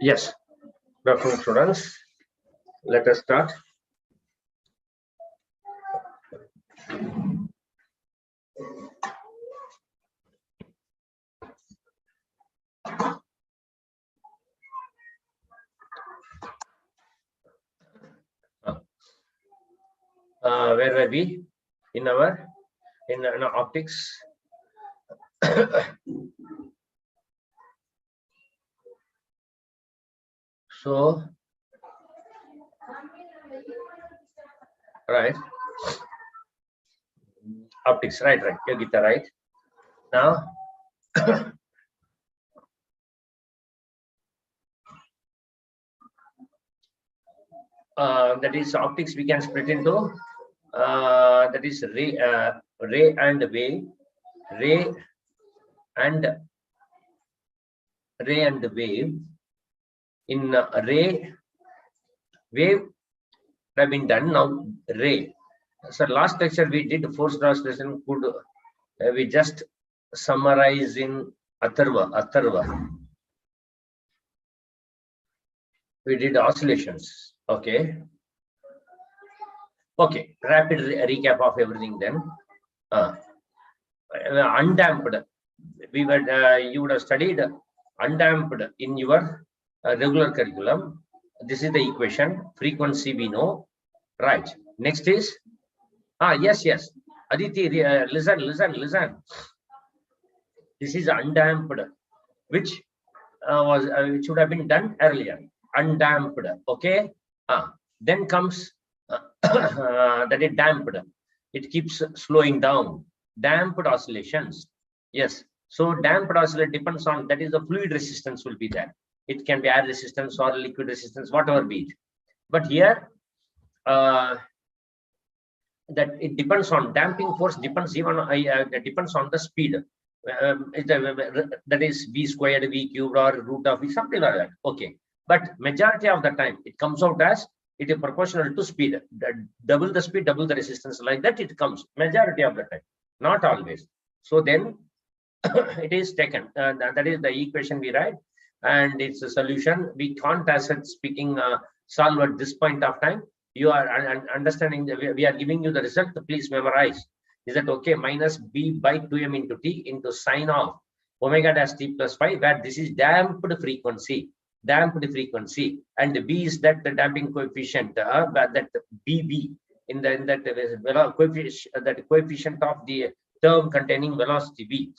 Yes, good afternoon, students. Let us start. Where were we in our optics? So, right, optics, right, you get that right. Now, that is optics we can split into that is ray and wave, ray and wave. In ray, wave have been done. Now ray. So last lecture we did force translation. Could we just summarize in Atharva? We did oscillations. Okay. Rapid recap of everything then. Undamped. We were you would have studied undamped in your regular curriculum. This is the equation. Frequency we know. Right. Next is yes. Aditi, listen. This is undamped, which which would have been done earlier. Undamped. Okay. Then comes that is damped. It keeps slowing down. Damped oscillations. Yes. So damped oscillation depends on, that is the fluid resistance will be there. It can be air resistance or liquid resistance, whatever be it. But here, that it depends on damping force, depends even depends on the speed. That is v squared, v cubed, or root of v, something like that. Okay. But majority of the time, it comes out as it is proportional to speed. Double the speed, double the resistance, like that it comes majority of the time, not always. So then it is taken. That is the equation we write, and it's a solution. We can't, as it's speaking, solve at this point of time. You are understanding that we are giving you the result. Please memorize. Is that okay? Minus b by 2m into t into sine of omega dash t plus phi, where this is damped frequency, and b is that the damping coefficient, that bb in that coefficient of the term containing velocity b.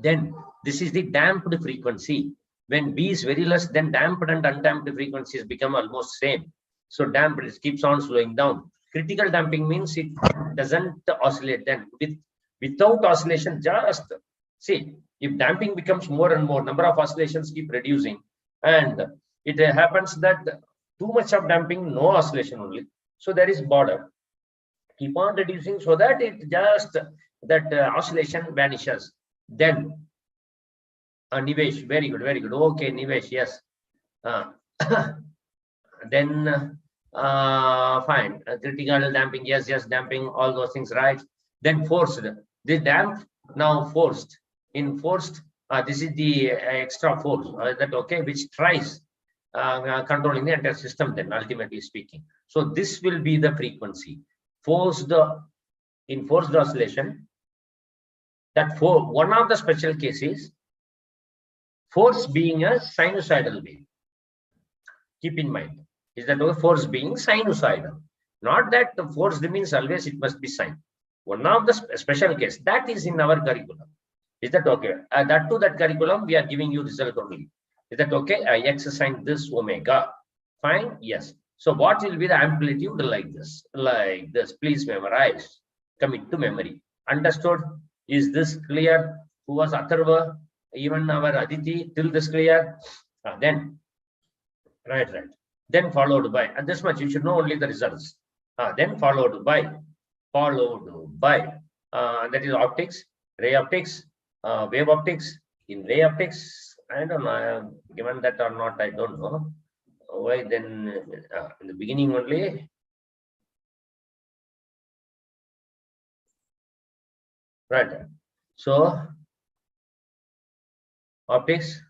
Then this is the damped frequency. When b is very less, then damped and undamped frequencies become almost same. So damped, it keeps on slowing down. Critical damping means it doesn't oscillate. Then without oscillation, just see, if damping becomes more and more, number of oscillations keep reducing, and it happens that too much of damping, no oscillation only. So there is border. Keep on reducing so that it just that oscillation vanishes. Then Nivesh, very good. Okay, Nivesh, yes. Then fine. Critical damping, yes, damping, all those things, right? Then forced. The damp now forced. In forced, this is the extra force. That okay, which tries controlling the entire system. Then ultimately speaking, so this will be the frequency. Forced in forced oscillation. That for one of the special cases, force being a sinusoidal wave. Keep in mind, is that force being sinusoidal, not that the force means always it must be sine. One of the special case that is in our curriculum. Is that okay? That to that curriculum we are giving you result only. Is that okay? X sine this omega. Fine. Yes. So what will be the amplitude like this? Like this. Please memorize. Commit to memory. Understood? Is this clear? Who was Atharva? Even our Aditi, till this clear? Then, right. Then followed by, and this much you should know only the results. Then followed by that is optics, ray optics, wave optics. In ray optics, I don't know, given that or not, I don't know. Why then in the beginning only? Right. So optics,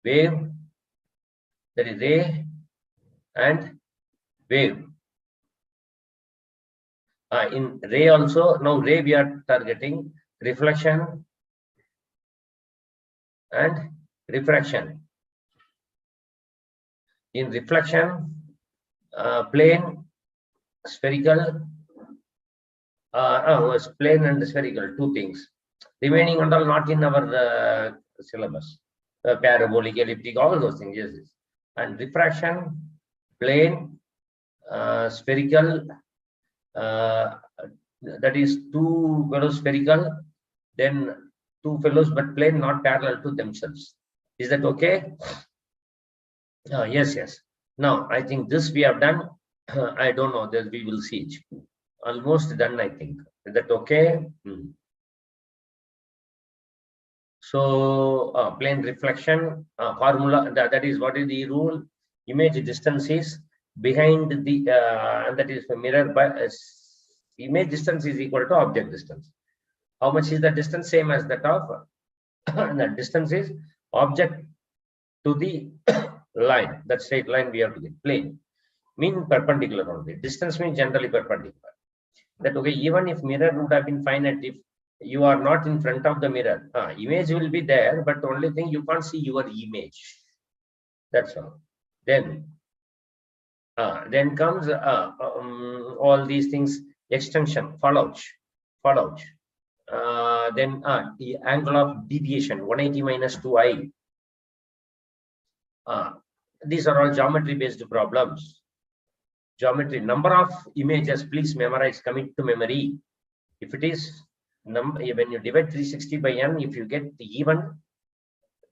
wave, that is ray and wave. In ray also, now ray we are targeting reflection and refraction. In reflection, plane, spherical, plane and spherical, two things. Remaining and all not in our syllabus. Parabolic, elliptic, all those things, yes. And refraction, plane, spherical, that is two fellows spherical, then two fellows but plane not parallel to themselves. Is that okay? Yes, yes. Now, I think this we have done. I don't know, that we will see it. Almost done, I think. Is that okay? So, plane reflection formula, that is what is the rule? Image distance is behind the, and that is mirror by image distance is equal to object distance. How much is the distance? Same as that of the distance is object to the line, that straight line we have to get. Plane mean perpendicular only. Distance means generally perpendicular. That okay, even if mirror would have been finite, if you are not in front of the mirror, image will be there, but the only thing you can't see your image. That's all. Then comes all these things, extension, fallout. Then the angle of deviation 180 minus 2i. These are all geometry based problems. Geometry, number of images, please memorize, commit to memory. If it is when you divide 360 by n, if you get the even,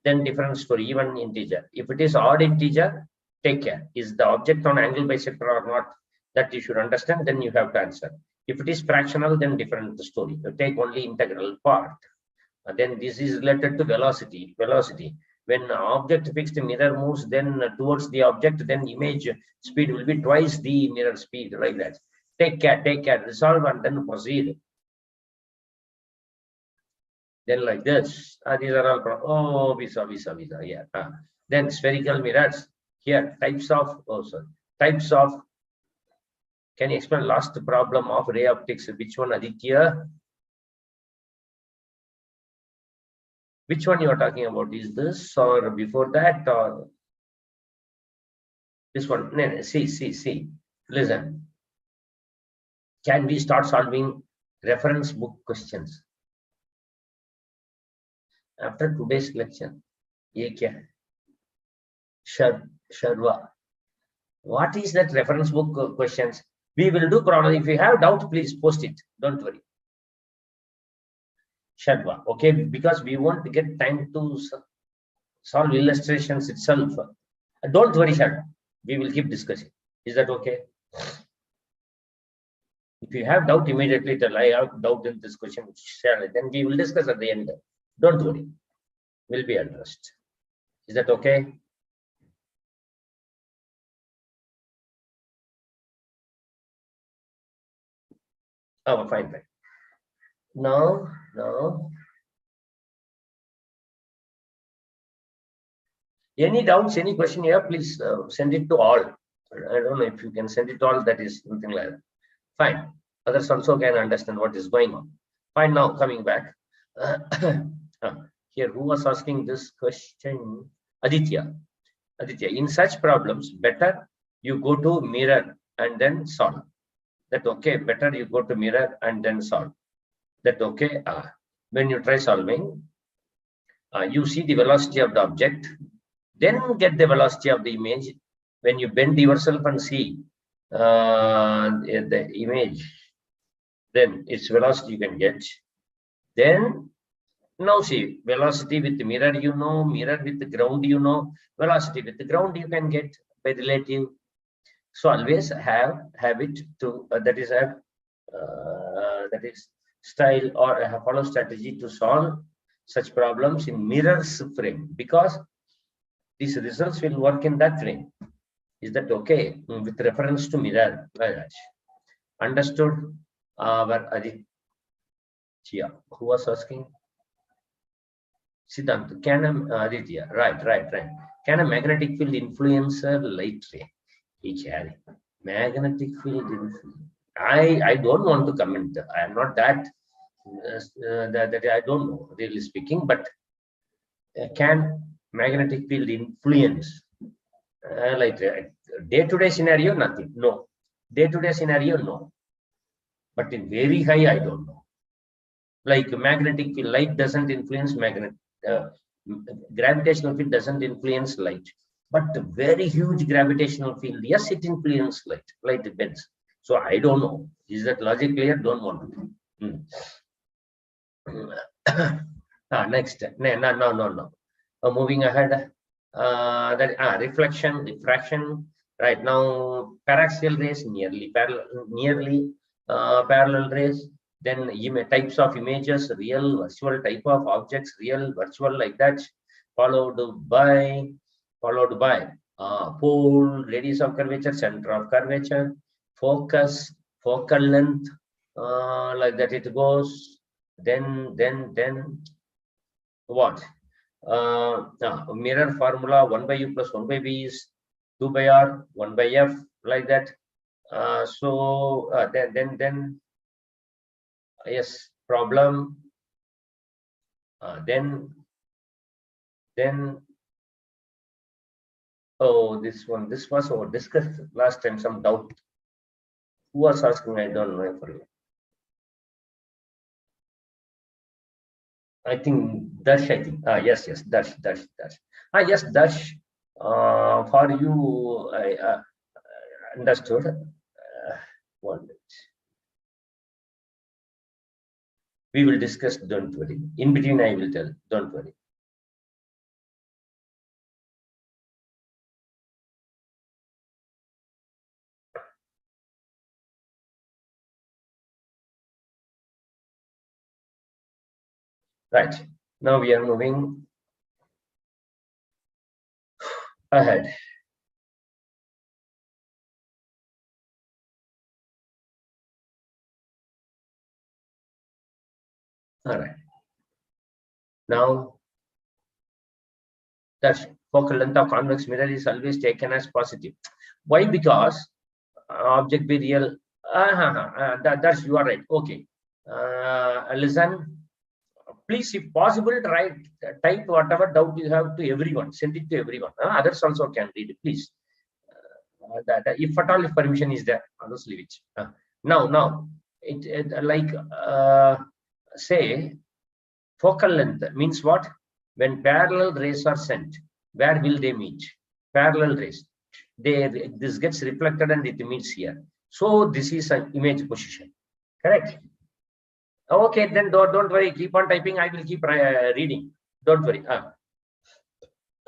then difference for even integer. If it is odd integer, take care. Is the object on angle bisector or not? That you should understand, then you have to answer. If it is fractional, then different story. You take only integral part. Then this is related to velocity. When object fixed mirror moves then towards the object, then image speed will be twice the mirror speed, like that. Take care, resolve and then proceed. Then like this, these are all visa, yeah. Then spherical mirrors here, types of, can you explain last problem of ray optics? Which one, Aditya? Which one you are talking about? Is this or before that or this one? No, see. Listen. Can we start solving reference book questions after today's lecture? Sharva. What is that reference book questions? We will do probably. If you have doubt, please post it. Don't worry. Sharva. Okay, because we won't get time to solve illustrations itself. Don't worry, Sharva. We will keep discussing. Is that okay? If you have doubt, immediately tell I have doubt in this question, share it. Then we will discuss at the end. Don't worry. We'll be addressed. Is that okay? Oh, fine. No. Any doubts, any question here, please send it to all. I don't know if you can send it to all, that is something like that. Fine. Others also can understand what is going on. Fine, now coming back. Here, who was asking this question? Aditya. In such problems, better you go to mirror and then solve. That okay, better you go to mirror and then solve. That okay, when you try solving, you see the velocity of the object, then get the velocity of the image. When you bend yourself and see the image, then its velocity you can get. Then now see, velocity with the mirror, you know, mirror with the ground, you know, velocity with the ground you can get by relative. So always have it to that is have that is style or follow strategy to solve such problems in mirrors frame, because these results will work in that frame. Is that okay? With reference to mirror. Understood? Where Aditya, who was asking? Siddhant, can a Aditya, right. Can a magnetic field influence a light ray? Magnetic field influence. I don't want to comment. I am not that that I don't know, really speaking, but can magnetic field influence like day-to-day scenario? Nothing. No. Day-to-day scenario, no. But in very high, I don't know. Like magnetic field, light doesn't influence gravitational field doesn't influence light. But very huge gravitational field, yes, it influences light. Light bends. So I don't know. Is that logic clear? Don't want to. Next. No. Moving ahead. Reflection, diffraction. Right now, paraxial rays nearly parallel rays. Then types of images, real, virtual, type of objects, real, virtual, like that. Followed by pole, radius of curvature, center of curvature, focus, focal length, like that it goes. Then what? Mirror formula 1 by u plus 1 by b is 2 by r 1 by f, like that. Then yes, problem. Then oh, this was discussed last time. Some doubt. Who was asking? I don't know. For you. I think Dash. I think. Yes. Dash. Yes, Dash. For you, I understood. One minute. We will discuss. Don't worry. In between, I will tell. Don't worry. Right. Now we are moving ahead. All right. Now, that's focal length of convex mirror is always taken as positive. Why? Because object be real. That's you are right. Okay. Listen. Please, if possible, type whatever doubt you have to everyone. Send it to everyone. Others also can read it, please. If at all, if permission is there, others leave it. Now, like say, focal length means what? When parallel rays are sent, where will they meet? Parallel rays. This gets reflected and it meets here. So this is an image position. Correct? Okay, then don't worry. Keep on typing. I will keep reading. Don't worry.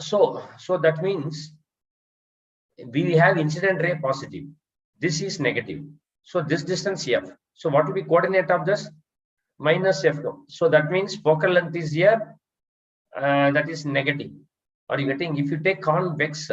So that means we have incident ray positive. This is negative. So this distance f. So what will be coordinate of this? Minus f. So that means focal length is here. That is negative. Are you getting? If you take convex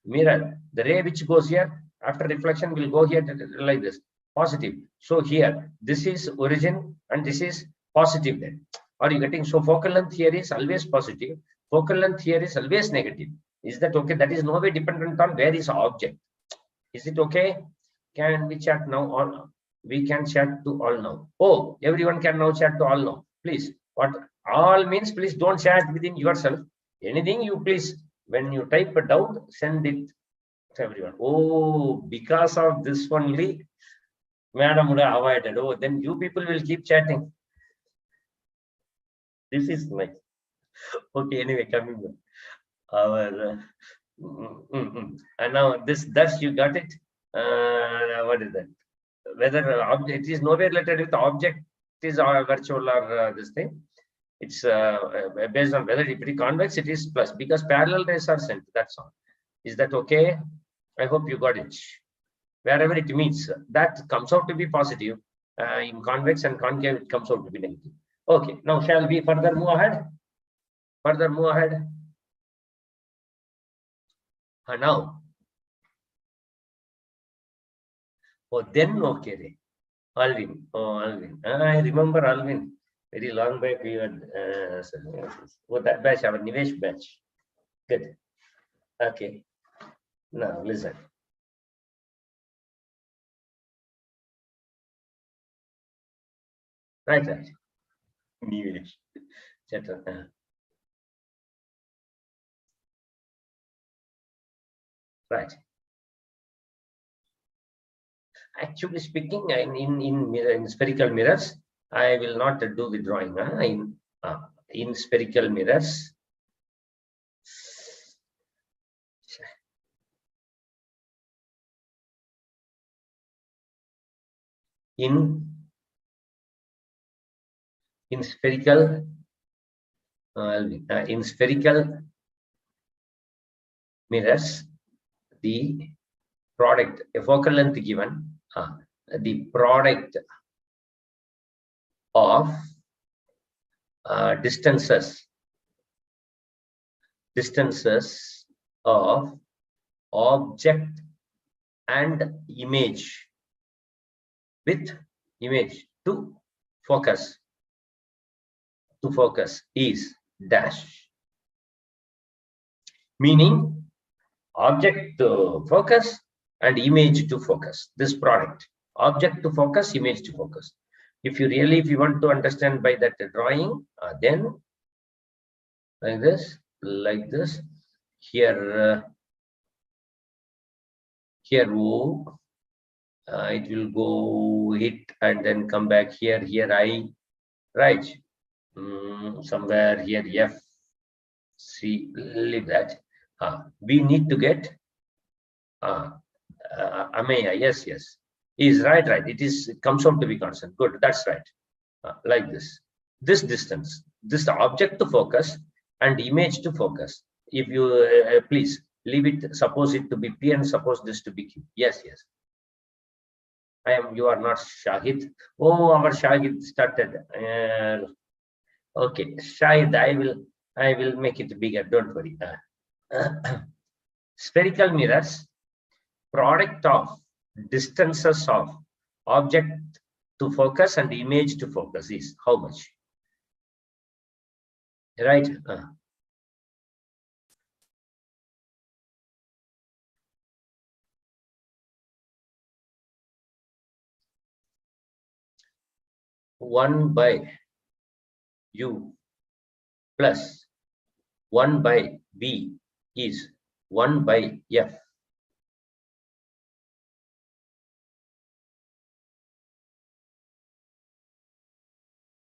mirror, the ray which goes here after reflection will go here like this, positive. So here this is origin and this is positive. Then are you getting? So focal length here is always positive. Focal length here is always negative. Is that okay? That is no way dependent on where is object. Is it okay? Can we chat now? Or we can chat to all now. Oh, everyone can now chat to all now. Please. What all means? Please don't chat within yourself. Anything you please. When you type a doubt, send it to everyone. Oh, because of this only, Madam would have avoided. Oh, then you people will keep chatting. This is nice. Okay, anyway, coming back. Our and now thus you got it. What is that? Whether object is nowhere related with the object is virtual or this thing. It's based on whether it is convex, it is plus, because parallel rays are sent. That's all. Is that okay? I hope you got it. wherever it meets, that comes out to be positive. In convex and concave, it comes out to be negative. Okay, now shall we further move ahead? Further move ahead. Now, then okay. Alvin, Alvin. I remember Alvin. Very long back we had that batch, our Nivesh batch. Good. Okay. Now listen. Right. Nivesh. Right. Actually speaking, in spherical mirrors, I will not do the drawing. In spherical mirrors, in spherical in spherical mirrors, the product, a focal length given, the product of distances of object and image with image to focus is dash, meaning object to focus and image to focus. This product, object to focus, image to focus. If you want to understand by that drawing, then like this, here O, it will go hit and then come back here I, right? Somewhere here F, C, leave that. We need to get Ameya, yes, is right. It comes out to be constant. Good, that's right. Like this distance, this object to focus and image to focus. If you please leave it, suppose it to be P and suppose this to be Q. Yes. You are not Shahid. Oh, our Shahid started. Okay, Shahid, I will make it bigger, don't worry. Spherical mirrors, product of distances of object to focus and image to focus is how much? Right? 1 by U plus 1 by V is 1 by F.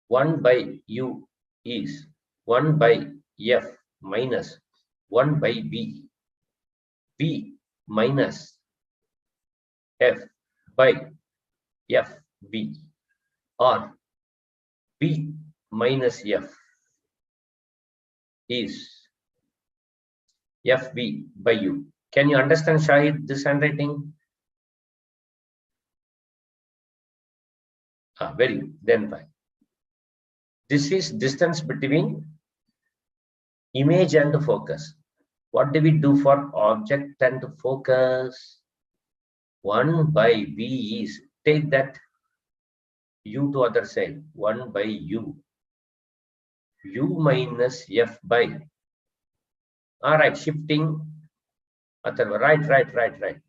One by U is 1 by F minus 1 by B. B minus F by FB, or B minus F is FB by U. Can you understand, Shahid, this handwriting? Very good. Then fine. This is distance between image and focus. What do we do for object and focus? 1 by B is, take that U to other side, 1 by U. U minus F by. All right, shifting. Atharva, right.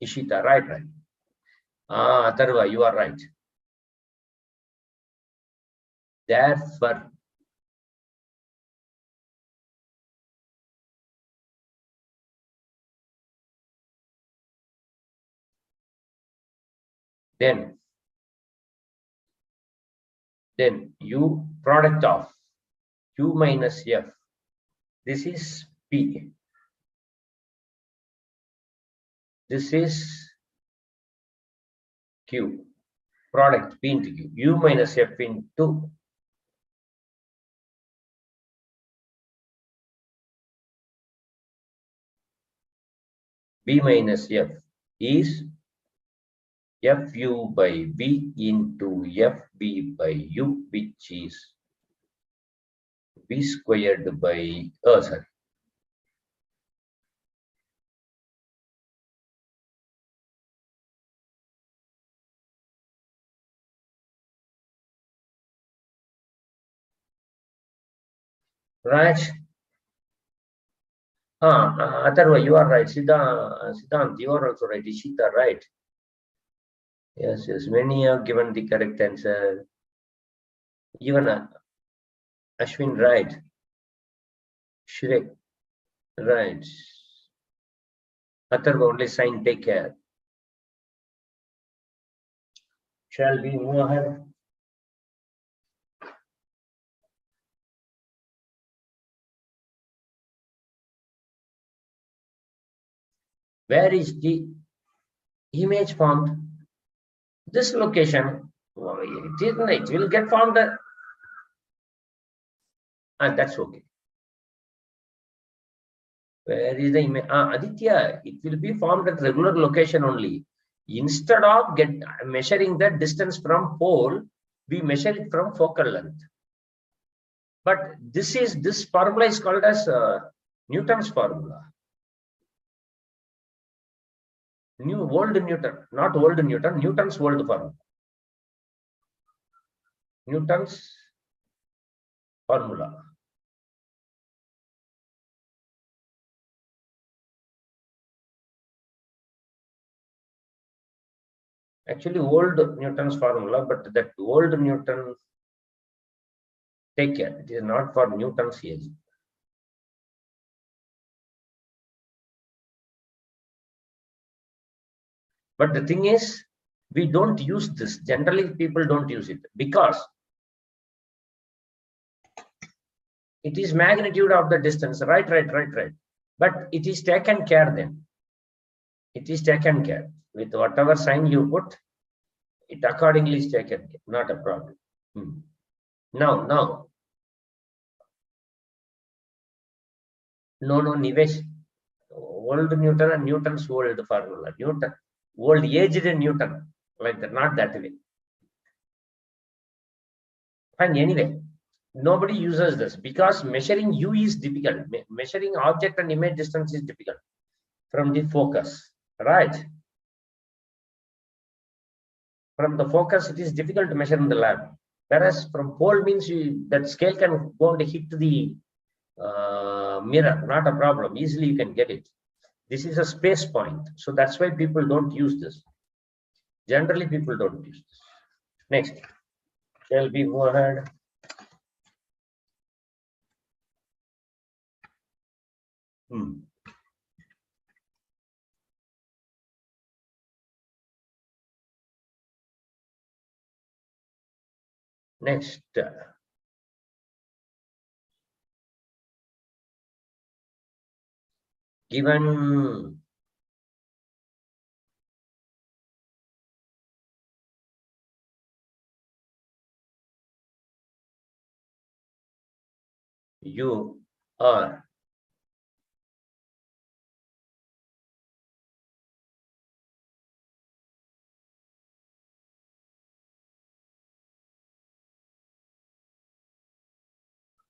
Ishita, right. Atharva, you are right. Therefore, then U product of U minus F. This is P. This is Q. Product P into Q. U minus F into B minus F is fu by v into fb by u, which is v squared by sorry. Right. Atharva, you are right. Siddhant, you are also right. Ishita, right. Yes, yes. Many have given the correct answer. Even Ashwin, right. Shrek, right. Atharva, only sign, take care. Shall we move ahead? Where is the image formed? This location, it will get formed. That's okay. Where is the image? Aditya, it will be formed at regular location only. Instead of measuring the distance from pole, we measure it from focal length. But this formula is called as Newton's formula. Old Newton, not old Newton, Newton's old formula. Newton's formula. Actually, old Newton's formula, but that old Newton, take care, it is not for Newton's age. But the thing is, we don't use this. Generally, people don't use it because it is magnitude of the distance, right. But it is taken care then. It is taken care. With whatever sign you put, it accordingly is taken care. Not a problem. Now. No, Nivesh. Old Newton and Newton's old formula. Newton, old aged Newton. Like that, not that way. And anyway, nobody uses this because measuring u is difficult. Measuring object and image distance is difficult from the focus, right? From the focus, it is difficult to measure in the lab. Whereas from pole means that scale can go and hit the mirror, not a problem. Easily you can get it. This is a space point, so that's why people don't use this. Generally, people don't use this. Next, shall we go ahead? Next, given you are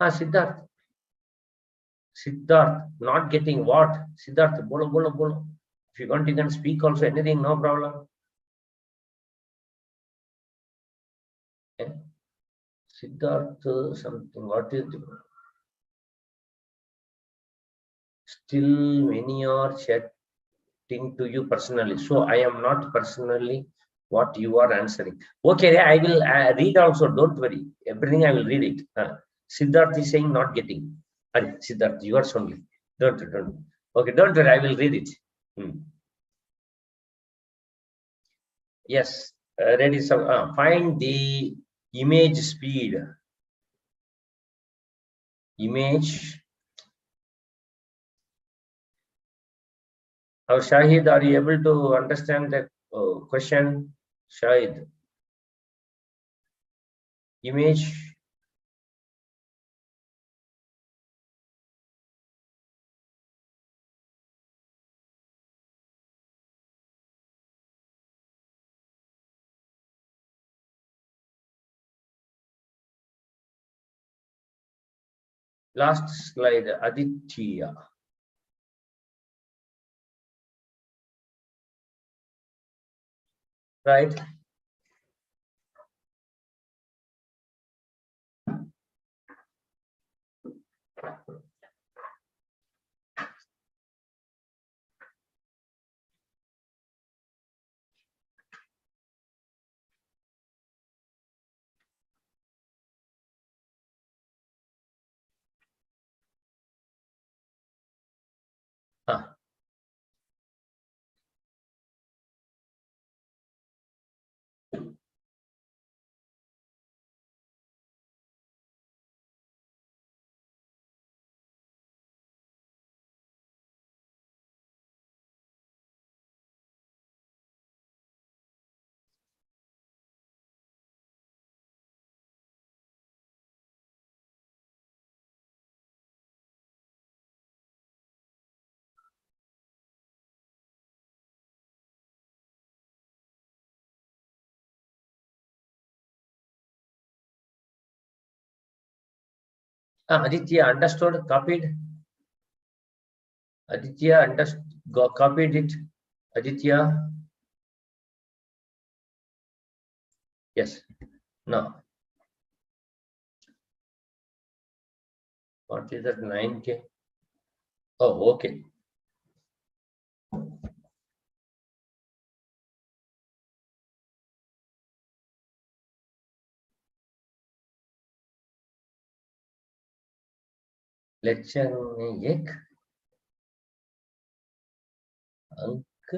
Siddharth, not getting what? Siddharth, bolo. If you want, you can speak also anything, no problem. Okay. Siddharth, something, what is it? Still many are chatting to you personally. So I am not personally what you are answering. Okay, I will read also, don't worry. Everything I will read it. Siddharth is saying not getting. Siddharth, yours only. Don't. Okay, don't worry, I will read it. Yes, ready. So find the image speed. Image. Shahid, are you able to understand the question? Shahid. Image. Last slide, Aditya. Right? Aditya understood, copied. Aditya understood, copied it. Aditya. Yes. No. What is that? 9K. Oh, okay. Lecture में एक अंक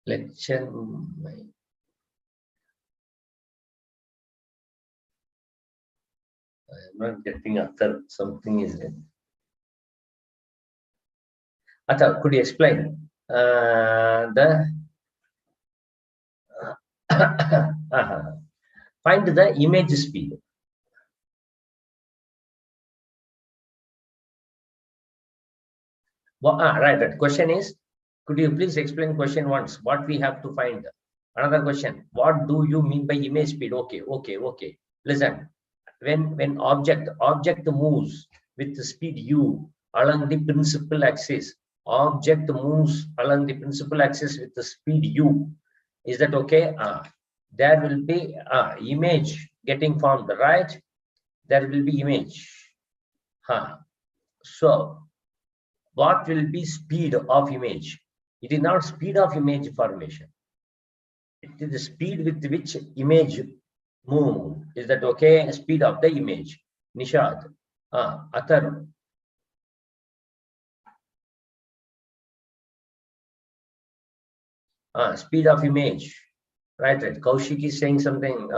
lecture में I'm not getting after something is there. Acha, could you explain the find the image speed? Well, right. That question is, could you please explain question once? What we have to find? Another question. What do you mean by image speed? Okay. Listen. When object moves with the speed u along the principal axis, object moves along the principal axis with the speed u. Is that okay? There will be image getting formed, right? There will be image. So what will be speed of image? It is not speed of image formation. It is the speed with which image move. Is that okay? Speed of the image. Nishad. Athar. Speed of image. Right. Kaushik is saying something,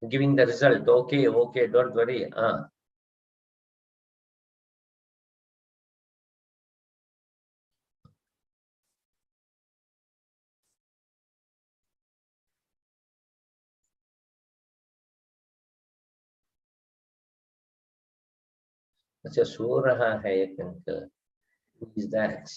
giving the result. Okay, don't worry. अच्छा सो रहा है एक uncle. Who is that?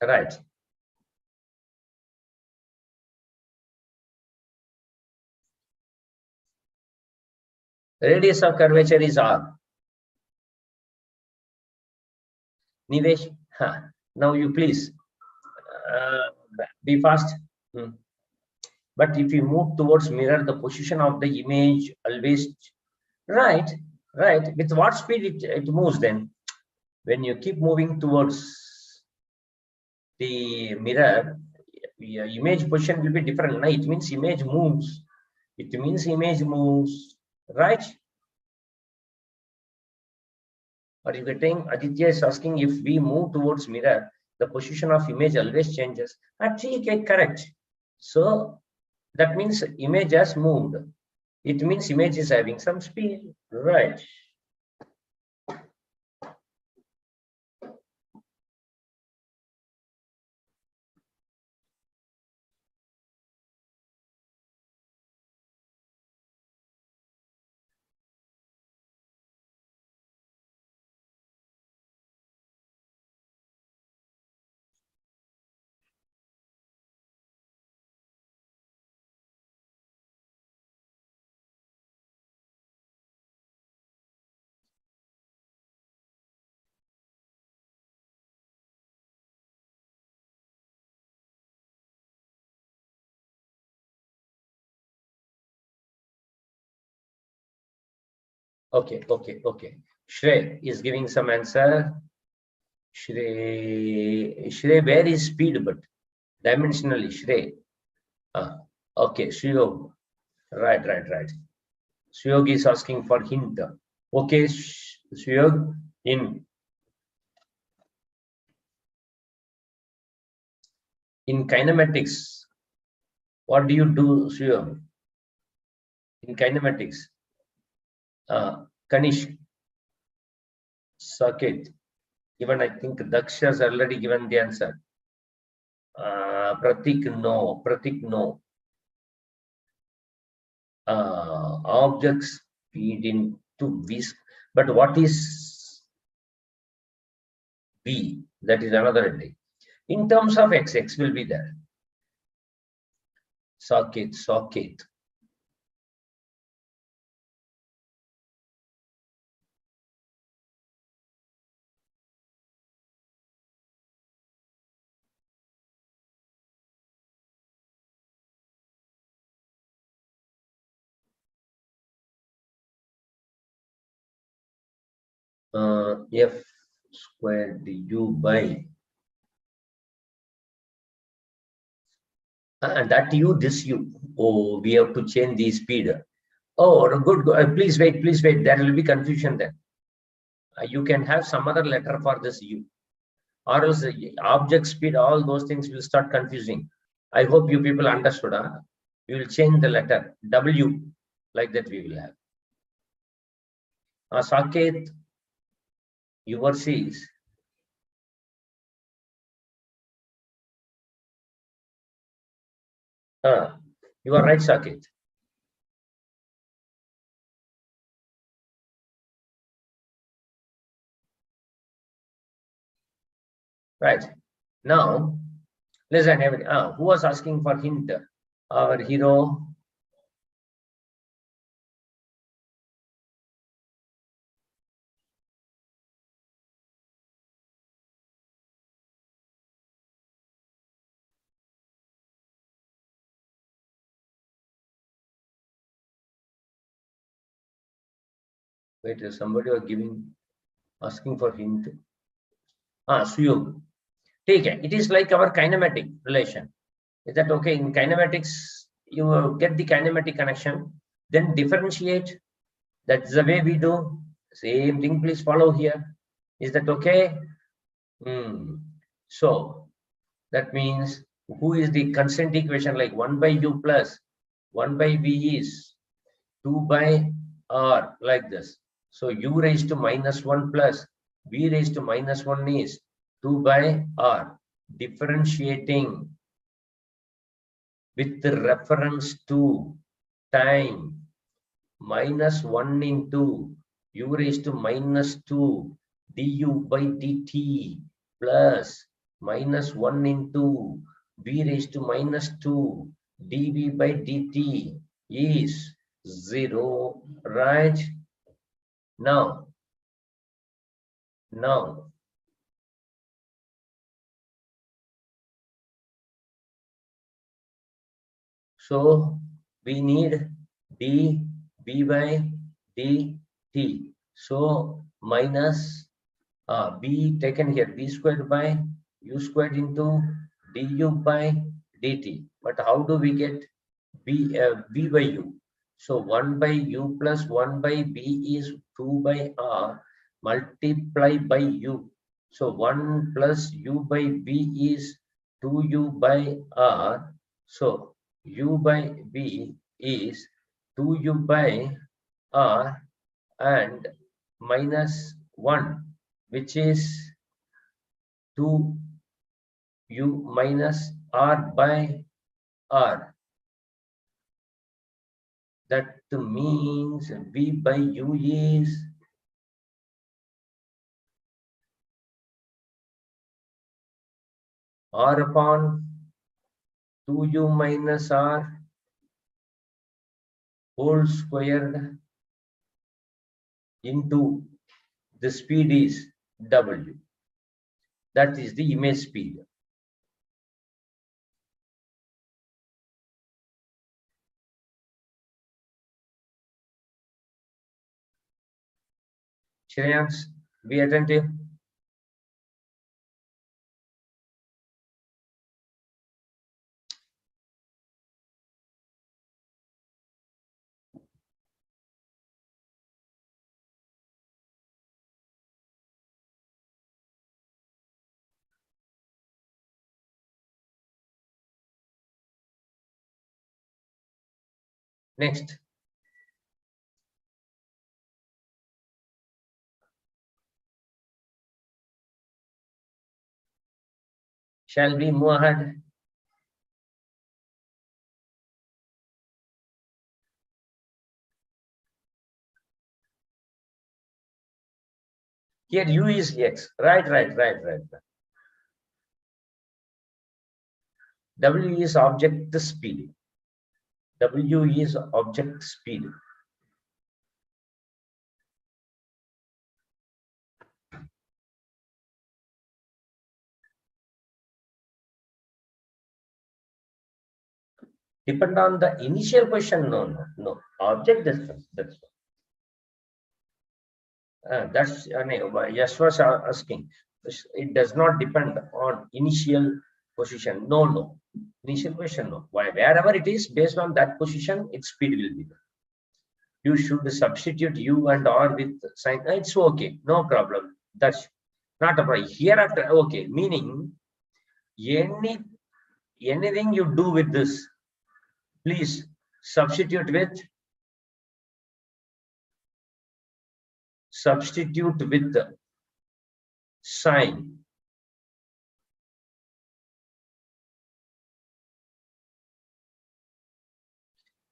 Right. Radius of curvature is R. Nivesh, now you please be fast. But if you move towards mirror, the position of the image always right. With what speed it moves then? When you keep moving towards the mirror, your image position will be different. No? It means image moves. Right? Or you getting Aditya is asking if we move towards mirror, the position of image always changes. Actually, correct. So that means image has moved. It means image is having some speed, right? Okay. Shrey is giving some answer. Shrey, where is speed? But dimensionally, Shrey. Okay, Suyog. Right. Suyog is asking for hint. Okay, Suyog, in kinematics, what do you do, Suyog? In kinematics, Kanish, Saket. Even I think Daksha has already given the answer. Pratik, no. Objects feed into V. But what is V? That is another idea. In terms of X will be there. Socket. F squared U by and that U, this U. Oh, we have to change the speed. Oh, good. Please wait. There will be confusion then. You can have some other letter for this U, or else object speed, all those things will start confusing. I hope you people understood. We will change the letter W, like that we will have. Saket, yours is. You are right, Saket. Right. Now, listen, who was asking for hint? Our hero. Wait, somebody was asking for hint. Suyog. Take it. It is like our kinematic relation. Is that okay? In kinematics, you get the kinematic connection, then differentiate. That's the way we do. Same thing, please follow here. Is that okay? So that means who is the constant equation, like 1 by U plus 1 by V is 2 by R, like this. So U raised to -1 plus V raised to -1 is 2 by R. Differentiating with reference to time, -1 into U raised to -2 du by dt plus -1 into V raised to -2 dV by dt is 0, right? Now, so we need dV by dt. So minus b taken here, b squared by u squared into du by dt. But how do we get b by u? So 1 by u plus 1 by b is 2 by r multiplied by u. So 1 plus u by b is 2u by r. So u by b is 2u by r and -1, which is 2u minus r by r. That means v by u is r upon 2u minus r whole squared into the speed is w. That is the image speed. Shreyans, be attentive. Next. Shall we move ahead? Here u is x. Right. W is object speed. W is object speed. Depend on the initial question? No. Object distance. That's yes was asking. It does not depend on initial position. No. Initial question, no. Wherever it is, based on that position, its speed will be there. You should substitute u and r with sign. It's okay, no problem. That's not a problem. Hereafter, okay, meaning anything you do with this, please substitute with sign.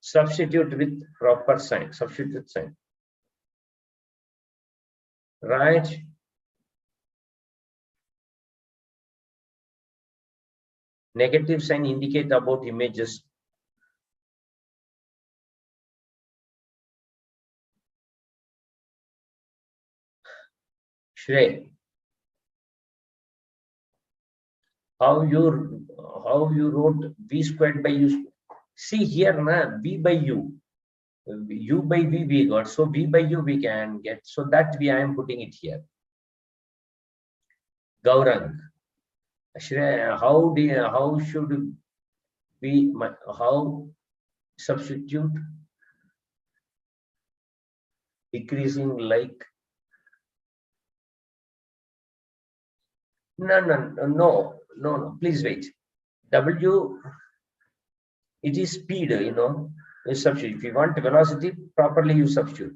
Substitute with proper sign. Substitute sign. Right? Negative sign indicate about images. Shrey, how you wrote v squared by u? See here, v by u by v we got, so v by u we can get, so that I am putting it here. Gaurang, Shrey, how should we substitute decreasing like? No, please wait. W, it is speed, you substitute. If you want velocity, properly you substitute.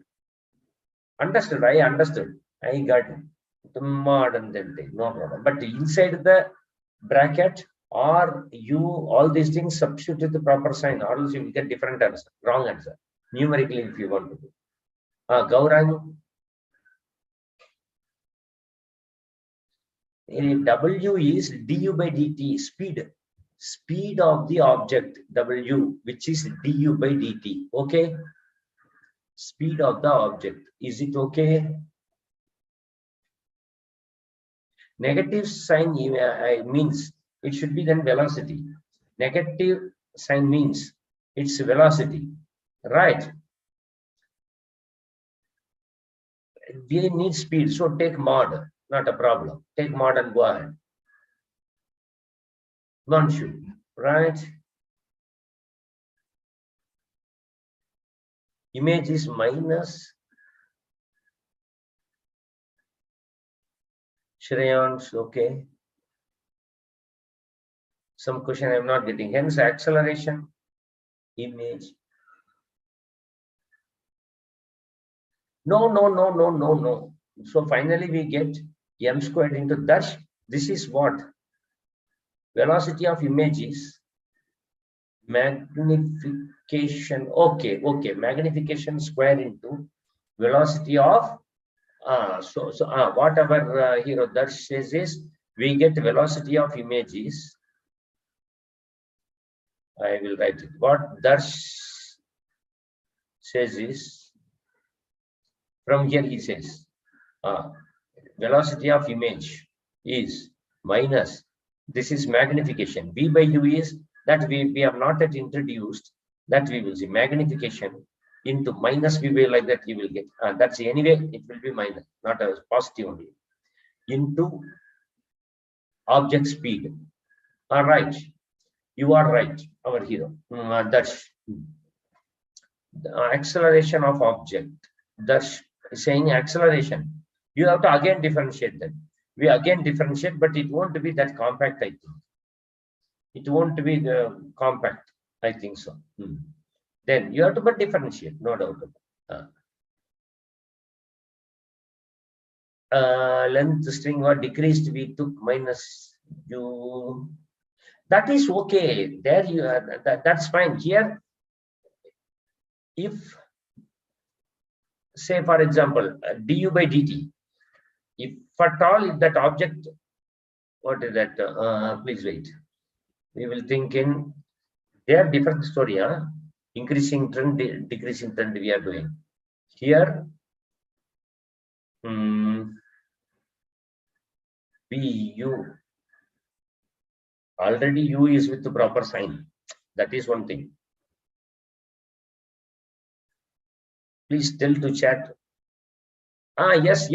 Understood? I understood. I got it. The modern thing, no problem. But inside the bracket or all these things substitute the proper sign, or else you will get different answer, wrong answer. Numerically, if you want to do. Gaurang, W is du by dt, speed of the object, W, which is du by dt. Okay, speed of the object. Is it okay? Negative sign means it should be then velocity. Negative sign means it's velocity, right? We need speed, so take mod. Not a problem. Take mod and go ahead. Non-shoot, right? Image is minus. Shreyans, okay. Some question I'm not getting. Hence, acceleration, image. No. So finally, we get m squared into dash. This is what? Velocity of image is magnification. Okay. Magnification square into velocity of whatever here Darsh says is we get velocity of images. I will write it. What Darsh says is, from here he says velocity of image is minus, this is magnification. V by u is that we have not yet introduced, that we will see magnification into minus v by like that you will get. That's anyway, it will be minus, not a positive only. Into object speed. All right, you are right, our hero. That's the acceleration of object. That's saying acceleration. You have to again differentiate that. We again differentiate, but it won't be that compact, I think. It won't be compact, I think so. Then you have to but differentiate, no doubt about it. Length string was decreased, we took minus u. That is okay. There you are, that's fine. Here, if say for example du by dt, if at all if that object, what is that? Please wait. We will think in their different story. Increasing trend, decreasing trend we are doing here. u already u is with the proper sign. That is one thing. Please tell to chat. Yes,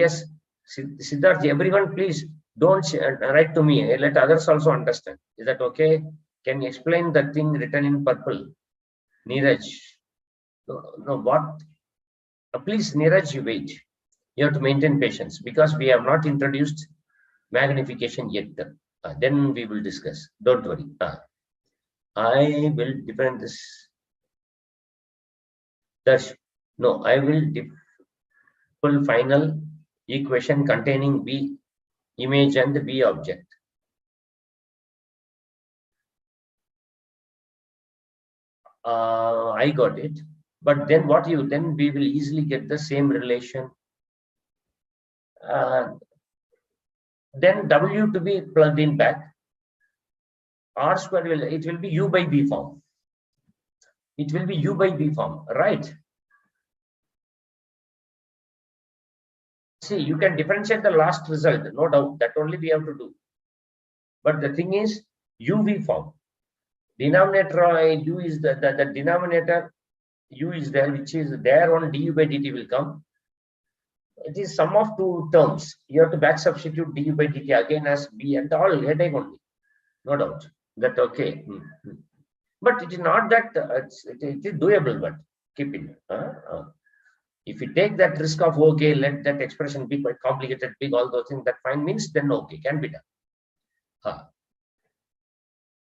Siddharth, everyone, please don't write to me. Let others also understand. Is that okay? Can you explain the thing written in purple? Neeraj. No, what? Please, Neeraj, you wait. You have to maintain patience because we have not introduced magnification yet. Then we will discuss. Don't worry. I will define this. No, I will full final equation containing B image and B object. I got it. But then then we will easily get the same relation. Then W to be plugged in back. R square it will be U by B form. It will be U by B form, right? See, you can differentiate the last result, no doubt. That only we have to do. But the thing is, UV form. Denominator U is the denominator U is there, which is there on du by dt will come. It is sum of two terms. You have to back substitute du by dt again as B and all headache only. No doubt. That okay. But it is not that it is doable, but keep it. If you take that risk of okay, let that expression be quite complicated, big, all those things, that fine means then okay, can be done.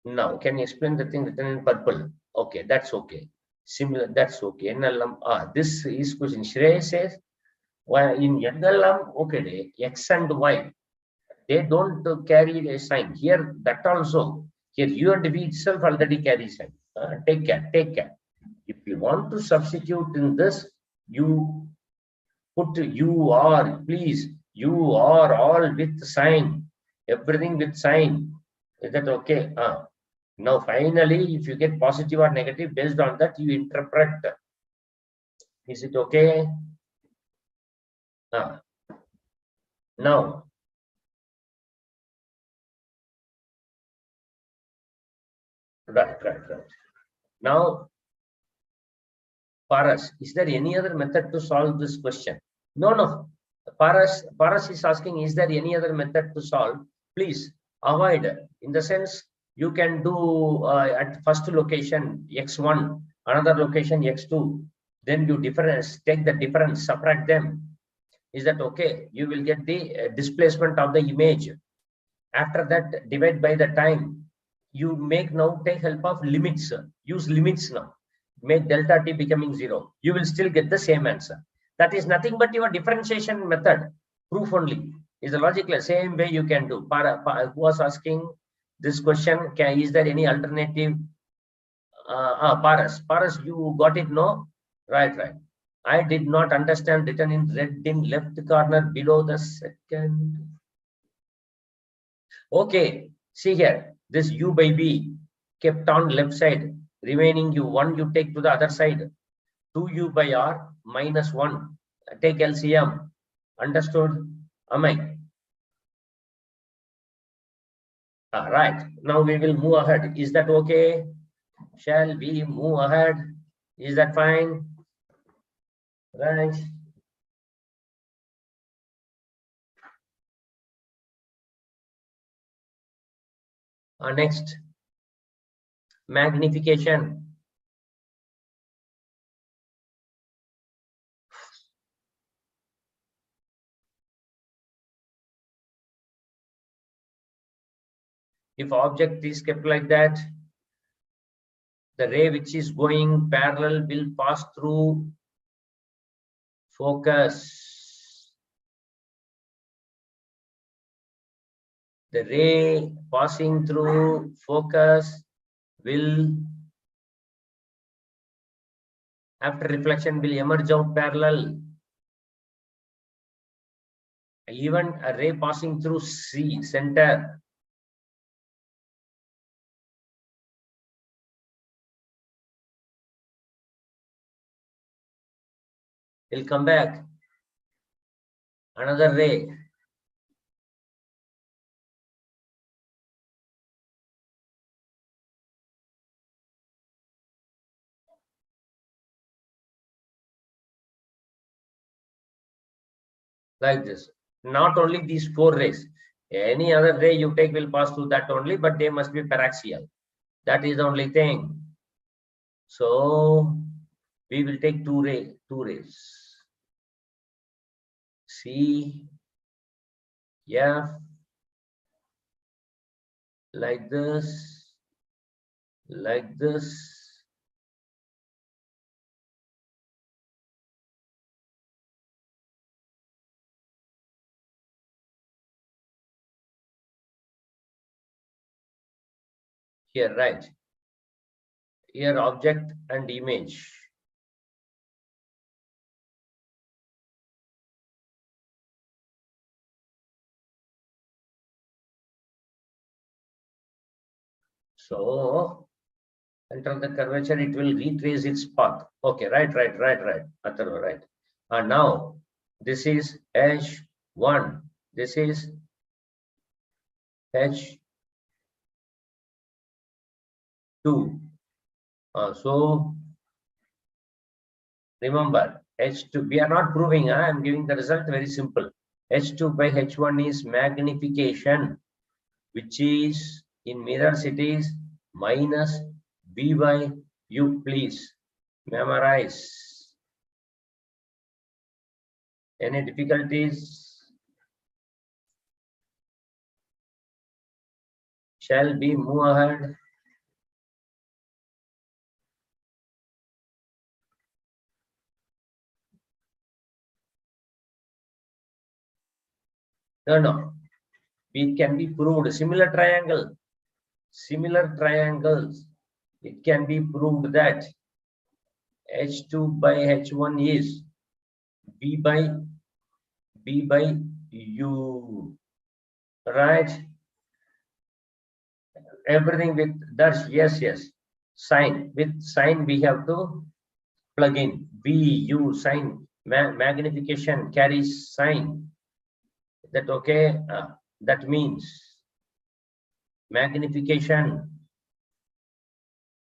Now, can you explain the thing written in purple? Okay, that's okay. Similar, that's okay. NLM, this is question. Shrey says, well, in NLM, okay, X and Y, they don't carry a sign. Here, that also, here U and V itself already carry sign. Take care. If you want to substitute in this, you put you are, please, you are all with sign, everything with sign. Is that okay? Now, finally, if you get positive or negative, based on that, you interpret. Is it okay? Now, right. Now, Paras, is there any other method to solve this question? No. Paras is asking, is there any other method to solve? Please avoid. In the sense, you can do at first location x1, another location x2, then you take the difference, subtract them. Is that okay? You will get the displacement of the image. After that, divide by the time. You take help of limits. Use limits now. Make delta t becoming 0. You will still get the same answer. That is nothing but your differentiation method. Proof only. Is the logical same way you can do. Who was asking this question? Is there any alternative? Paras, you got it? No? Right. I did not understand, written in red in left corner below the second. Okay, see here, this U by B kept on left side, remaining U1 you take to the other side, 2U by R minus 1, take LCM. Understood? Am I? Right, now we will move ahead. Is that okay? Shall we move ahead? Is that fine? Right. Next, magnification. If object is kept like that, the ray which is going parallel will pass through focus. The ray passing through focus will, after reflection, will emerge out parallel. Even a ray passing through C center will come back. Another ray. Like this. Not only these 4 rays. Any other ray you take will pass through that only, but they must be paraxial. That is the only thing. So we will take two rays. C, F, like this, like this. Here, right. Here, object and image. So enter the curvature, it will retrace its path. Okay, right. Atharva, right. And now this is H1. This is H2. So remember, H2, we are not proving, I am giving the result very simple. H2 by H1 is magnification, which is in mirrors it is minus B by U. Please memorize. Any difficulties? Shall we move ahead? No. It can be proved. Similar triangles, it can be proved that H2 by H1 is B by U, right? Everything with that, yes. Sign, with sign we have to plug in B, U, sign. Magnification carries sign. That okay? That means magnification,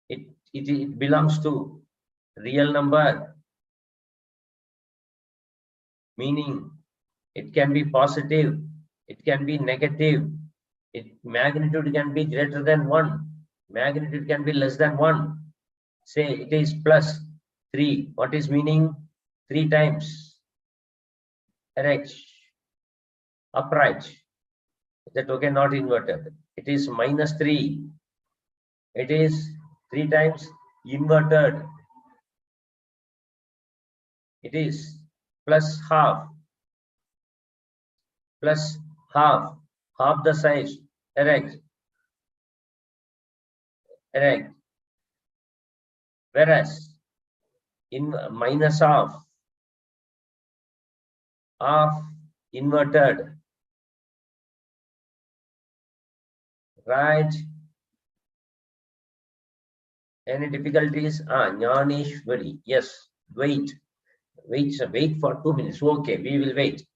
it belongs to real number, meaning it can be positive, it can be negative, magnitude can be greater than 1, magnitude can be less than 1. Say it is plus 3. What is meaning? 3 times erect, upright. That okay? Not inverted. It is minus 3. It is 3 times inverted. It is plus half the size, erect. Whereas in minus half inverted, right? Any difficulties? Jnaneshwari, yes. Wait for 2 minutes. Okay, we will wait.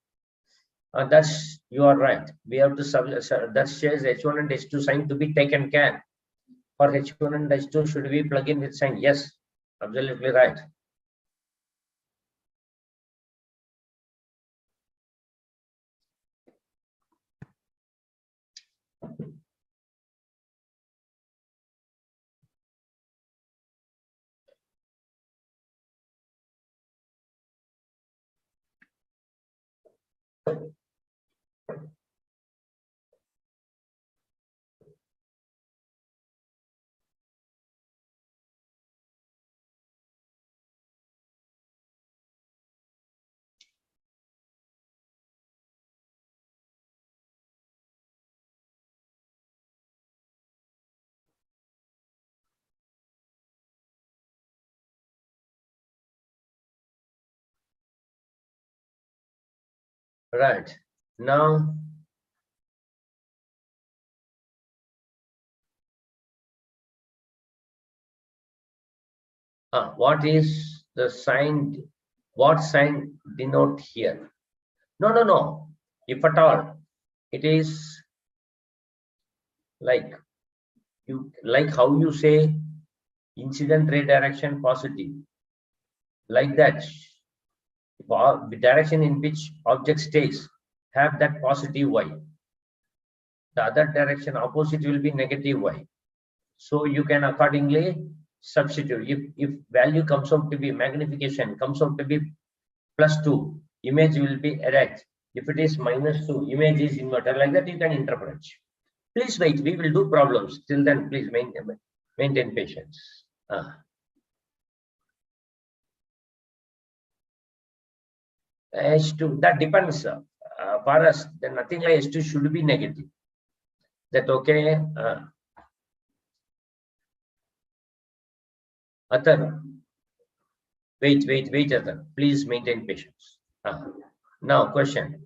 That's, you are right. We have to that says H1 and H2 sign to be taken care. For H1 and H2, should we plug in with sign? Yes, absolutely right. Right. Now, what is the sign? What sign denote here? No, no, no. If at all, it is like how you say incident ray direction positive, like that. The direction in which object stays have that positive y. The other direction opposite will be negative y. So you can accordingly substitute. If value comes out to be magnification, comes out to be +2, image will be erect. If it is -2, image is inverted. Like that, you can interpret. Please wait. We will do problems. Till then, please maintain patience. S2, that depends. For us, then nothing like S2 should be negative. That okay? Athar, wait, Athar. Please maintain patience. Now, question.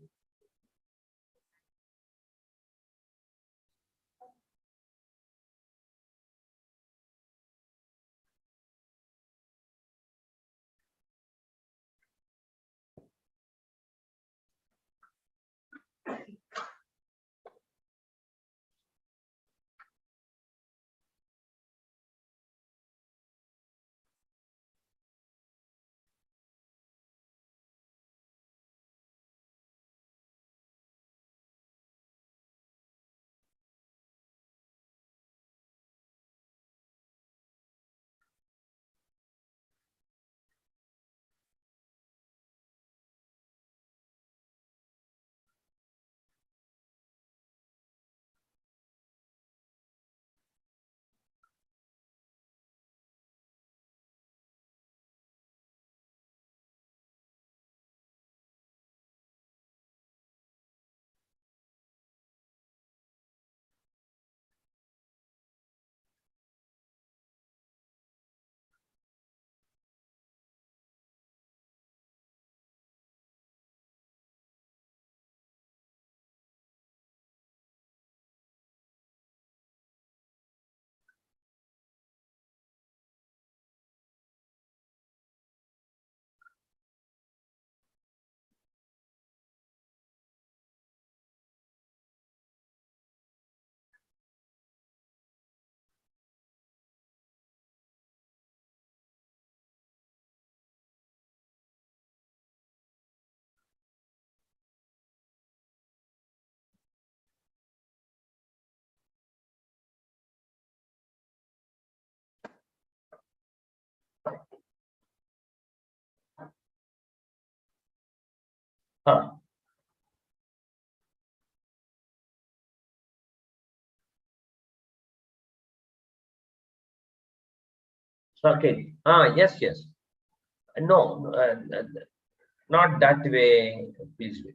Okay. Yes, yes. No, not that way. Please wait.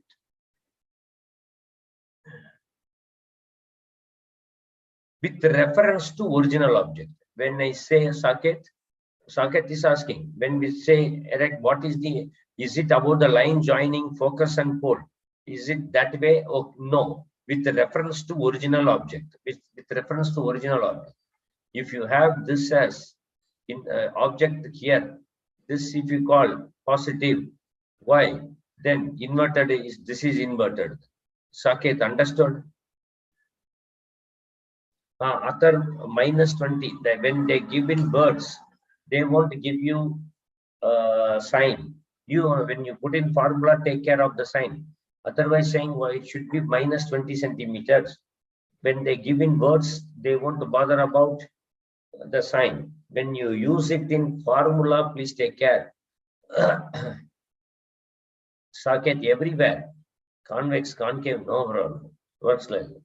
With reference to original object. When I say socket is asking, when we say erect, what is it about the line joining focus and pole? Is it that way? Oh, no. With reference to original object. With reference to original object. If you have this as in object here, this if you call positive y, then inverted this is inverted. Socket, understood? Other -20, when they give in words, they won't give you sign. When you put in formula, take care of the sign. Otherwise, saying it should be -20 centimeters. When they give in words, they won't bother about the sign. When you use it in formula, please take care. Socket everywhere. Convex, concave, no problem. Works like that.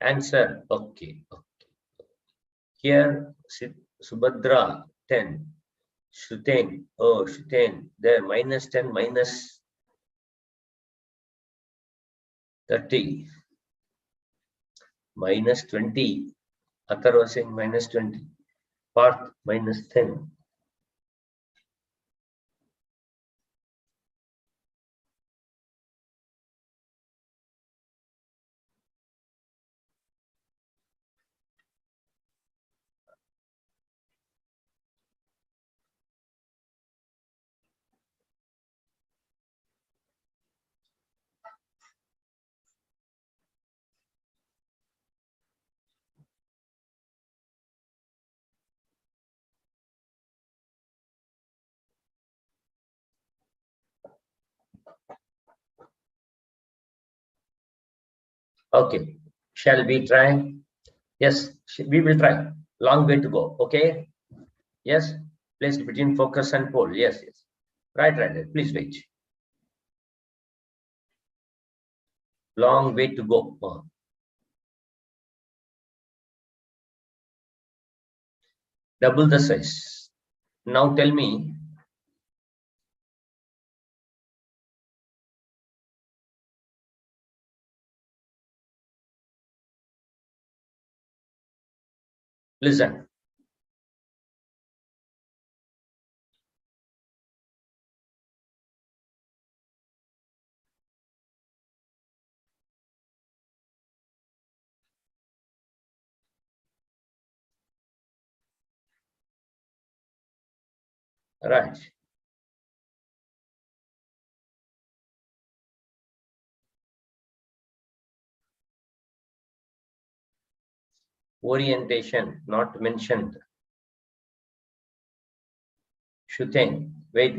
Answer. Okay. Here, Subhadra 10. Shuten. Oh, Shuten. There, minus 10, minus 30. Minus 20. Athar was saying minus 20. Parth, minus 10. Okay. Shall we try? Yes, we will try. Long way to go. Okay. Yes. Placed between focus and pole. Yes. Right. Please wait. Long way to go. Double the size. Now tell me. Listen. Right. Orientation not mentioned. Shooting. Wait.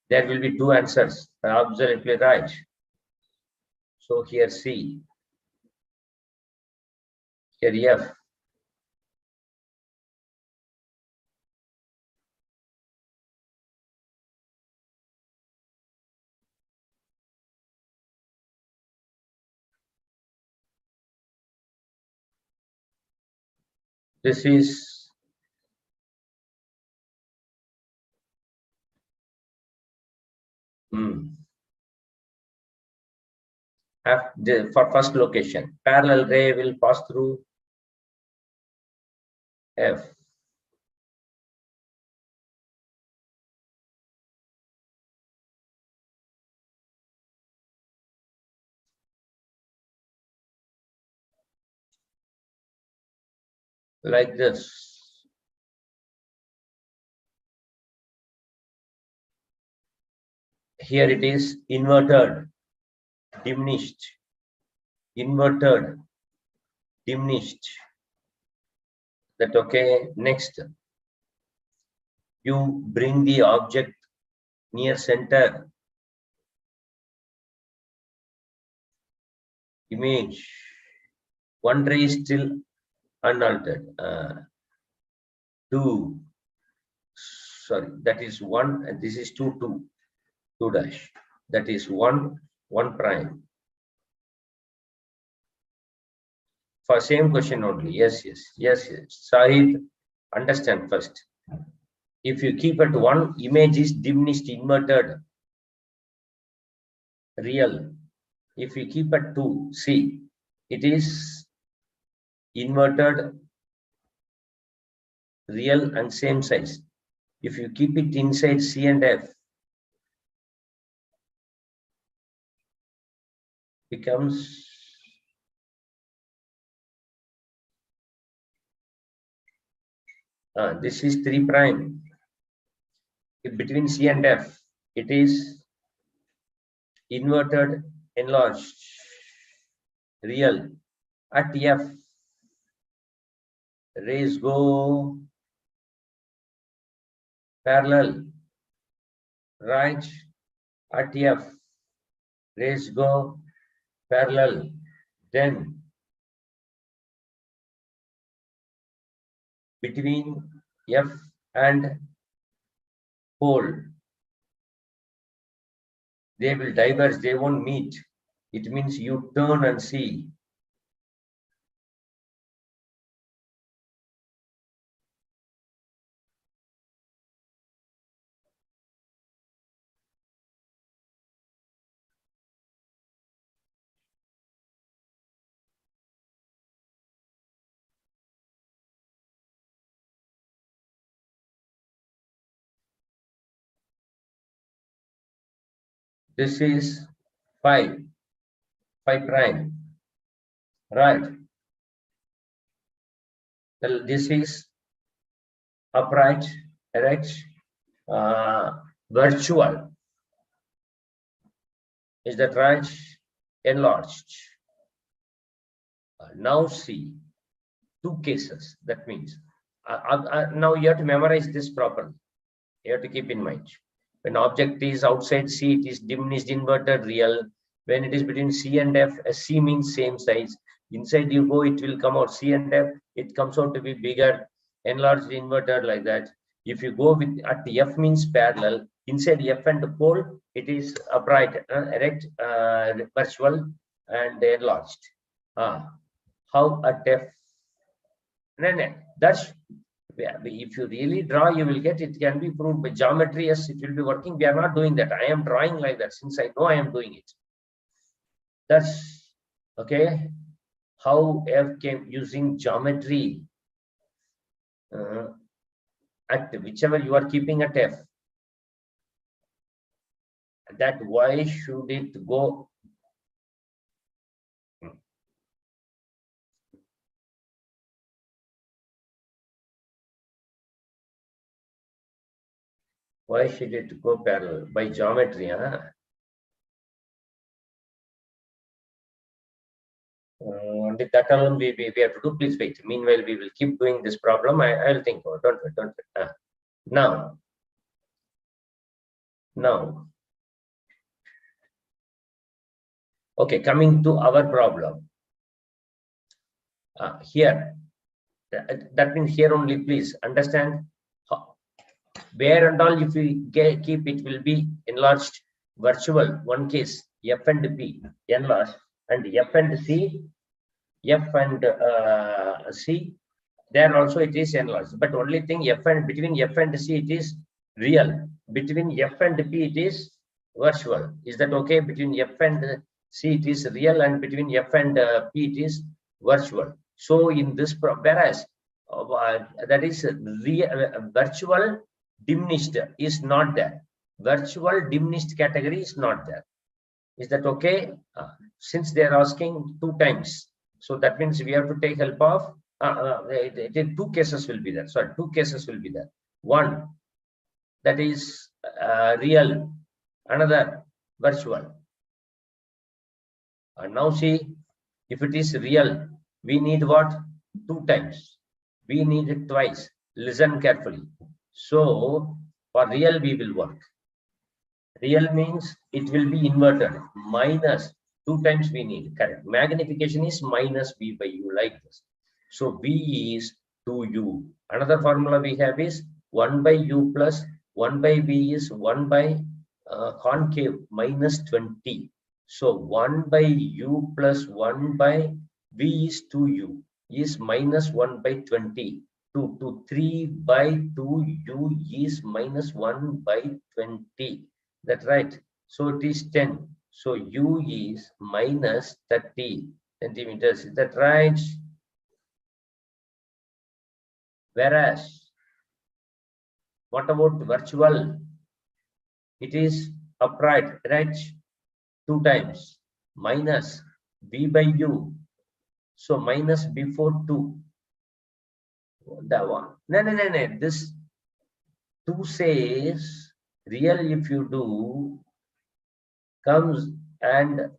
There will be two answers. Absolutely right. So here C. Here F. This is for first location. Parallel ray will pass through F. Like this. Here it is inverted, diminished, inverted, diminished. That okay. Next, you bring the object near center. Image. One ray is still unaltered. Two. Sorry, that is one, and this is two dash. That is one prime. For same question only. Yes. Sahid, understand first. If you keep at one, image is diminished, inverted, real. If you keep at two, see, it is inverted, real, and same size. If you keep it inside C and F, becomes this is 3 prime. Between C and F, it is inverted, enlarged, real. At F, rays go parallel, right? At F, rays go parallel. Then between F and pole, they will diverge, they won't meet. It means you turn and see. This is 5 prime, right? This is upright, erect, virtual. Is that right? Enlarged. Now see, two cases. That means now you have to memorize this properly. You have to keep in mind. When object is outside C, it is diminished, inverted, real. When it is between C and F, C means same size. Inside you go, it will come out C and F. It comes out to be bigger, enlarged, inverted, like that. If you go with at the F means parallel. Inside F and the pole, it is upright, erect, virtual, and enlarged. How at F? No. That's, if you really draw, you will get it. Can be proved by geometry. Yes, it will be working. We are not doing that. I am drawing like that since I know I am doing it. That's okay. How F came using geometry at whichever you are keeping at F. That why should it go? Why should it go parallel? By geometry, huh? That alone we have to do. Please wait. Meanwhile, we will keep doing this problem. I'll think about it. Don't wait. Now, okay, coming to our problem. Here, that means here only, please understand where and all, if we keep it will be enlarged, virtual. One case, F and P enlarged, and F and C, F and C, there also it is enlarged. But only thing, F and between F and C it is real. Between F and P it is virtual. Is that okay? Between F and C it is real, and between F and P it is virtual. So in this, whereas that is virtual diminished is not there. Virtual diminished category is not there. Is that okay? Since they are asking 2 times, so that means we have to take help of 2 cases will be there. Sorry, 2 cases will be there. One, that is real, another virtual. And now see, if it is real, we need what? 2 times. We need it twice. Listen carefully. So for real, we will work. Real means it will be inverted. Minus 2 times we need. Correct. Magnification is minus V by U, like this. So V is 2U. Another formula we have is 1 by U plus 1 by V is 1 by concave minus 20. So 1 by U plus 1 by V is 2U is minus 1 by 20. 2 to 3 by 2U is minus 1 by 20. That's right. So it is 10. So U is minus 30 centimeters. Is that right? Whereas, what about virtual? It is upright, right? 2 times minus V by U. So minus before 2. That one. No. This 2 says real, if you do, comes and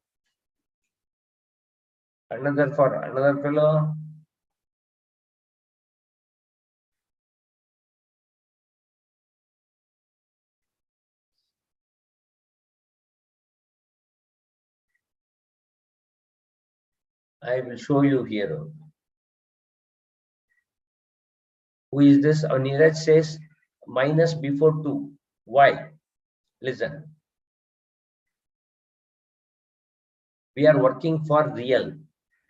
another for another fellow. I will show you here. Who is this? Neeraj says minus before 2. Why? Listen. We are working for real.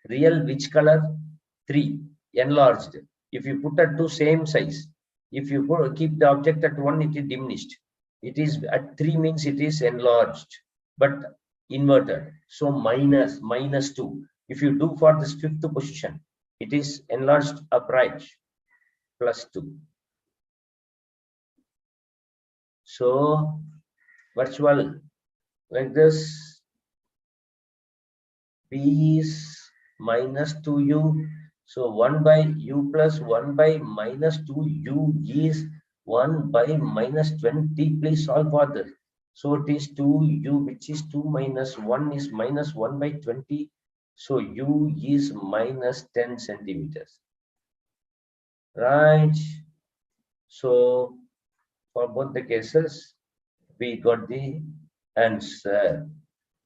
Real which color? 3. Enlarged. If you put at 2 same size. If you keep the object at 1, it is diminished. It is at 3 means it is enlarged, but inverted. So minus 2. If you do for this 5th position, it is enlarged upright plus 2. So virtual like this, b is minus 2u. So 1 by u plus 1 by minus 2u is 1 by minus 20. Please solve for this. So it is 2u, which is 2 minus 1 is minus 1 by 20. So u is minus 10 centimeters. Right. So for both the cases, we got the answer.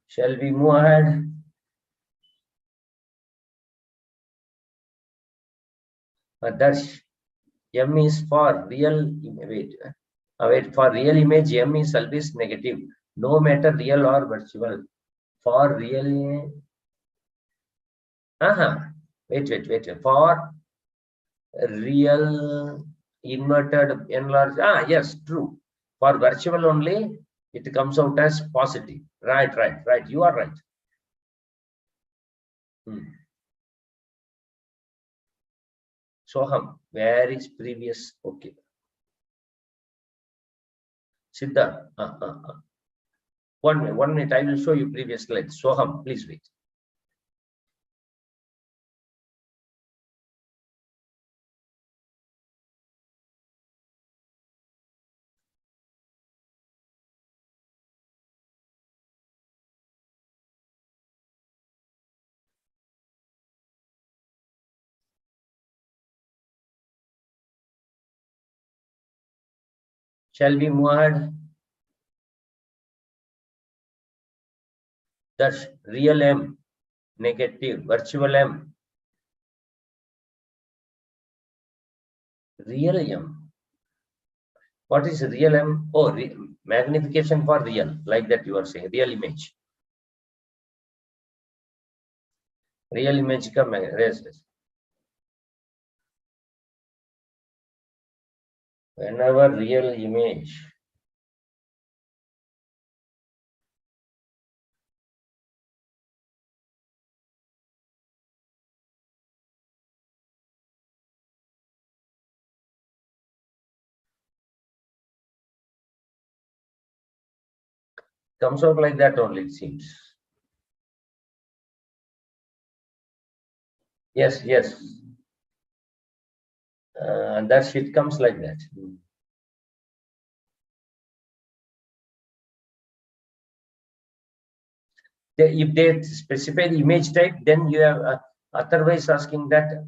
Shall we move ahead? That's M is for real. Wait, for real image, M is always negative, no matter real or virtual. For real, wait. For real inverted enlarged, yes, true. For virtual only, it comes out as positive. Right. You are right. Soham, where is previous? Okay. Siddharth. One minute, I will show you previous slide. Soham, please wait. Shall we move ahead? That's real M, negative, virtual M, real M. What is real M? Oh, magnification for real, like that you are saying, real image. Real image ka raise. Whenever real image comes out like that only, it seems. Yes. That shit comes like that. If they specify the image type, then you have otherwise asking that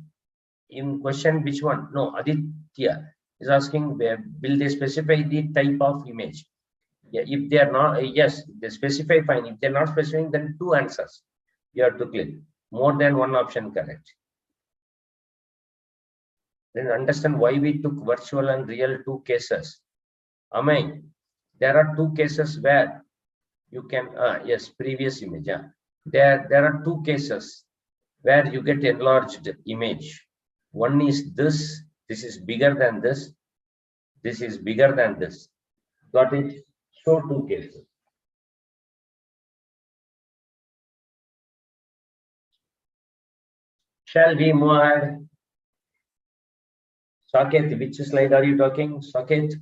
in question which one? No, Aditya is asking will they specify the type of image? Yeah, if they are not, yes, they specify, fine. If they're not specifying, then 2 answers you have to click. More than one option correct. Then understand why we took virtual and real 2 cases. Amay, there are 2 cases where you can, yes, previous image. Yeah. There are 2 cases where you get enlarged image. One is this is bigger than this is bigger than this. Got it? So 2 cases. Shall we move ahead? Saket, which slide are you talking? Saket,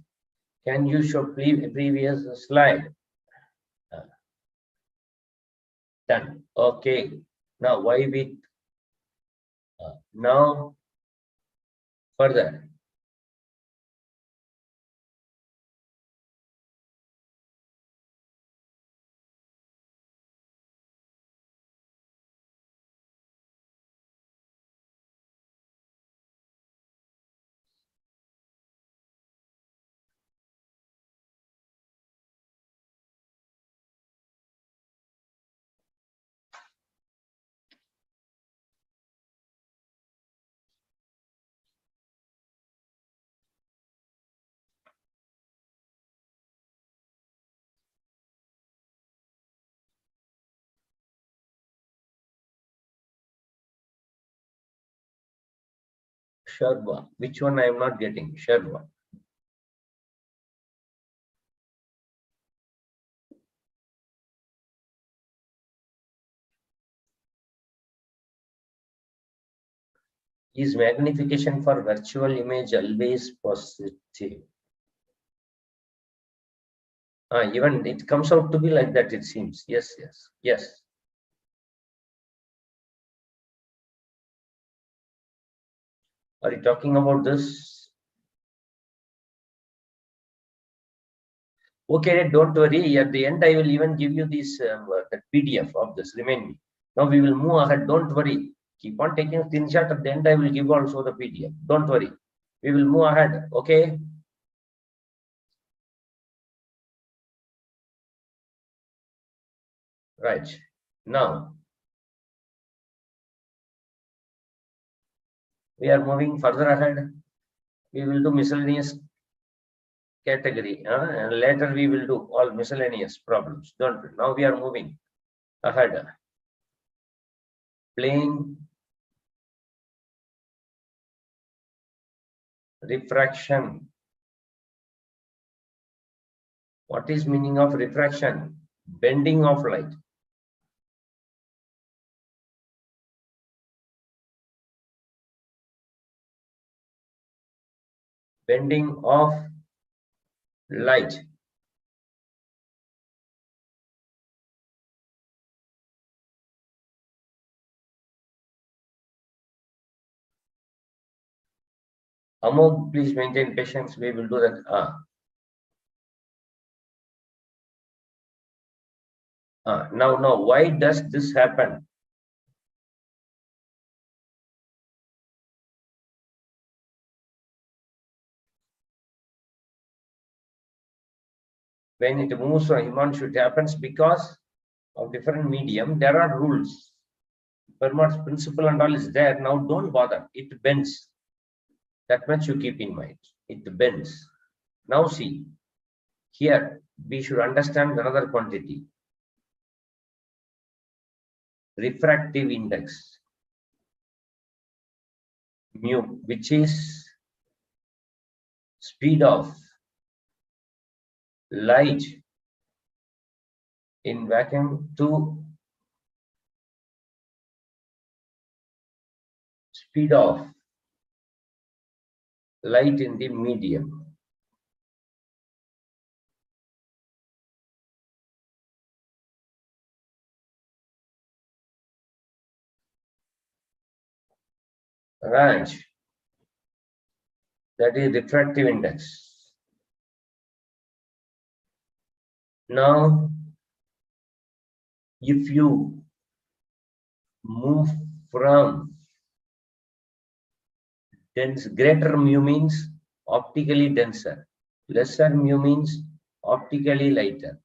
can you show previous slide? Done. Okay. Now why we now further? Sharva. Which one I am not getting? Sharva. Is magnification for virtual image always positive? Even it comes out to be like that, it seems. Yes, yes, yes. Are you talking about this? Okay, don't worry. At the end, I will even give you this the PDF of this. Remind me. Now we will move ahead. Don't worry. Keep on taking a screenshot. At the end, I will give also the PDF. Don't worry. We will move ahead. Okay. Right. Now we are moving further ahead. We will do miscellaneous category, and later we will do all miscellaneous problems. Don't. Now we are moving ahead. Plane refraction. What is meaning of refraction? Bending of light. Bending of light. Amog, please maintain patience. We will do that. Now, why does this happen? When it moves from Himanshu, it happens because of different medium. There are rules. Fermat's principle and all is there. Now, don't bother. It bends. That much you keep in mind. It bends. Now, see, here we should understand another quantity. Refractive index, mu, which is speed of light in vacuum to speed of light in the medium. Right. That is refractive index. Now, if you move from dense, greater mu means optically denser, lesser mu means optically lighter.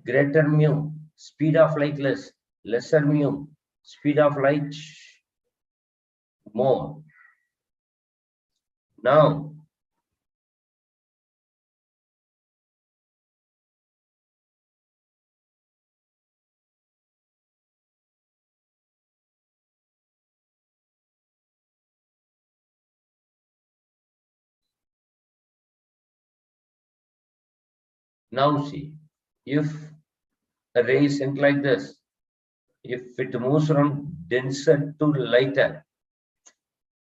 Greater mu, speed of light less, lesser mu, speed of light more. Now, see, if a ray is sent like this, if it moves from denser to lighter,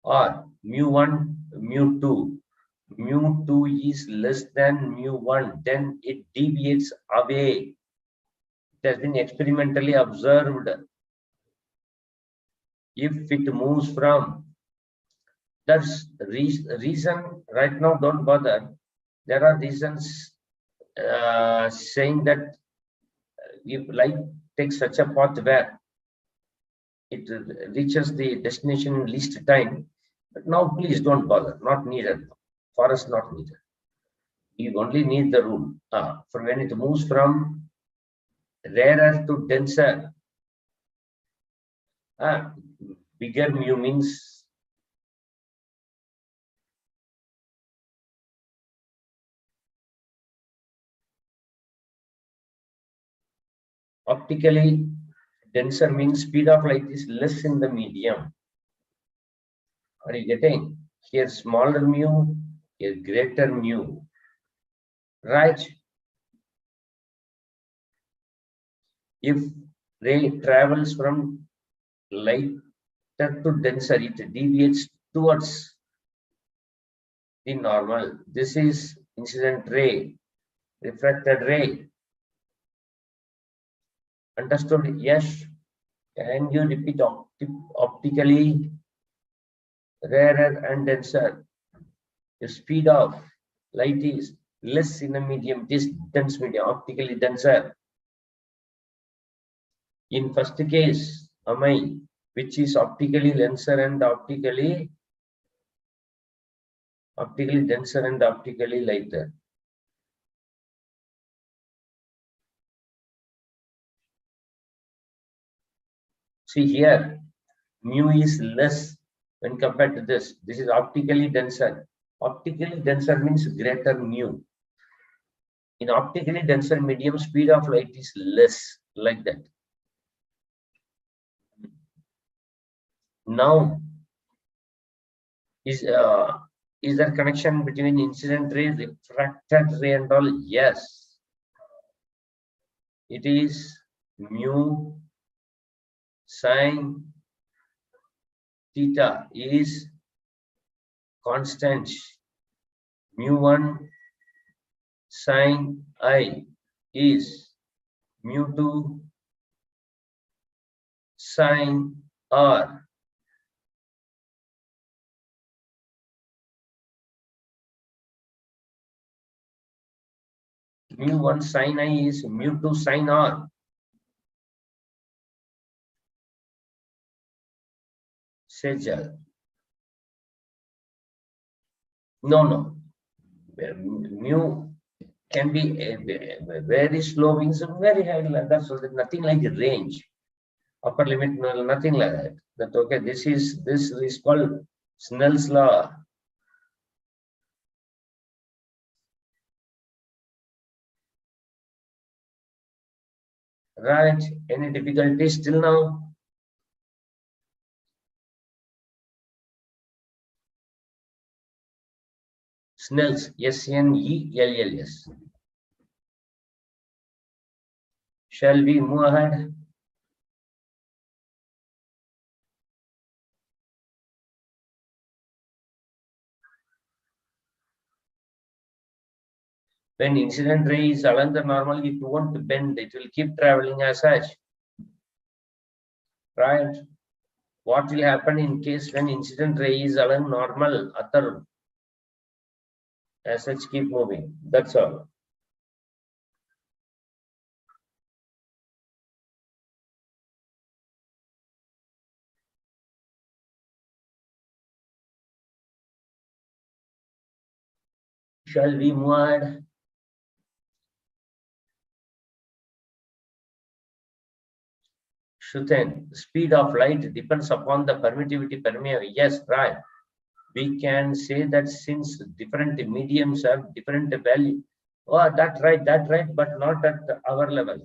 or mu1, mu2, mu2 is less than mu1, then it deviates away. It has been experimentally observed. If it moves from, that's reason right now, don't bother. There are reasons saying that if light takes such a path where it reaches the destination in least time, but now please don't bother, not needed. For us, not needed. You only need the rule. For when it moves from rarer to denser, bigger mu means optically denser means speed of light is less in the medium. Are you getting? Here smaller mu, here greater mu, right? If ray travels from lighter to denser, it deviates towards the normal. This is incident ray, refracted ray. Understood? Yes. Can you repeat optically rarer and denser? The speed of light is less in a medium, it is dense medium, optically denser. In first case, amai, which is optically denser and optically denser and optically lighter. See here, mu is less when compared to this. This is optically denser. Optically denser means greater mu. In optically denser medium, speed of light is less, like that. Now, is there connection between incident ray, refracted ray, and all? Yes. It is mu sine theta is constant. Mu1 sine I is mu2 sine R. Mu1 sine I is mu2 sine R. Sejal. No. Mu can be very slow, means very high. That's all. Nothing like range, upper limit, nothing like that. That okay. This is called Snell's law. Right? Any difficulties till now? Snell's, S-N-E-L-L-S. Shall we move ahead? When incident ray is along the normal, it won't bend. It will keep traveling as such. Right? What will happen in case when incident ray is along normal, other as such keep moving? That's all. Shall we move ahead? Shuten, speed of light depends upon the permittivity permeability. Yes, right. We can say that since different mediums have different value. Oh, that's right, but not at our level.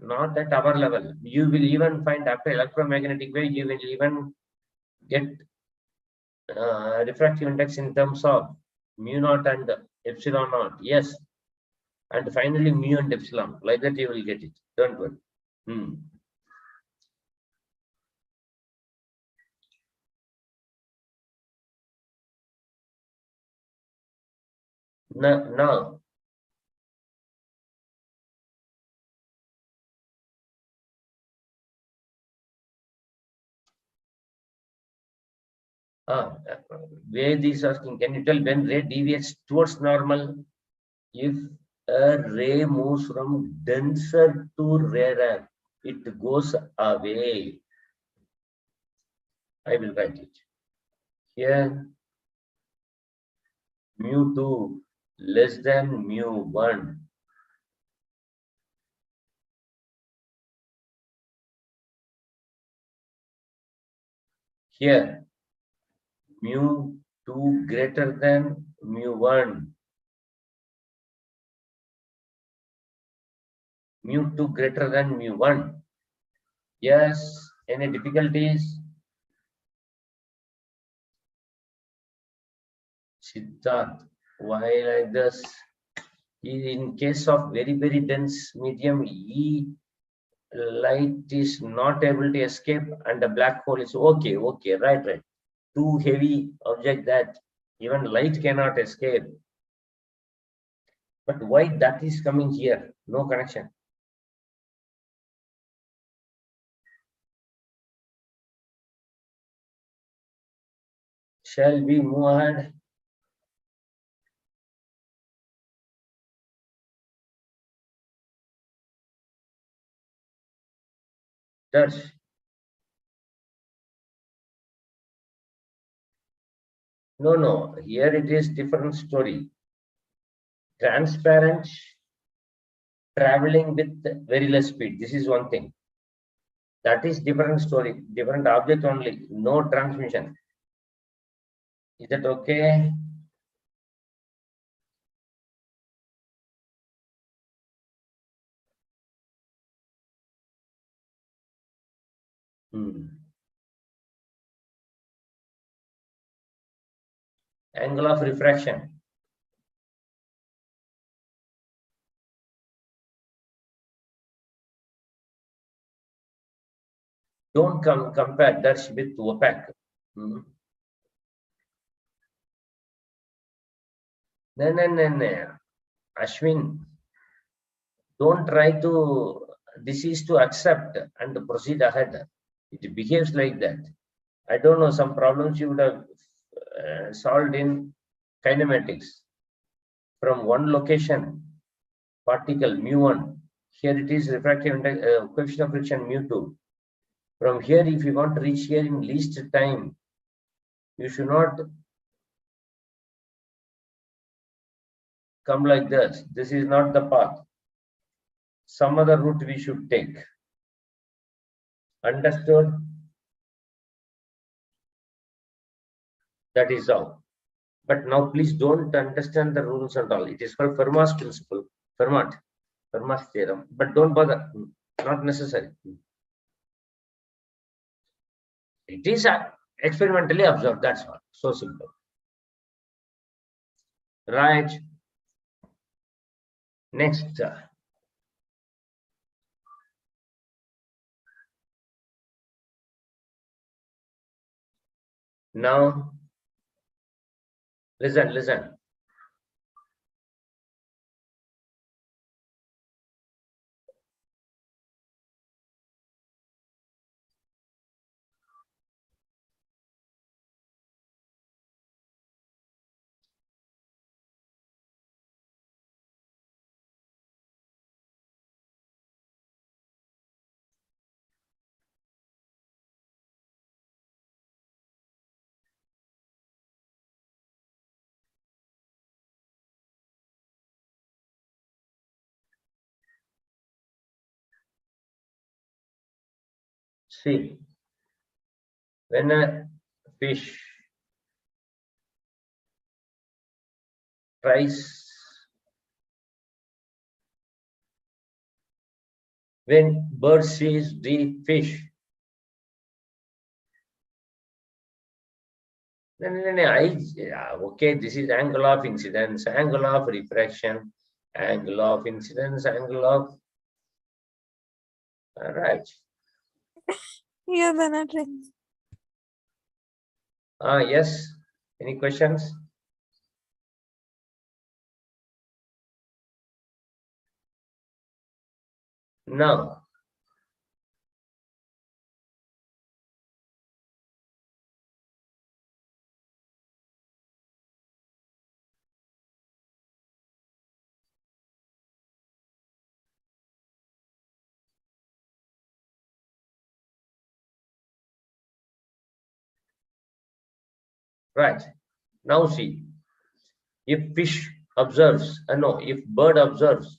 Not at our level. You will even find after electromagnetic wave, you will even get refractive index in terms of mu naught and epsilon naught. Yes. And finally mu and epsilon. Like that you will get it. Don't worry. Now, Ved is asking, can you tell when ray deviates towards normal? If a ray moves from denser to rarer, it goes away. I will write it. Here, mu2 less than mu1. Here, mu2 greater than mu1. Mu2 greater than mu1. Yes, any difficulties? Siddharth, why like this? In case of very, very dense medium, E light is not able to escape and the black hole is okay, right. Too heavy object that even light cannot escape. But why that is coming here? No connection. Shall we move ahead? Touch. No, here it is different story. Transparent, traveling with very less speed. This is one thing. That is different story, different object only, no transmission. Is that okay? Angle of refraction. Don't compare that with opaque. No. Ashwin, don't try to, this is to accept and proceed ahead. It behaves like that. I don't know, some problems you would have solved in kinematics. From one location, particle mu1, here it is refractive coefficient of friction mu2. From here, if you want to reach here in least time, you should not come like this. This is not the path. Some other route we should take. Understood? That is how. But now please don't understand the rules and all. It is called Fermat's principle. Fermat's theorem. But don't bother. Not necessary. It is experimentally observed. That's all. So simple. Right. Next. Now, listen. See, when a fish tries, when bird sees the fish, okay, this is angle of incidence, angle of refraction, angle of incidence, angle of, right. Yeah, Benedict. Yes, any questions? No. Right. Now see, if fish observes, if bird observes,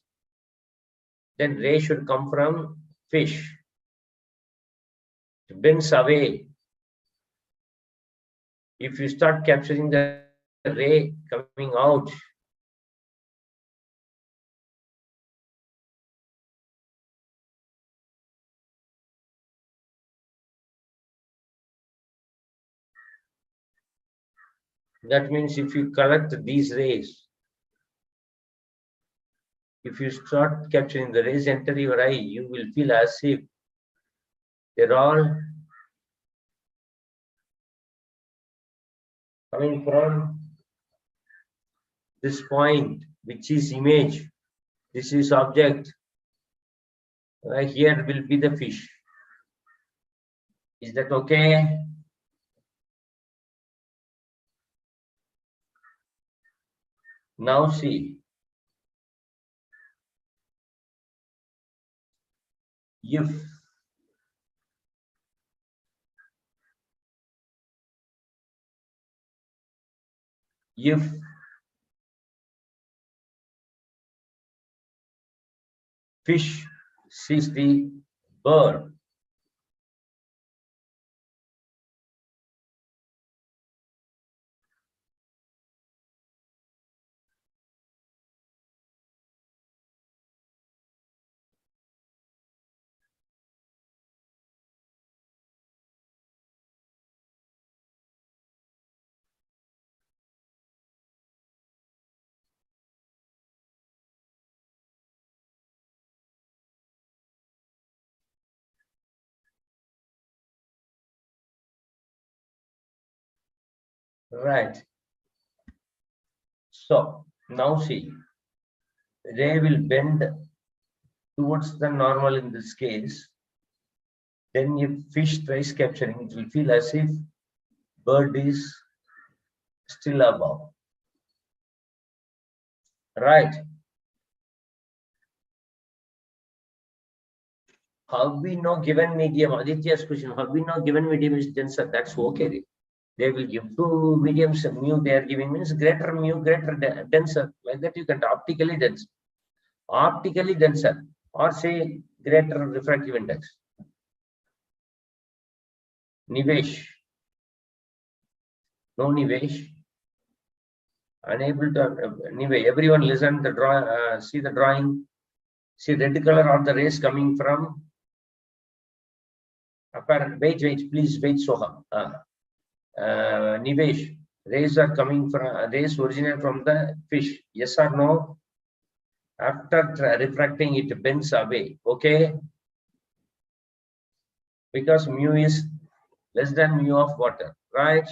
then ray should come from fish. It bends away. If you start capturing the ray coming out, That means if you collect these rays, if you start capturing the rays enter your eye, you will feel as if they're all coming from this point, which is image. This is object. Right here will be the fish. Is that okay? Now see. If fish sees the bird, right? So now see, ray will bend towards the normal in this case. Then if fish tries capturing, it will feel as if bird is still above. Right? How we know given medium? Aditya's question. How we know given medium is denser? That's okay. They will give two mediums mu. They are giving means greater mu, greater denser. Like that you can optically dense, optically denser, or say greater refractive index. Nivesh. No Nivesh. Unable to. Anyway, everyone listen. The draw. See the drawing. See red color of the rays coming from. Apparent. Wait. Please wait. Soha. Nivesh. Rays are coming from. Rays originate from the fish. Yes or no? After refracting, it bends away. Okay. Because mu is less than mu of water, right?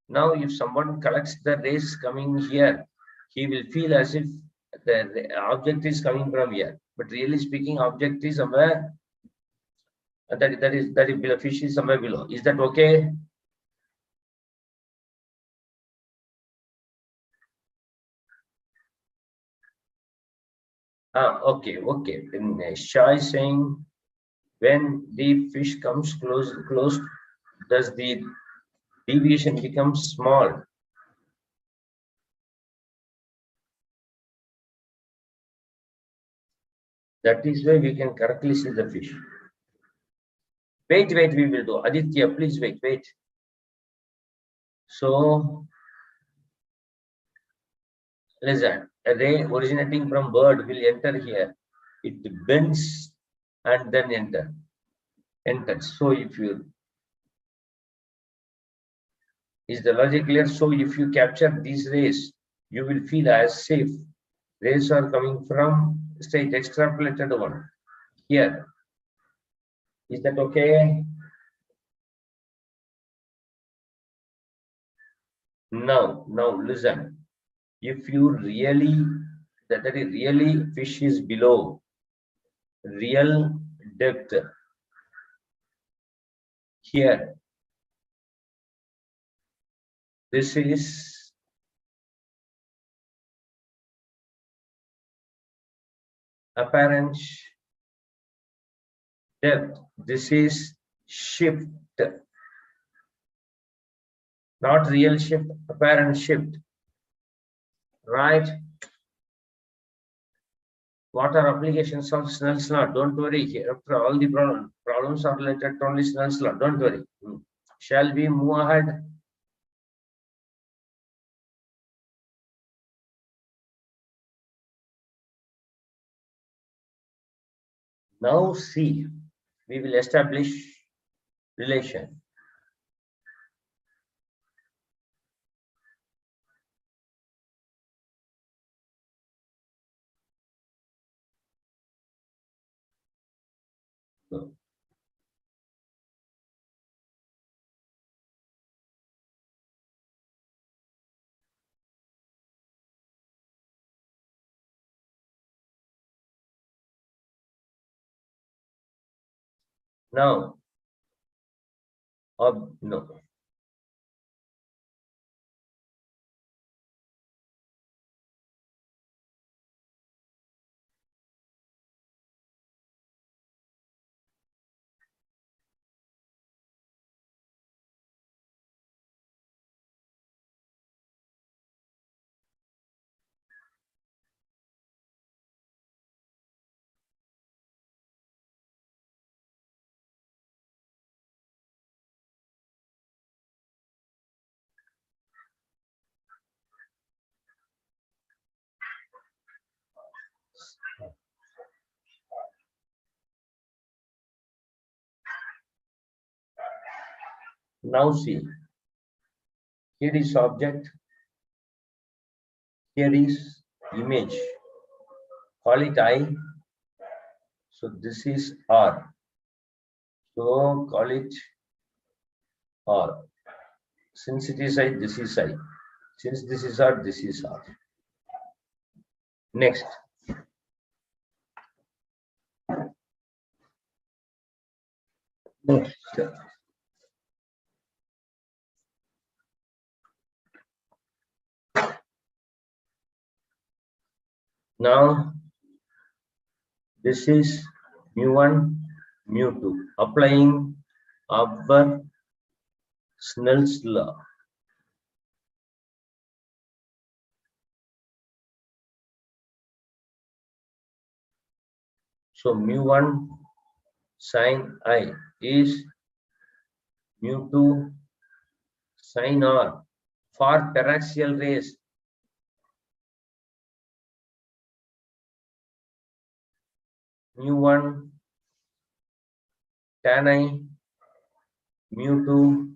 Now, if someone collects the rays coming here, he will feel as if the object is coming from here. But really speaking, object is somewhere that is below. Fish is somewhere below. Is that okay? Okay. And Shah is saying when the fish comes close, does the deviation become small? That is why we can correctly see the fish. Wait, we will do. Aditya, please wait. So, listen, a ray originating from bird will enter here. It bends and then enters. So if you, is the logic clear? So if you capture these rays, you will feel as safe. Rays are coming from straight extrapolated one here. Is that okay? Now listen. If you really, that is really fish is below real depth here. This is apparent depth. This is shift, not real shift, apparent shift, right? What are applications of Snell's law? Don't worry. Here, after all the problems are related to only Snell's law. Don't worry. Shall we move ahead? Now see, we will establish relation. So, now, no. Now see, here is object, here is image. Call it I. So this is R. So call it R. Since it is I, this is I. Since this is R, this is R. Next. Next. Now, this is mu1, mu2. Applying our Snell's law. So mu1 sin I is mu2 sin R for paraxial rays. Mu1 tan I, mu2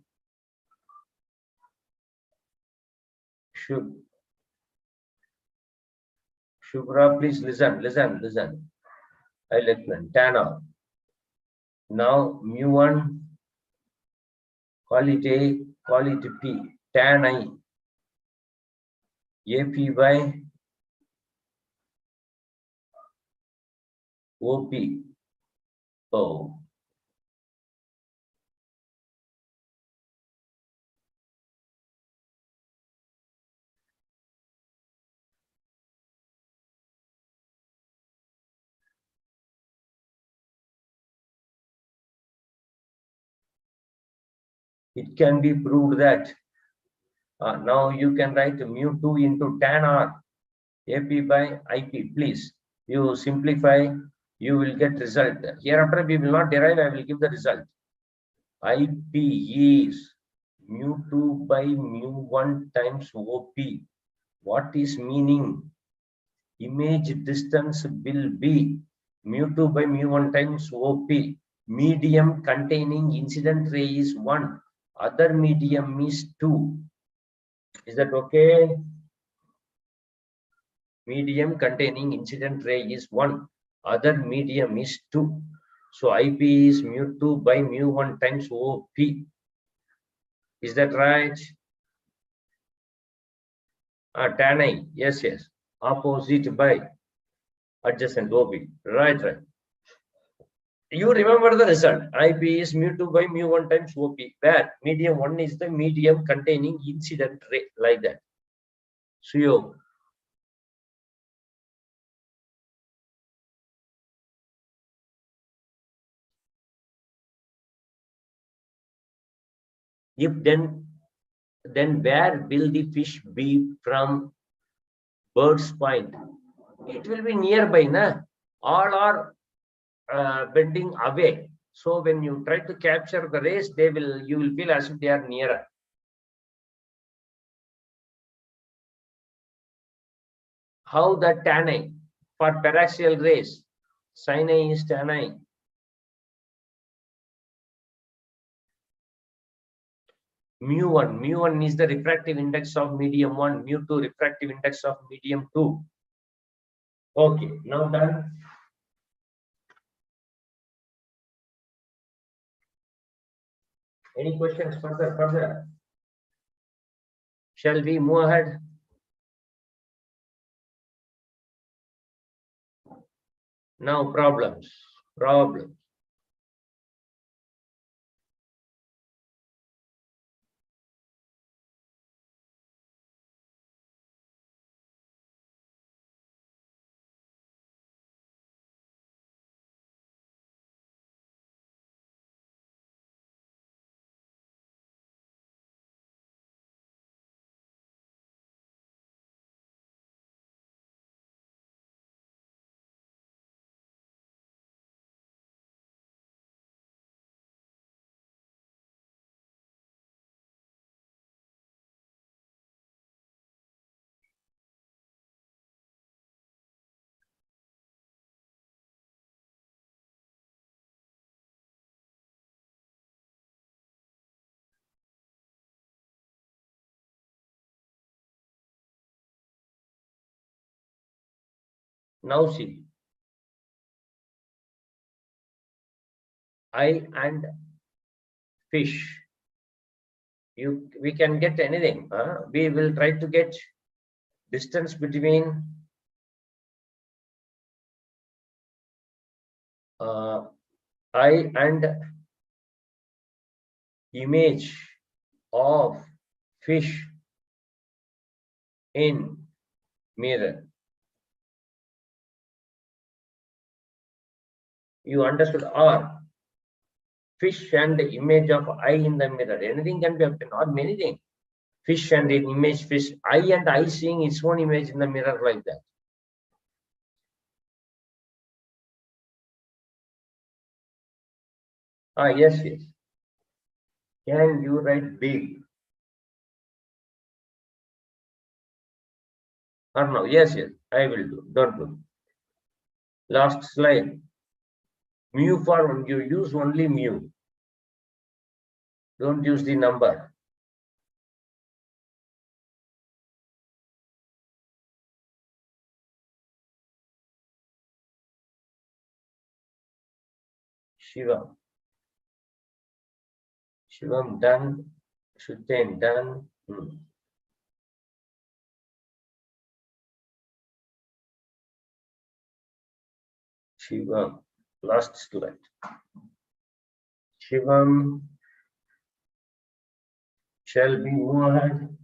Shubhra, please listen. I'll explain. Tan R. Now mu1, call it A, call it P. Tan I, AP by OP. Oh. It can be proved that now you can write mu2 into tan R AP by IP. Please, you simplify, you will get result. Hereafter we will not derive, I will give the result. IP is mu2 by mu1 times OP. What is meaning? Image distance will be mu2 by mu1 times OP. Medium containing incident ray is 1. Other medium is 2. Is that okay? Medium containing incident ray is 1. Other medium is 2. So IP is mu2 by mu1 times OP. Is that right? Tan I, yes. Opposite by adjacent OP. Right. You remember the result. IP is mu2 by mu1 times OP, where medium 1 is the medium containing incident ray, like that. So if then where will the fish be from bird's point? It will be nearby, na? All are bending away. So when you try to capture the rays, you will feel as if they are nearer. How the tan I for paraxial rays? Sin I is tan I. Mu1 is the refractive index of medium 1, mu2 refractive index of medium 2. Okay, now done. Any questions further? Shall we move ahead? Now problems. Now see, I and fish. We can get anything. We will try to get distance between I and image of fish in mirror. You understood? Or fish and the image of I in the mirror. Anything can be obtained, or many things. Fish and an image fish. I and I seeing its own image in the mirror like that. Yes. Can you write big? Or no? Yes. I will do. Don't do. Last slide. Mu for you use only mu. Don't use the number. Shivam done. Shutain done. Shivam, last slide. Shivam, shall we move ahead?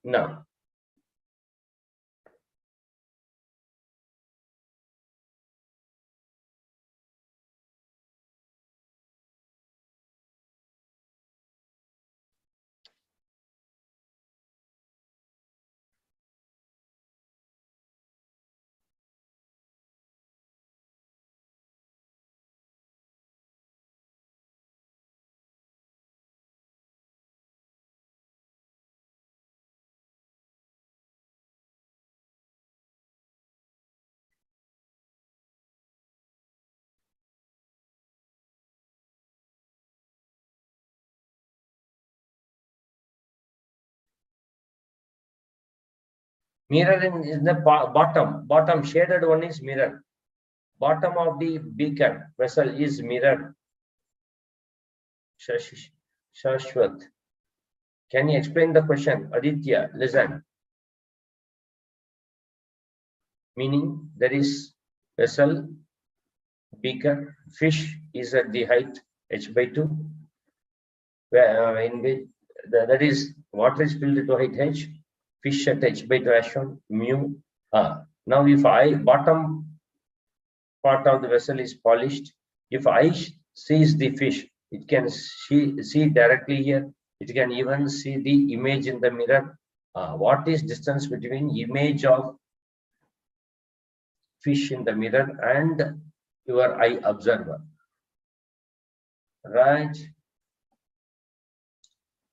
Now, mirror is the bottom shaded one is mirror. Bottom of the beaker vessel is mirror. Shashwat, can you explain the question? Aditya, listen. Meaning there is vessel, beaker, fish is at the height h/2, where in which that is water is filled to height h, fish at h/2 as shown, mu. Now if I bottom part of the vessel is polished, if I sees the fish, it can see directly here. It can even see the image in the mirror. What is distance between image of fish in the mirror and your eye observer? Right.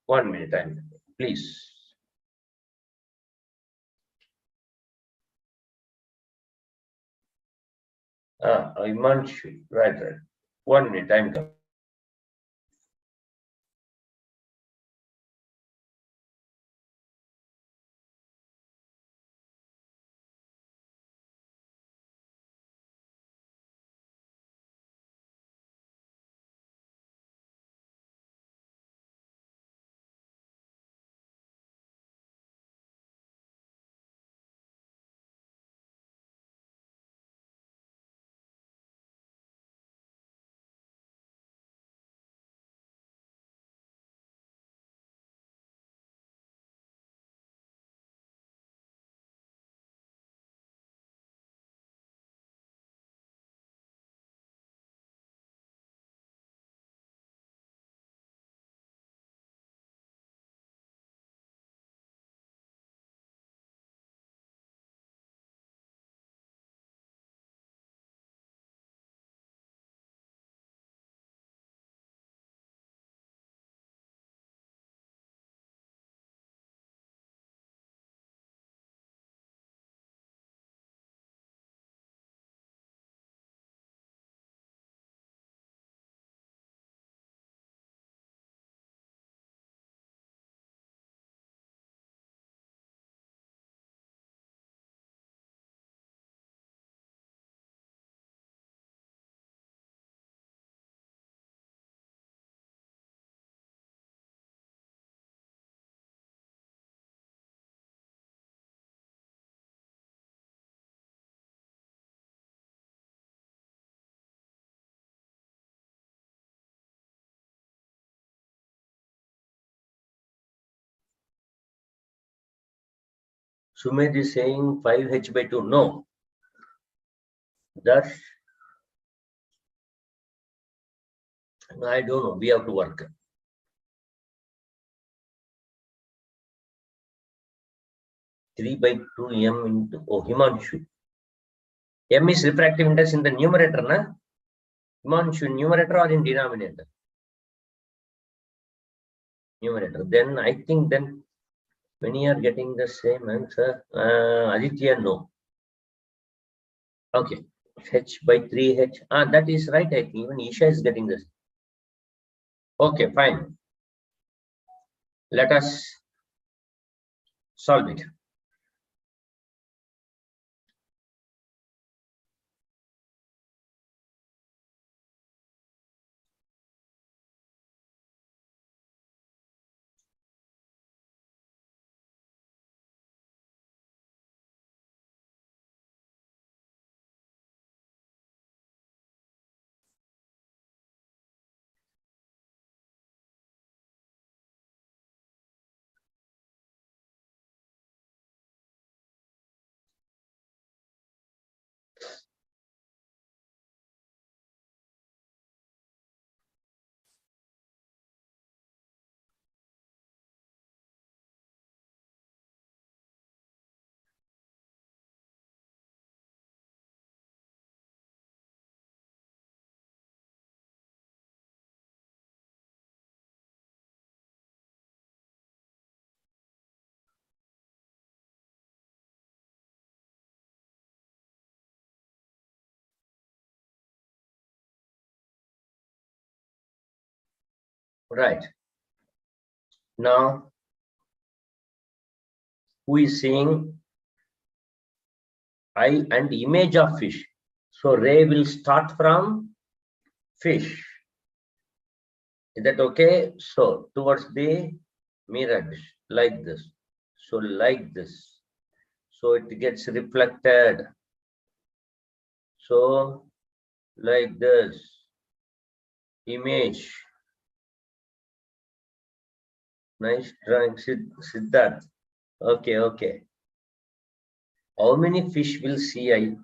1 minute time, please. Imanshu, right. 1 minute time come. Sumit is saying 5h by 2. No. That's, I don't know. We have to work. Three by 2 m into Himanshu. M is refractive index in the numerator, na? Himanshu, numerator or in denominator? Numerator. Then I think then when you are getting the same answer, Aditya, no. Okay. H by 3h. That is right. I think even Isha is getting this. Okay, fine. Let us solve it. Right. Now, who is seeing eye and image of fish? So ray will start from fish. Is that okay? So towards the mirror, like this. So like this. So it gets reflected. So like this. Image. Nice drawing, Siddharth. Okay, okay. How many fish will see I?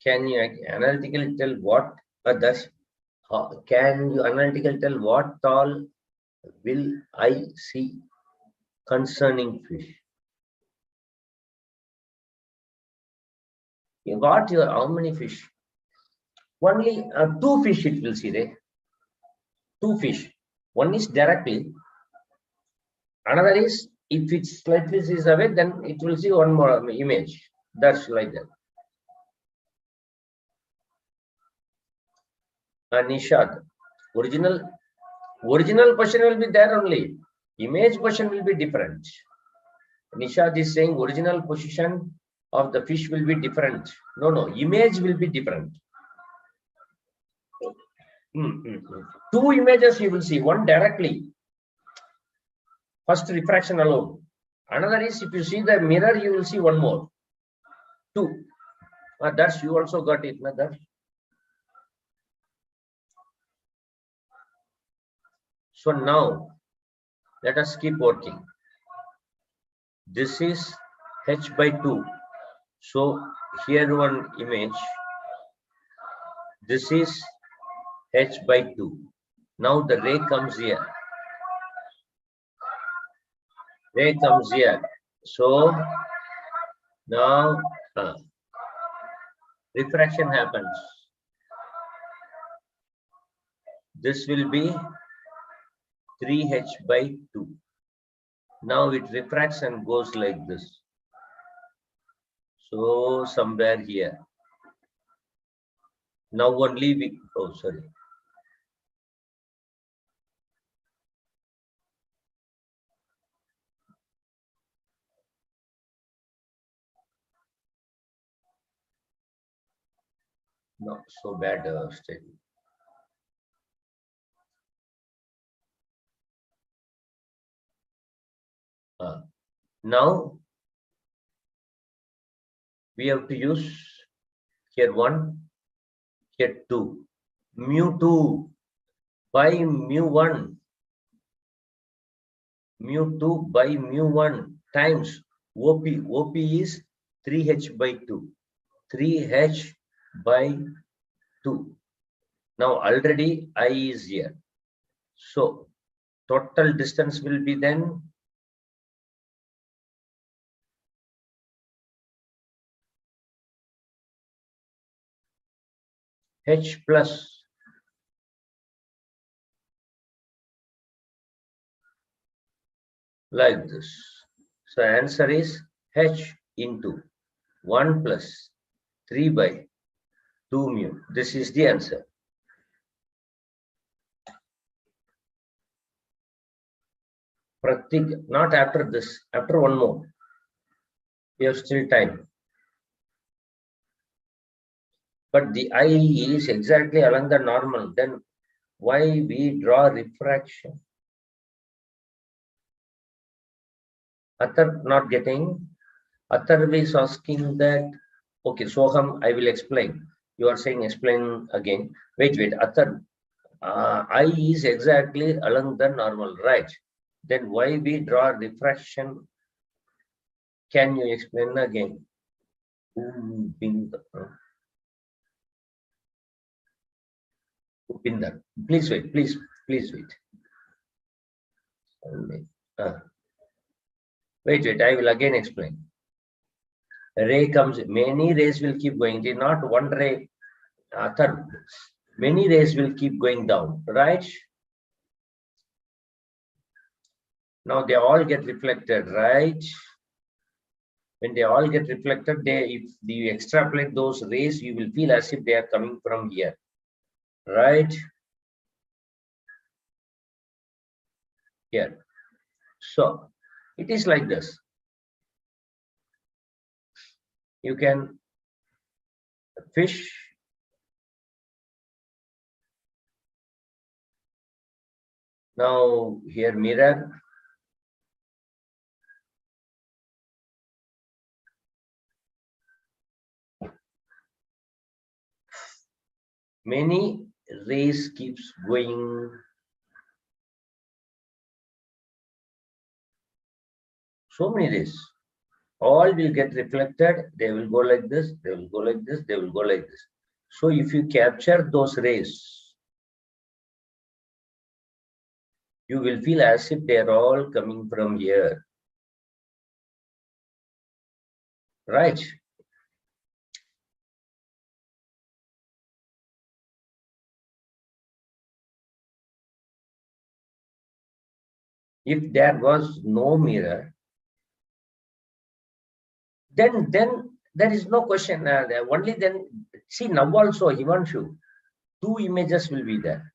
Can you analytically tell what others? Can you analytically tell what all will I see concerning fish? You got your how many fish? Only 2 fish it will see there. 2 fish. One is directly. Another is if it's slightly is away, then it will see one more image. That's like that. Nishad, original question will be there only. Image question will be different. Nishad is saying original position of the fish will be different. No, image will be different. 2 images you will see, one directly. First refraction alone. Another is if you see the mirror, you will see one more. 2. That's you also got it, That. So now let us keep working. This is h by 2. So here one image. This is h by 2. Now the ray comes here. Ray comes here. So now refraction happens. This will be 3h by 2. Now it refracts and goes like this. So somewhere here. Now only we, sorry. Not so bad statement. Now we have to use here 1, here 2. Mu2 by mu1. Mu2 by mu1 times OP is 3h by 2. 3h by 2. Now already I is here. So total distance will be then h plus like this. So answer is h into 1 plus 3 by 2 mu. This is the answer. Pratik, not after this, after one more. We have still time. But the I is exactly along the normal. Then why we draw refraction? Athar not getting. Athar is asking that. Okay, Soham, I will explain. You are saying explain again. Wait. Athar, I is exactly along the normal, right? Then why we draw refraction? Can you explain again? Upinder. Please wait. Please wait. Wait. I will again explain. Ray comes. Many rays will keep going. It is not one ray. Many rays will keep going down, right? Now they all get reflected, right? When they all get reflected, if you extrapolate those rays, you will feel as if they are coming from here, right? Here. So it is like this. You can fish. Now here mirror. Many rays keeps going. So many rays. All will get reflected. They will go like this. They will go like this. They will go like this. So if you capture those rays, you will feel as if they are all coming from here, right? If there was no mirror, then there is no question. Only then, see now also Himanshu, two images will be there.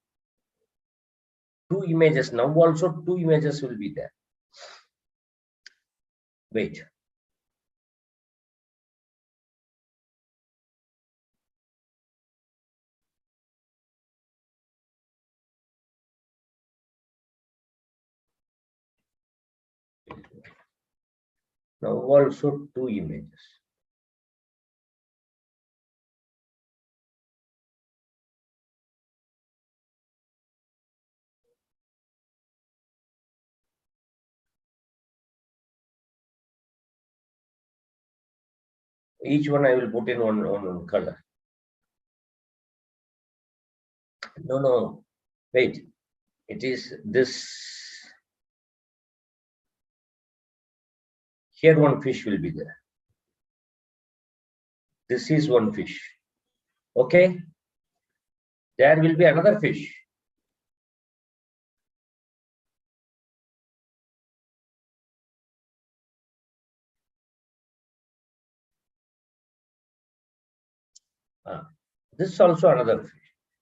Two images, now also two images will be there. Wait. Now also two images. Each one I will put in one color. No. Wait. It is this. Here one fish will be there. This is one fish. Okay. There will be another fish. This is also another fish.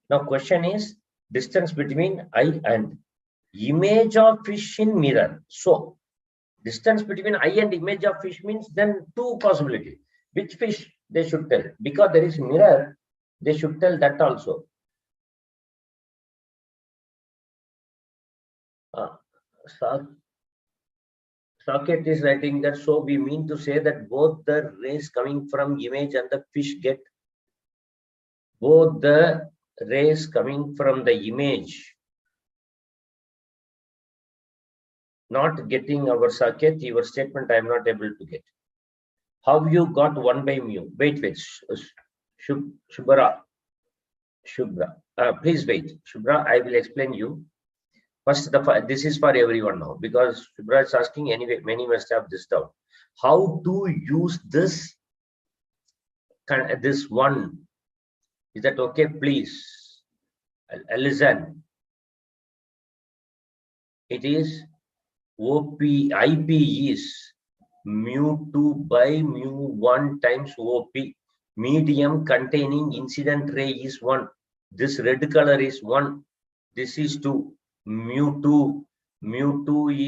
Now question is distance between I and image of fish in mirror. So distance between I and image of fish means then two possibilities. Which fish they should tell? Because there is mirror, they should tell that also. Socket is writing that, so we mean to say that both the rays coming from image and the fish get, both the rays coming from the image Not getting our circuit, your statement I am not able to get. How you got 1 by mu? Wait. Shubhra. Please wait. Shubhra, I will explain you. First, this is for everyone now, because Shubhra is asking anyway, many must have this doubt. How to use this one? Is that okay? Please listen. It is IP is mu2 by mu1 times OP. Medium containing incident ray is 1. This red color is 1. This is 2. Mu2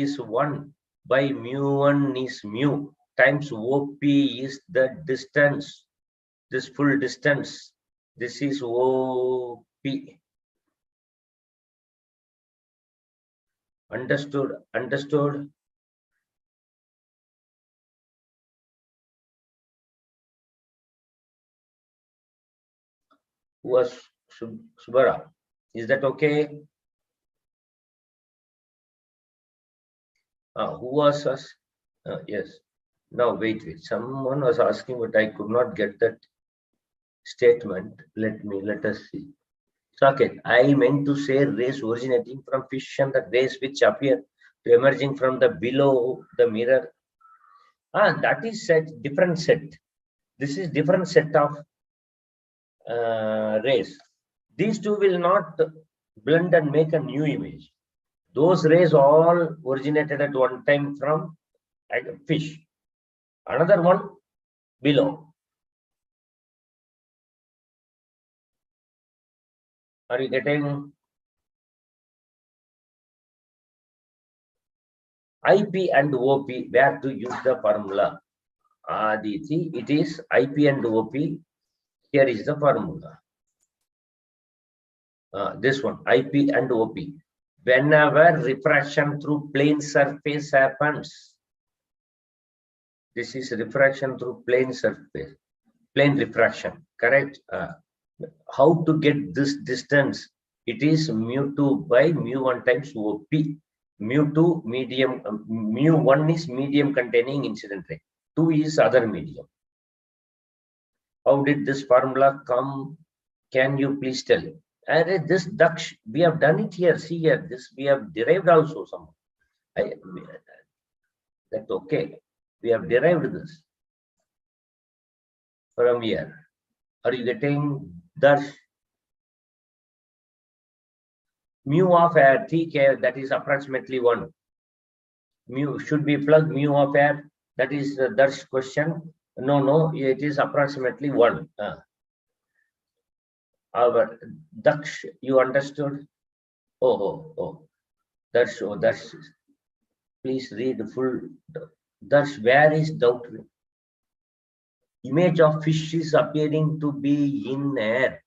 is 1 by mu1 is mu times OP is the distance. This full distance. This is OP. Understood? Who was Subara? Is that okay? Who was us? Yes. Now wait. Someone was asking, but I could not get that statement. Let us see. Socket. I meant to say rays originating from fish and the rays which appear to emerging from the below the mirror. That is different set. This is different set of rays. These two will not blend and make a new image. Those rays all originated at one time from fish. Another one below. Are you getting? IP and OP, where to use the formula? Aditi, it is IP and OP. Here is the formula. This one, IP and OP. Whenever refraction through plane surface happens, this is refraction through plane surface, plane refraction, correct? How to get this distance? It is mu2 by mu1 times OP. Mu2 medium, mu1 is medium containing incident ray. 2 is other medium. How did this formula come? Can you please tell? This Daksh, we have done it here. See here, this we have derived also some. That's okay. We have derived this from here. Are you getting that? Mu of air, TK, that is approximately 1. Mu should be plugged mu of air. That is the Darsh question. No, it is approximately 1. Our Daksh, you understood? Oh. That's please read the full. That's where is doubt. Image of fish is appearing to be in air.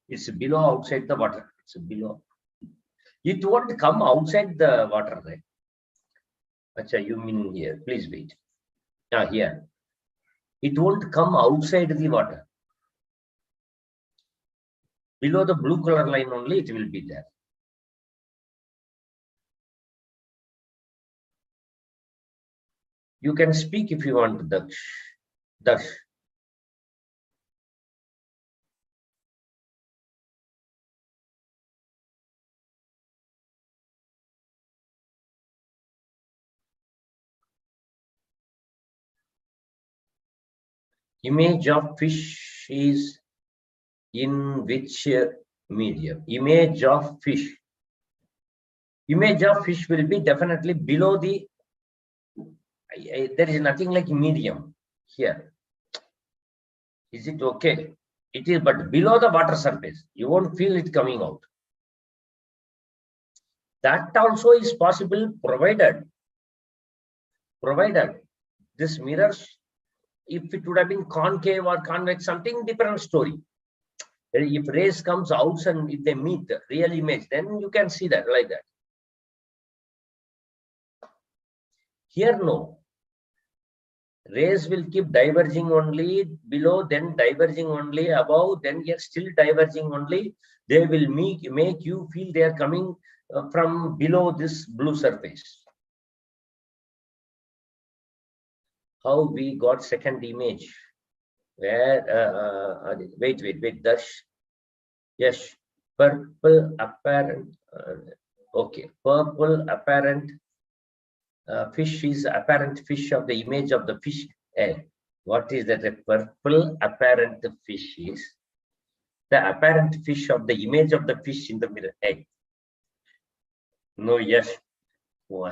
It's below, outside the water. It's below. It won't come outside the water, right? Acha, you mean here? Please wait. Here. It won't come outside the water. Below the blue color line only, it will be there. You can speak if you want, Daksh. Image of fish is in which medium? Image of fish. Image of fish will be definitely below the. There is nothing like medium here. Is it okay? It is, but below the water surface, you won't feel it coming out. That also is possible, provided this mirrors, if it would have been concave or convex, something different story. If rays comes out and if they meet the real image, then you can see that like that. Here no. Rays will keep diverging only below, then diverging only above, then yet still diverging only. They will make you feel they are coming from below this blue surface. How we got second image? Where? Wait, Darsh. Yes, purple apparent. Okay, purple apparent fish is apparent fish of the image of the fish egg. What is that? A purple apparent fish is the apparent fish of the image of the fish in the mirror egg. No, yes. Oh,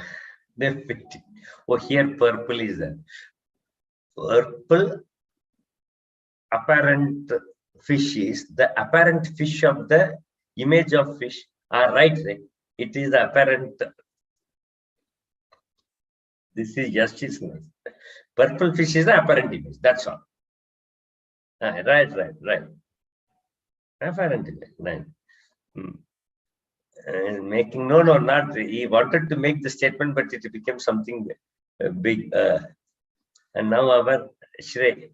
here purple is that. Purple apparent fish is the apparent fish of the image of fish. Right. It is the apparent. This is justice. Purple fish is the apparent image. That's all. Right. Apparent image. Right. And making not. He wanted to make the statement, but it became something big. And now our Shrey.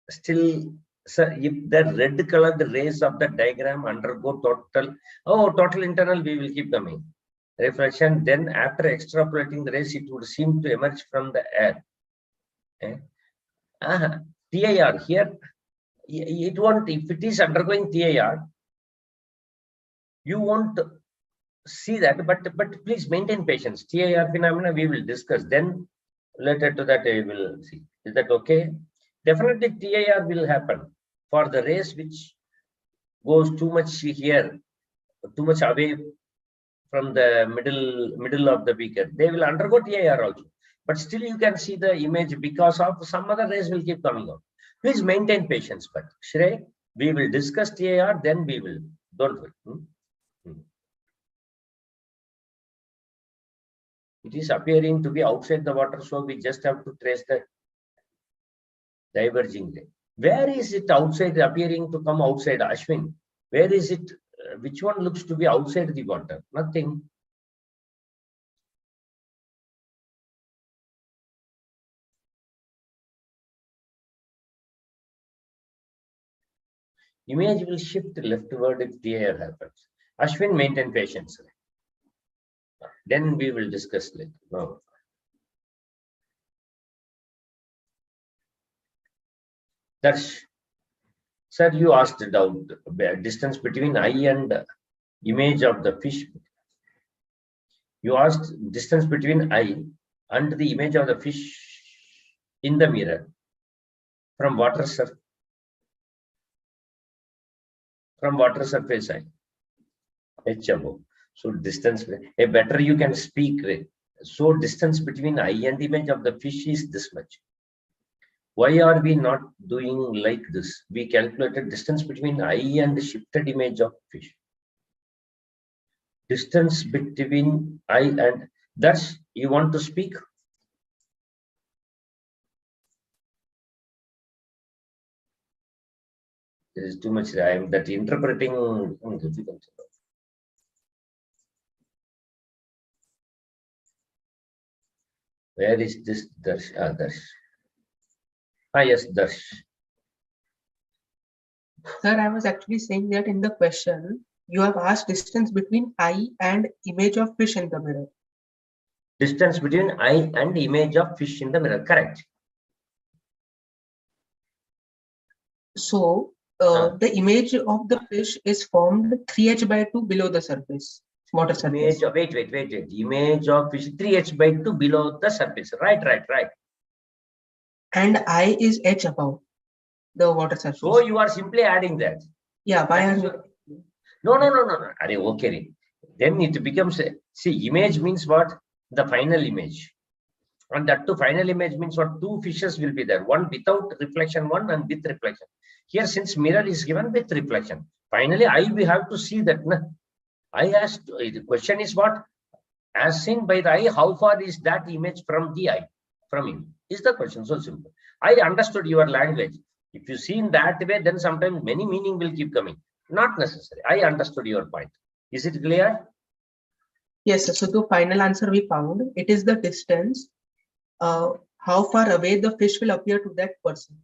Still, sir, if the red colored rays of the diagram undergo total internal, we will keep coming. Refraction, then after extrapolating the rays, it would seem to emerge from the air. TIR here, it won't, if it is undergoing TIR, you won't see that, but please maintain patience. TIR phenomena we will discuss, then later to that we will see. Is that okay? Definitely TIR will happen for the rays which goes too much here, too much away from the middle of the beaker. They will undergo TIR also, but still you can see the image because of some other rays will keep coming out. Please maintain patience. But Shrey, we will discuss TIR, then we will. Don't worry. It is appearing to be outside the water, so we just have to trace the diverging ray. Where is it outside, appearing to come outside? Ashwin, where is it? Which one looks to be outside the water? Nothing. Image will shift leftward if TIR happens. Ashwin, maintain patience. Then we will discuss later. No. That's, sir, you asked about distance between eye and image of the fish. You asked distance between eye and the image of the fish in the mirror from water surface. From water surface eye. H above. So distance, a better you can speak. So distance between eye and image of the fish is this much. Why are we not doing like this? We calculated distance between eye and the shifted image of fish. Distance between eye and, that's, you want to speak? There is too much. I am that interpreting. Where is this Darsh? Darsh. Yes, Darsh. Sir, I was actually saying that in the question, you have asked distance between eye and image of fish in the mirror. Distance between eye and image of fish in the mirror, correct? So, the image of the fish is formed 3h/2 below the surface, water surface. Wait. Image of fish 3h/2 below the surface. Right. And I is h above the water surface. So you are simply adding that. Yeah, why are you? No. Okay. Then it becomes, see, image means what? The final image. And that to final image means what? Two fishes will be there. One without reflection, one and with reflection. Here, since mirror is given with reflection, finally, we have to see that. I asked, the question is what? As seen by the eye, how far is that image from the eye? From him is the question. So simple. I understood your language. If you see in that way, then sometimes many meaning will keep coming. Not necessary. I understood your point. Is it clear? Yes, sir. So the final answer we found, it is the distance, how far away the fish will appear to that person.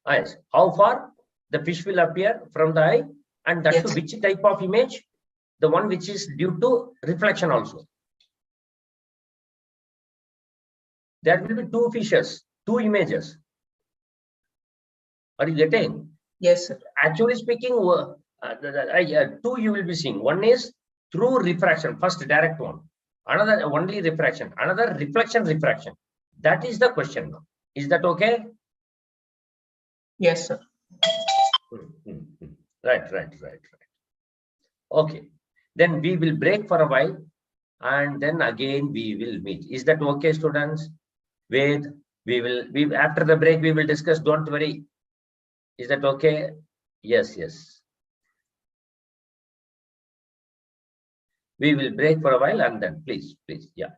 Yes. How far the fish will appear from the eye And that Yes. which type of image? The one which is due to reflection also. There will be two fishes, two images. Are you getting? Yes, sir. Actually speaking, two you will be seeing. One is through refraction, first direct one. Another only refraction. Another reflection. That is the question now. Is that okay? Yes, sir. Right. Okay. Then we will break for a while, and then again we will meet. Is that okay, students? Wait, we after the break we will discuss. Don't worry. Is that okay? Yes. We will break for a while and then please, yeah.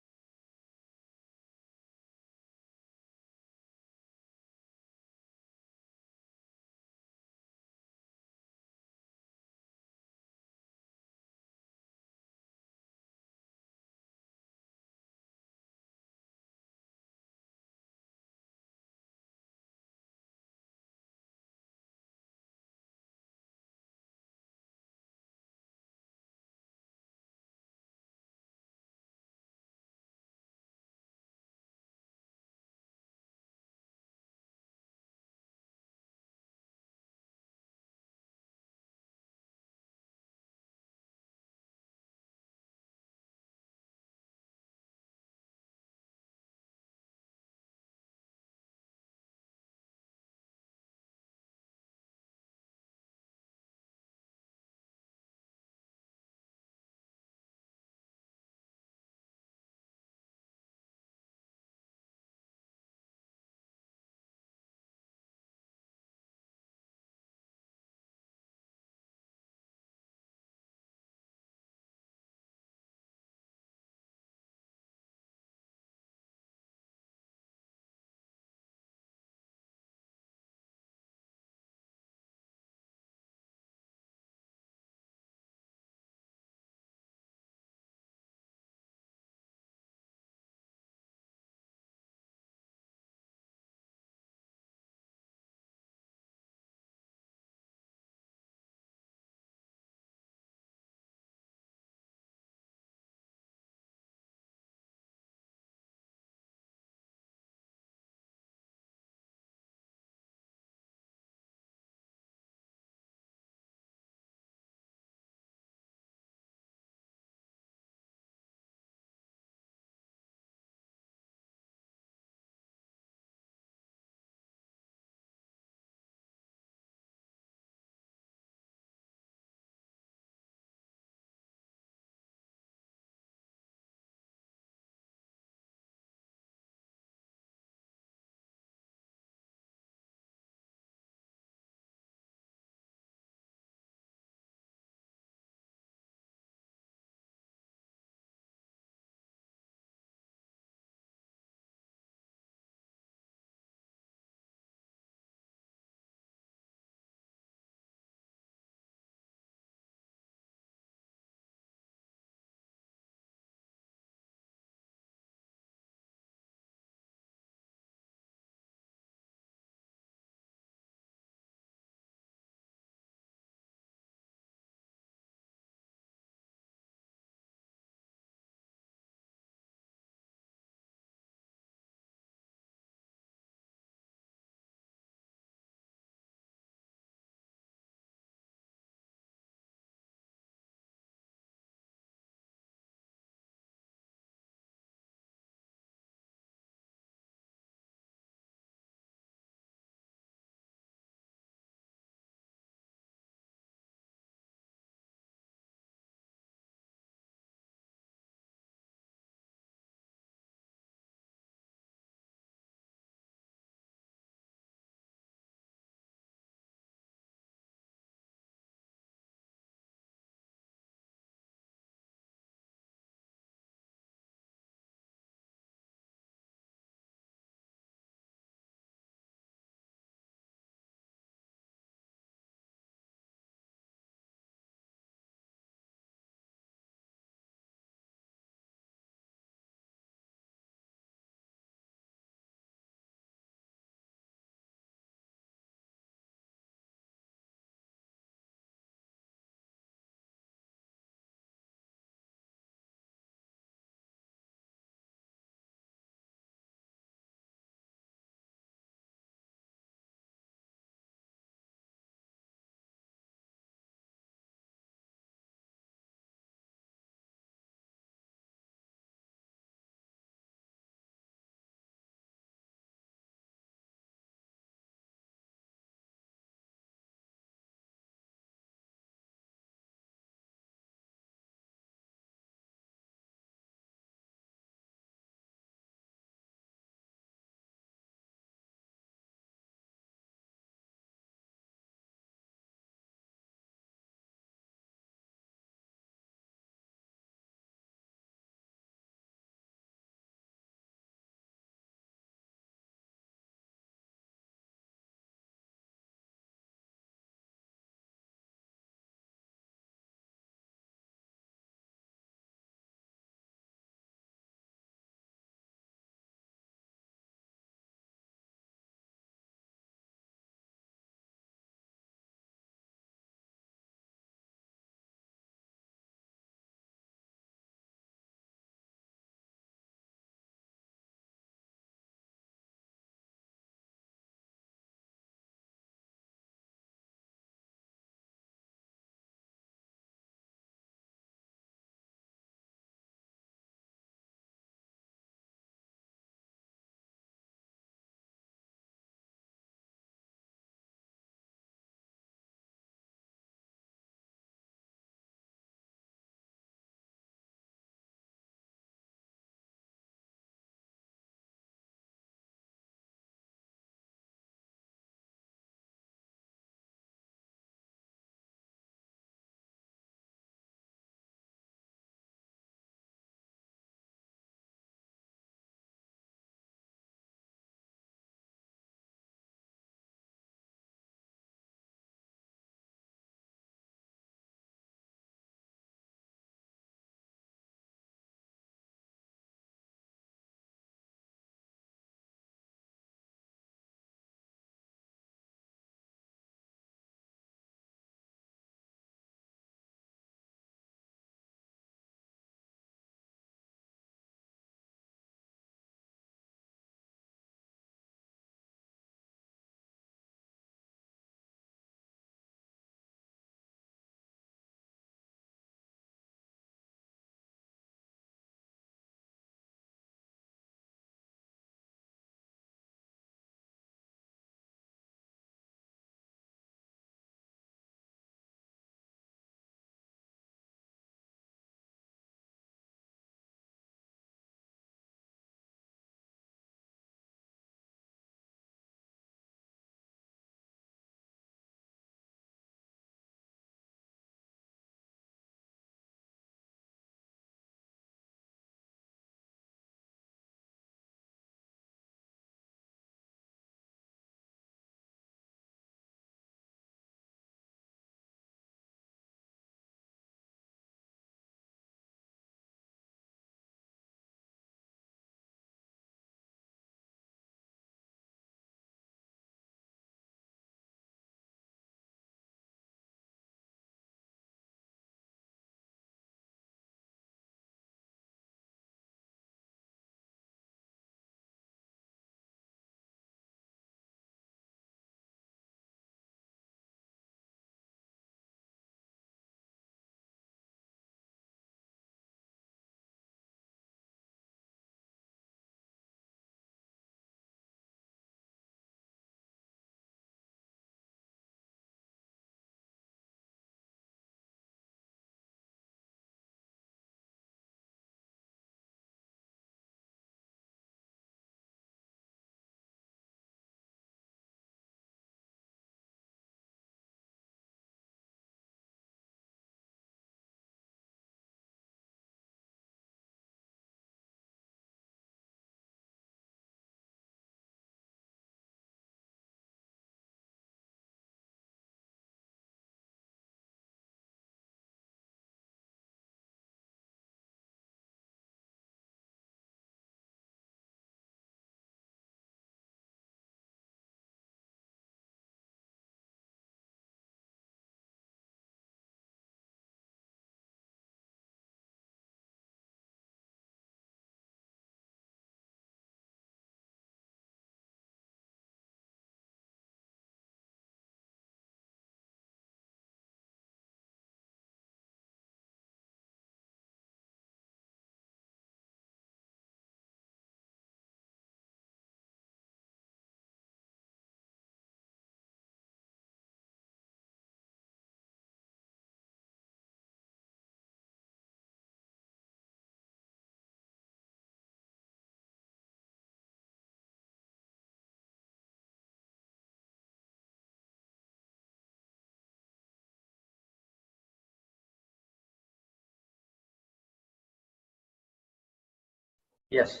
Yes.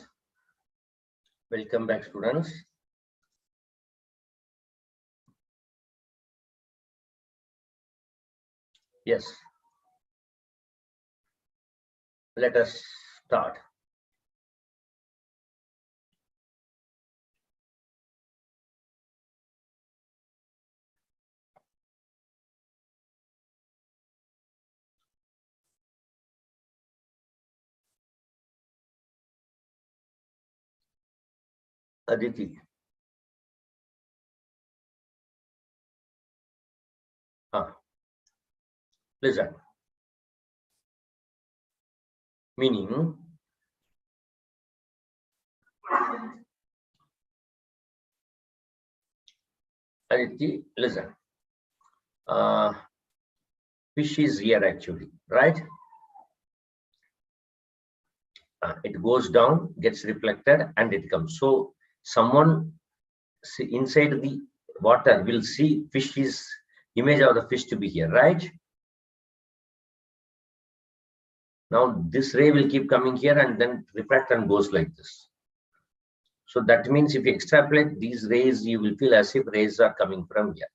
Welcome back, students. Yes. Let us start. Aditi. Listen. Meaning, Aditi, listen. Fish is here actually, right? It goes down, gets reflected, and it comes. So someone inside the water will see fish is image of the fish to be here, right? Now this ray will keep coming here and then refract and goes like this. So that means if you extrapolate these rays, you will feel as if rays are coming from here.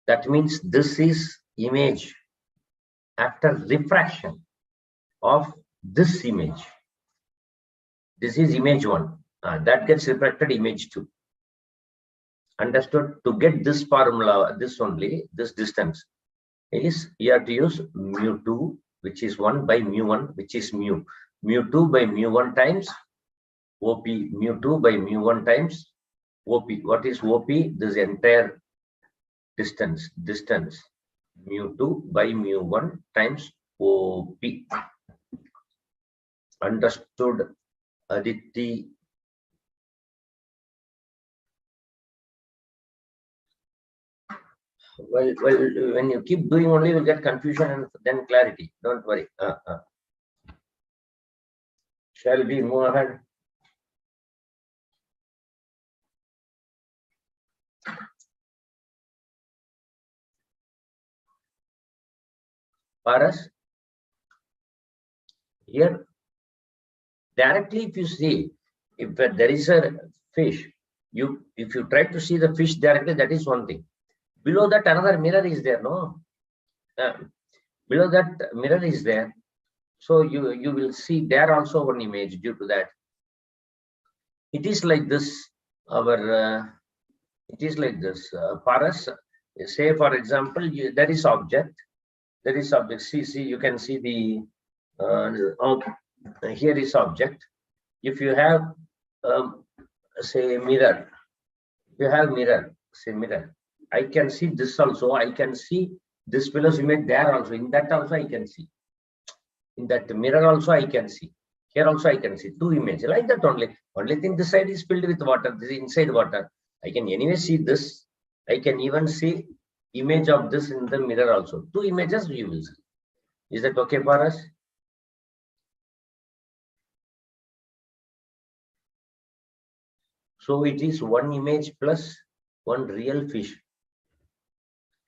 That means this is image after refraction of this image. This is image 1. That gets refracted image 2. Understood? To get this formula, this only, this distance is, you have to use mu2, which is 1 by mu1, which is mu. Mu2 by mu1 times OP, mu2 by mu1 times OP. What is OP? This entire distance, mu2 by mu1 times OP. Understood, Aditi? Well, when you keep doing only, you'll get confusion and then clarity. Don't worry. Shall we move ahead? Paras, here directly, if you see, if there is a fish, if you try to see the fish directly, that is one thing. Below that, another mirror is there, no? Below that mirror is there, so you will see there also one image. Due to that, it is like this. It is like this. Paras, say for example, there is object. There is object. See, you can see the here is object. If you have say mirror, you have mirror, say mirror. I can see this also. I can see this fellow's image there also. In that also I can see. In that mirror also I can see. Here also I can see two images like that only. Only thing this side is filled with water. This is inside water. I can anyway see this. I can even see image of this in the mirror also. Two images you will see. Is that okay for us? So it is one image plus one real fish.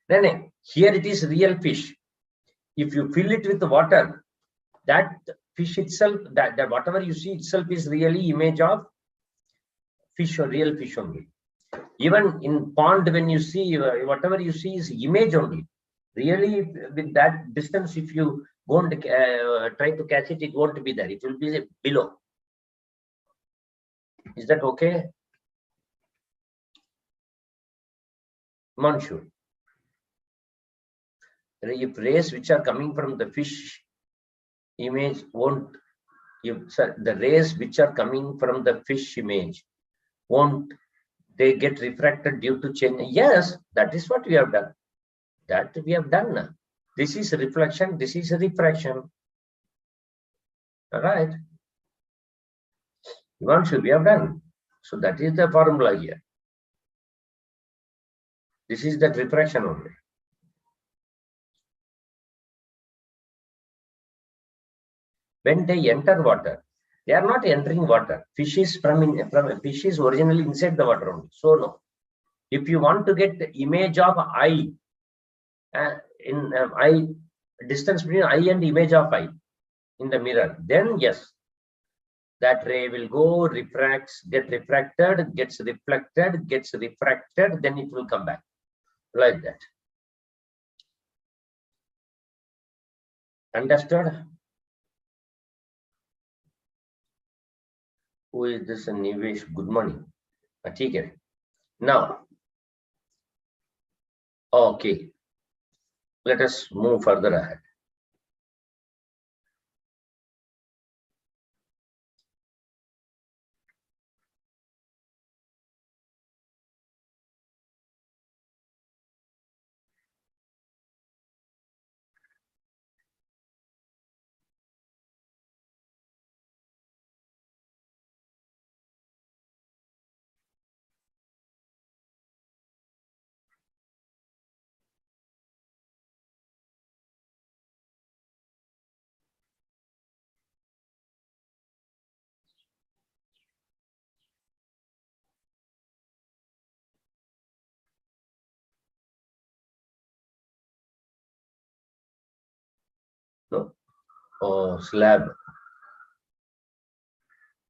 No, here it is real fish. If you fill it with water, that fish itself, that whatever you see itself is really image of fish or real fish only. Even in pond, when you see whatever you see is image only. Really, with that distance, if you won't try to catch it, it won't be there. It will be below. Is that okay? Manshu. If rays which are coming from the fish image won't, the rays which are coming from the fish image won't they get refracted due to change? Yes, that is what we have done. That we have done. This is reflection, this is refraction. All right. Manshu, we have done. So that is the formula here. This is that refraction only. When they enter water, they are not entering water. Fish is fish is originally inside the water only. So no. If you want to get the image of eye, in eye distance between eye and image of eye in the mirror, then yes. That ray will go, refracts, gets refracted, gets reflected, gets refracted, then it will come back like that. Understood? Who is this? Nivesh? Good morning. Okay. Now, okay, let us move further ahead. No, slab.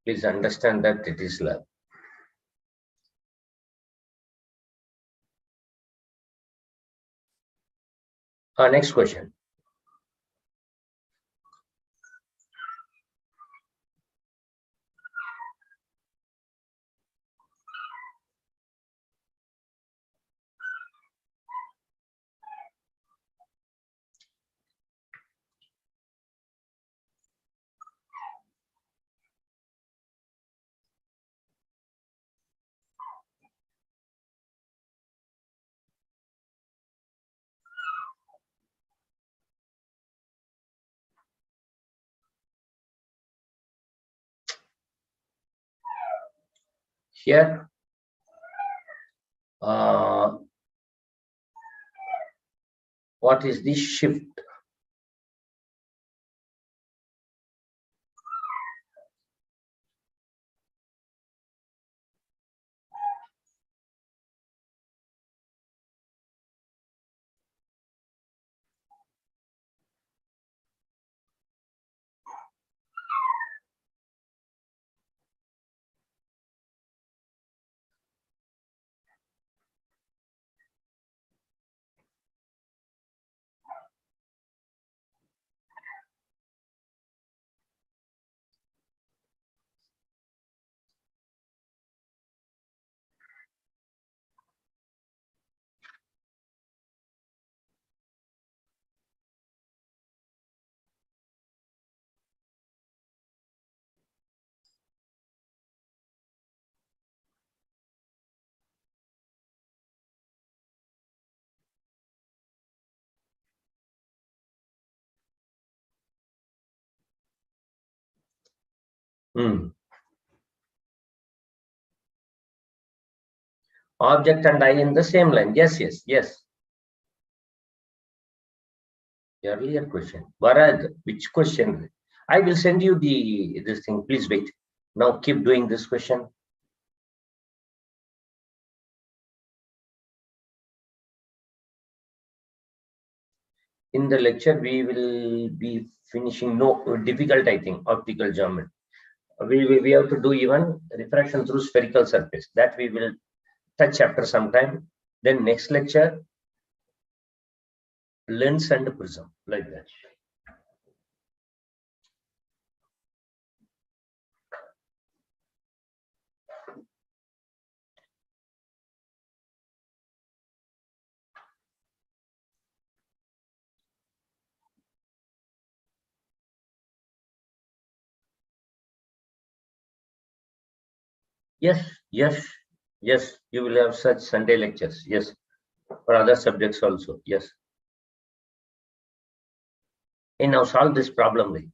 Please understand that it is slab. Next question. Here, what is the shift? Object and I in the same line. Yes, yes, yes. Earlier question. Varad, which question? I will send you this thing. Please wait. Now keep doing this question. In the lecture, we will be finishing difficult, I think, optical geometry. We have to do even refraction through spherical surface. That we will touch after some time. Then next lecture, lens and prism, like that. Yes, yes, yes. You will have such Sunday lectures. Yes, for other subjects also. Yes. And now solve this problem. Right?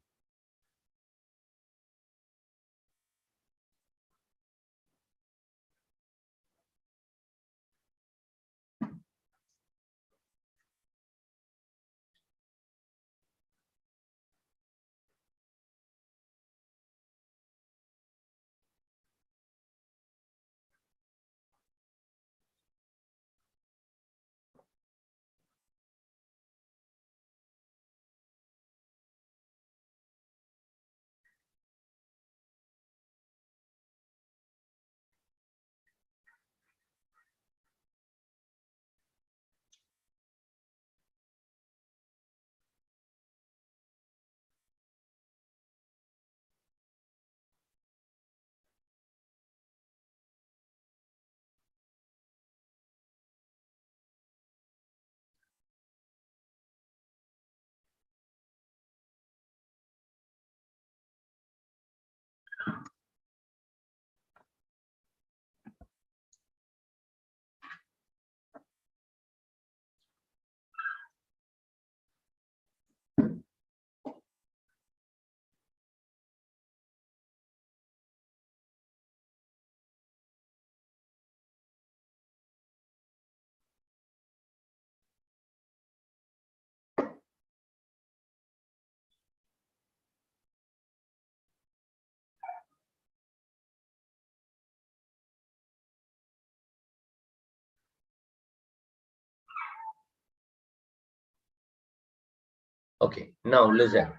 Okay, now listen.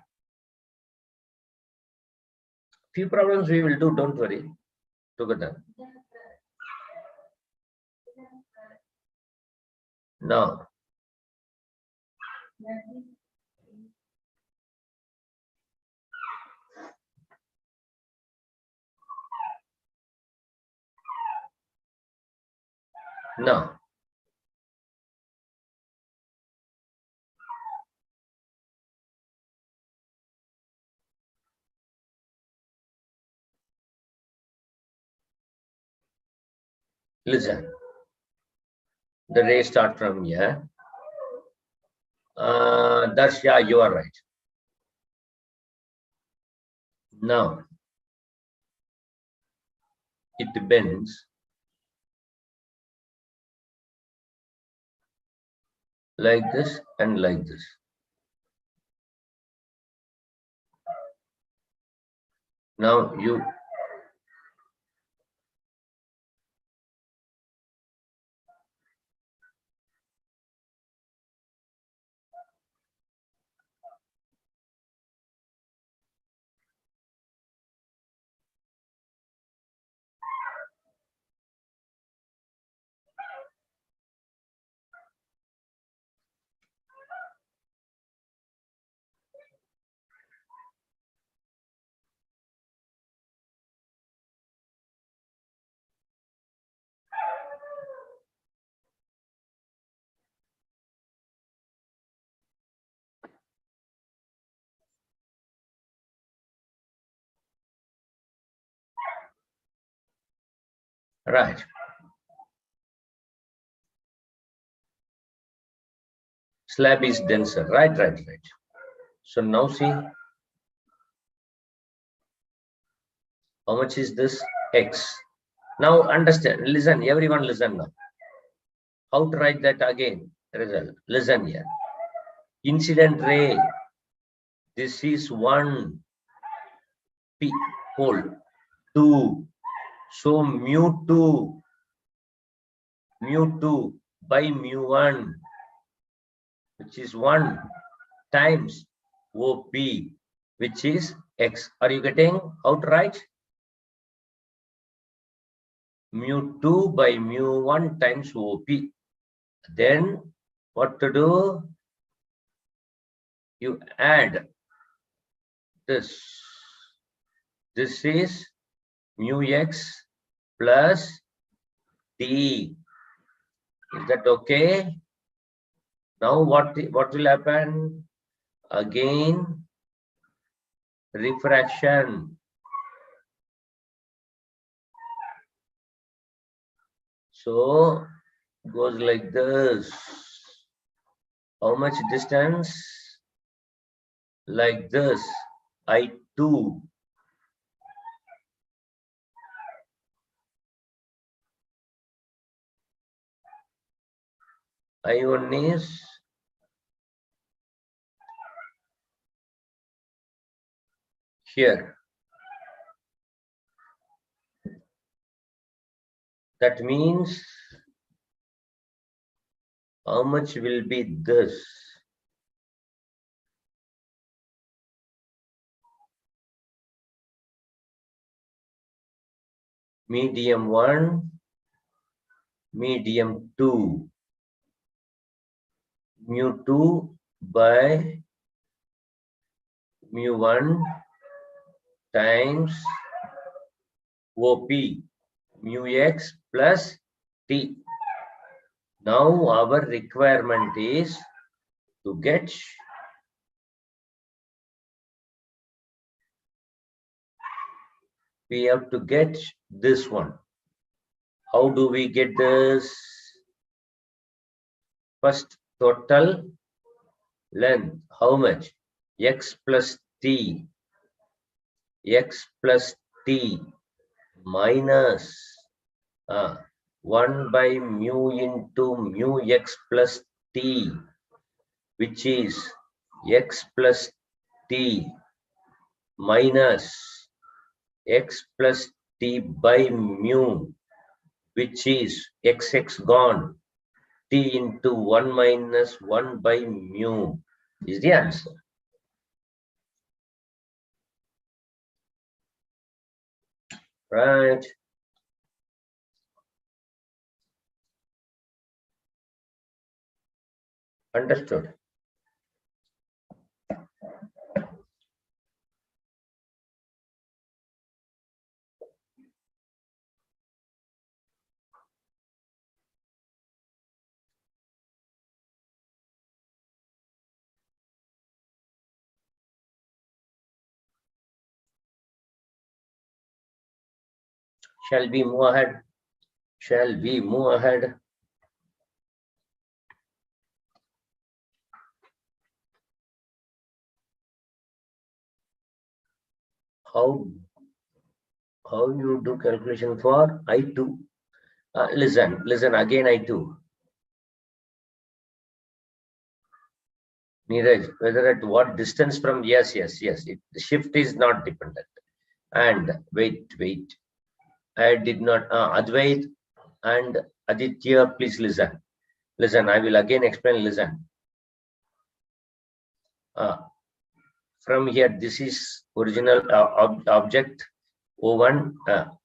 Few problems we will do, don't worry, together. Now, now, listen. The rays start from here. That's, yeah, you are right. Now, it bends like this and like this. Now you right. Slab is denser. Right. So now see how much is this X. Now understand. Listen, everyone listen now. How to write that again? Result. Listen here. Incident ray. This is 1 P pole 2. So mu2 by mu1, which is 1 times OP, which is X. Are you getting how to write? Mu2 by mu1 times OP. Then what to do? You add this. This is mu X plus T. Is that okay? Now what will happen? Again, refraction. So goes like this. How much distance? Like this. I2. I1 is here. That means how much will be this? Medium 1, medium 2, mu2 by mu1 times OP, mu X plus T. Now our requirement is to get we have to get this one. How do we get this? First, total length. How much? X plus T. X plus T minus 1 by mu into mu X plus T, which is X plus T minus X plus T by mu, which is XX gone, T into 1 minus 1 by mu is the answer. Right. Understood. Shall we move ahead? Shall we move ahead? How you do calculation for I2? Listen again, I2. Neeraj, whether at what distance from, yes, the shift is not dependent. And wait. I did not, Advait and Aditya, please listen. Listen, I will again explain, listen. From here, this is original object, O1,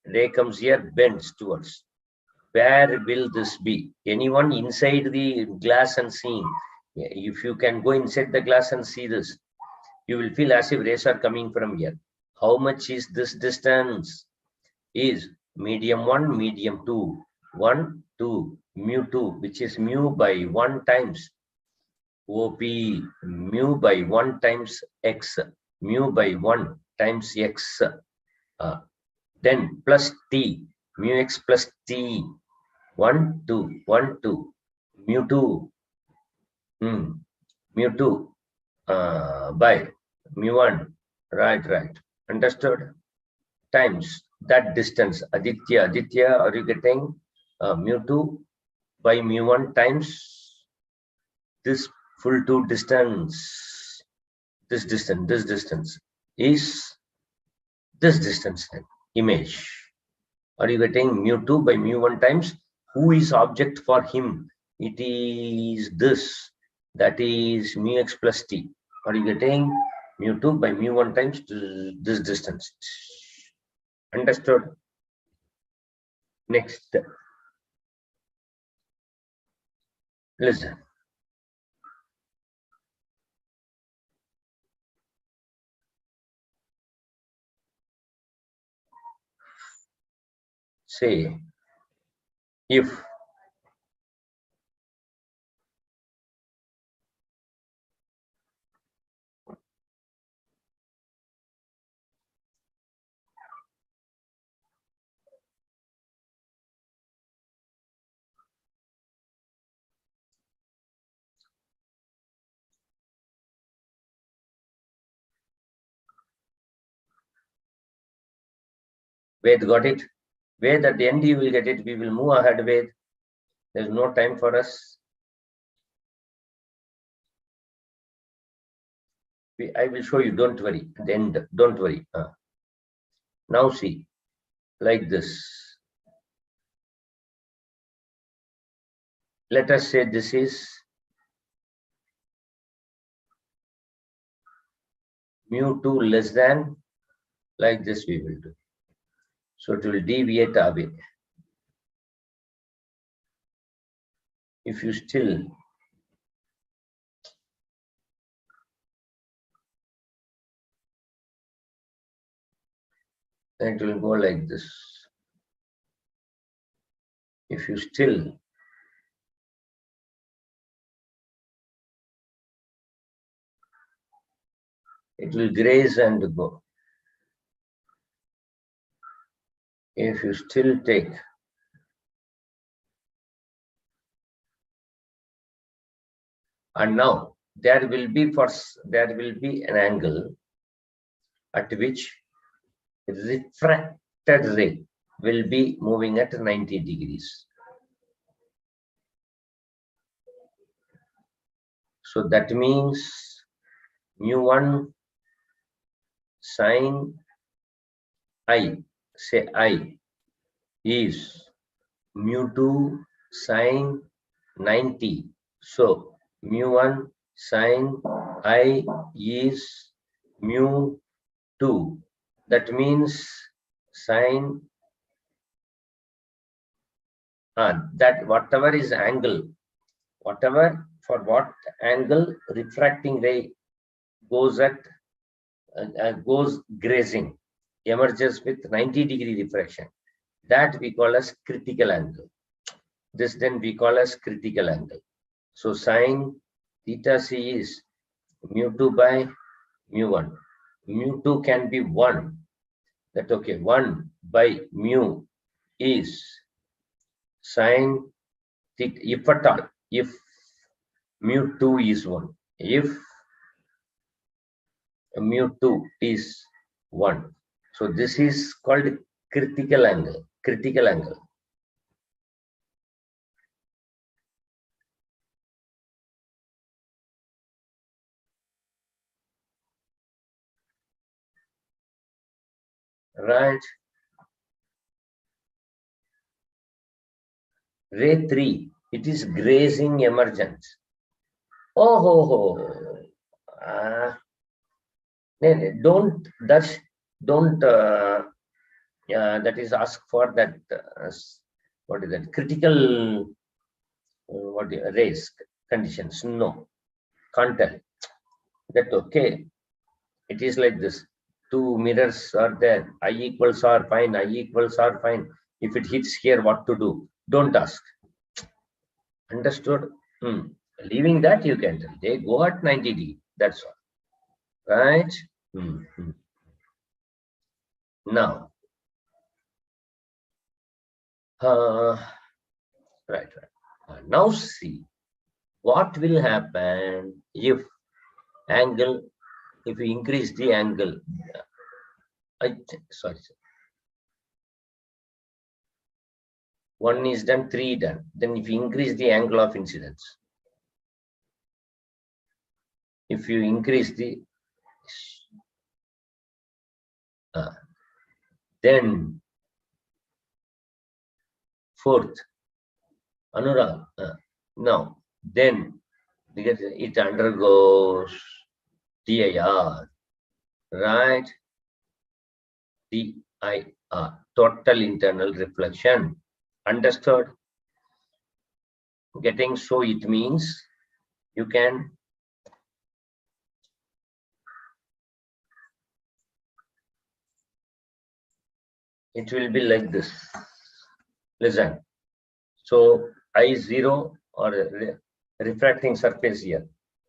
ray comes here, bends towards. Where will this be? Anyone inside the glass and seeing? If you can go inside the glass and see this, you will feel as if rays are coming from here. How much is this distance? Is medium 1, medium 2, 1, 2, mu 2, which is mu by 1 times OP, mu by 1 times x, mu by 1 times x, then plus t, mu x plus t, 1, 2, 1, 2, mu 2, mu 2 by mu 1, right, understood, times that distance. Aditya, are you getting mu 2 by mu 1 times this full 2 distance, this distance is this distance, then image. Are you getting mu 2 by mu 1 times? Who is object for him? It is this, that is mu x plus t. Are you getting mu 2 by mu 1 times this distance? Understood? Next, listen. Say, if Ved got it? Ved, at the end you will get it. We will move ahead, Ved. There's no time for us. I will show you, don't worry. At the end, don't worry. Now see, like this. Let us say this is mu 2 less than, like this we will do. So it will deviate away. If you still then it will go like this. If you still it will graze and go. If you still take and now there will be an angle at which refracted ray will be moving at 90 degrees. So that means mu 1 sine I, say I, is mu 2 sine 90. So mu 1 sine I is mu 2. That means sine that whatever is angle, whatever for what angle refracting ray goes at goes grazing, emerges with 90-degree refraction, that we call as critical angle. This then we call as critical angle. So sine theta c is mu2 by mu1. Mu2 can be 1. That okay, 1 by mu is sine theta, if at all, if mu2 is 1. If mu2 is 1. So this is called critical angle. Critical angle. Right. Ray 3, it is grazing emergence. Oh, ho, ho. Don't that is ask for that what is that critical race conditions. No, can't tell that. Okay, it is like this. Two mirrors are there. I equals are fine. I equals are fine. If it hits here, what to do? Don't ask. Understood? Leaving that, you can tell. They go at 90°. That's all. Right? Now, right. Now see what will happen if angle, if we increase the angle. Sorry. 1 is done, 3 done. Then if you increase the angle of incidence, if you increase the then fourth, Anurag, now then because it undergoes TIR, right? TIR, total internal reflection. Understood? Getting so it means you can it will be like this. Listen. So I0 or refracting surface here.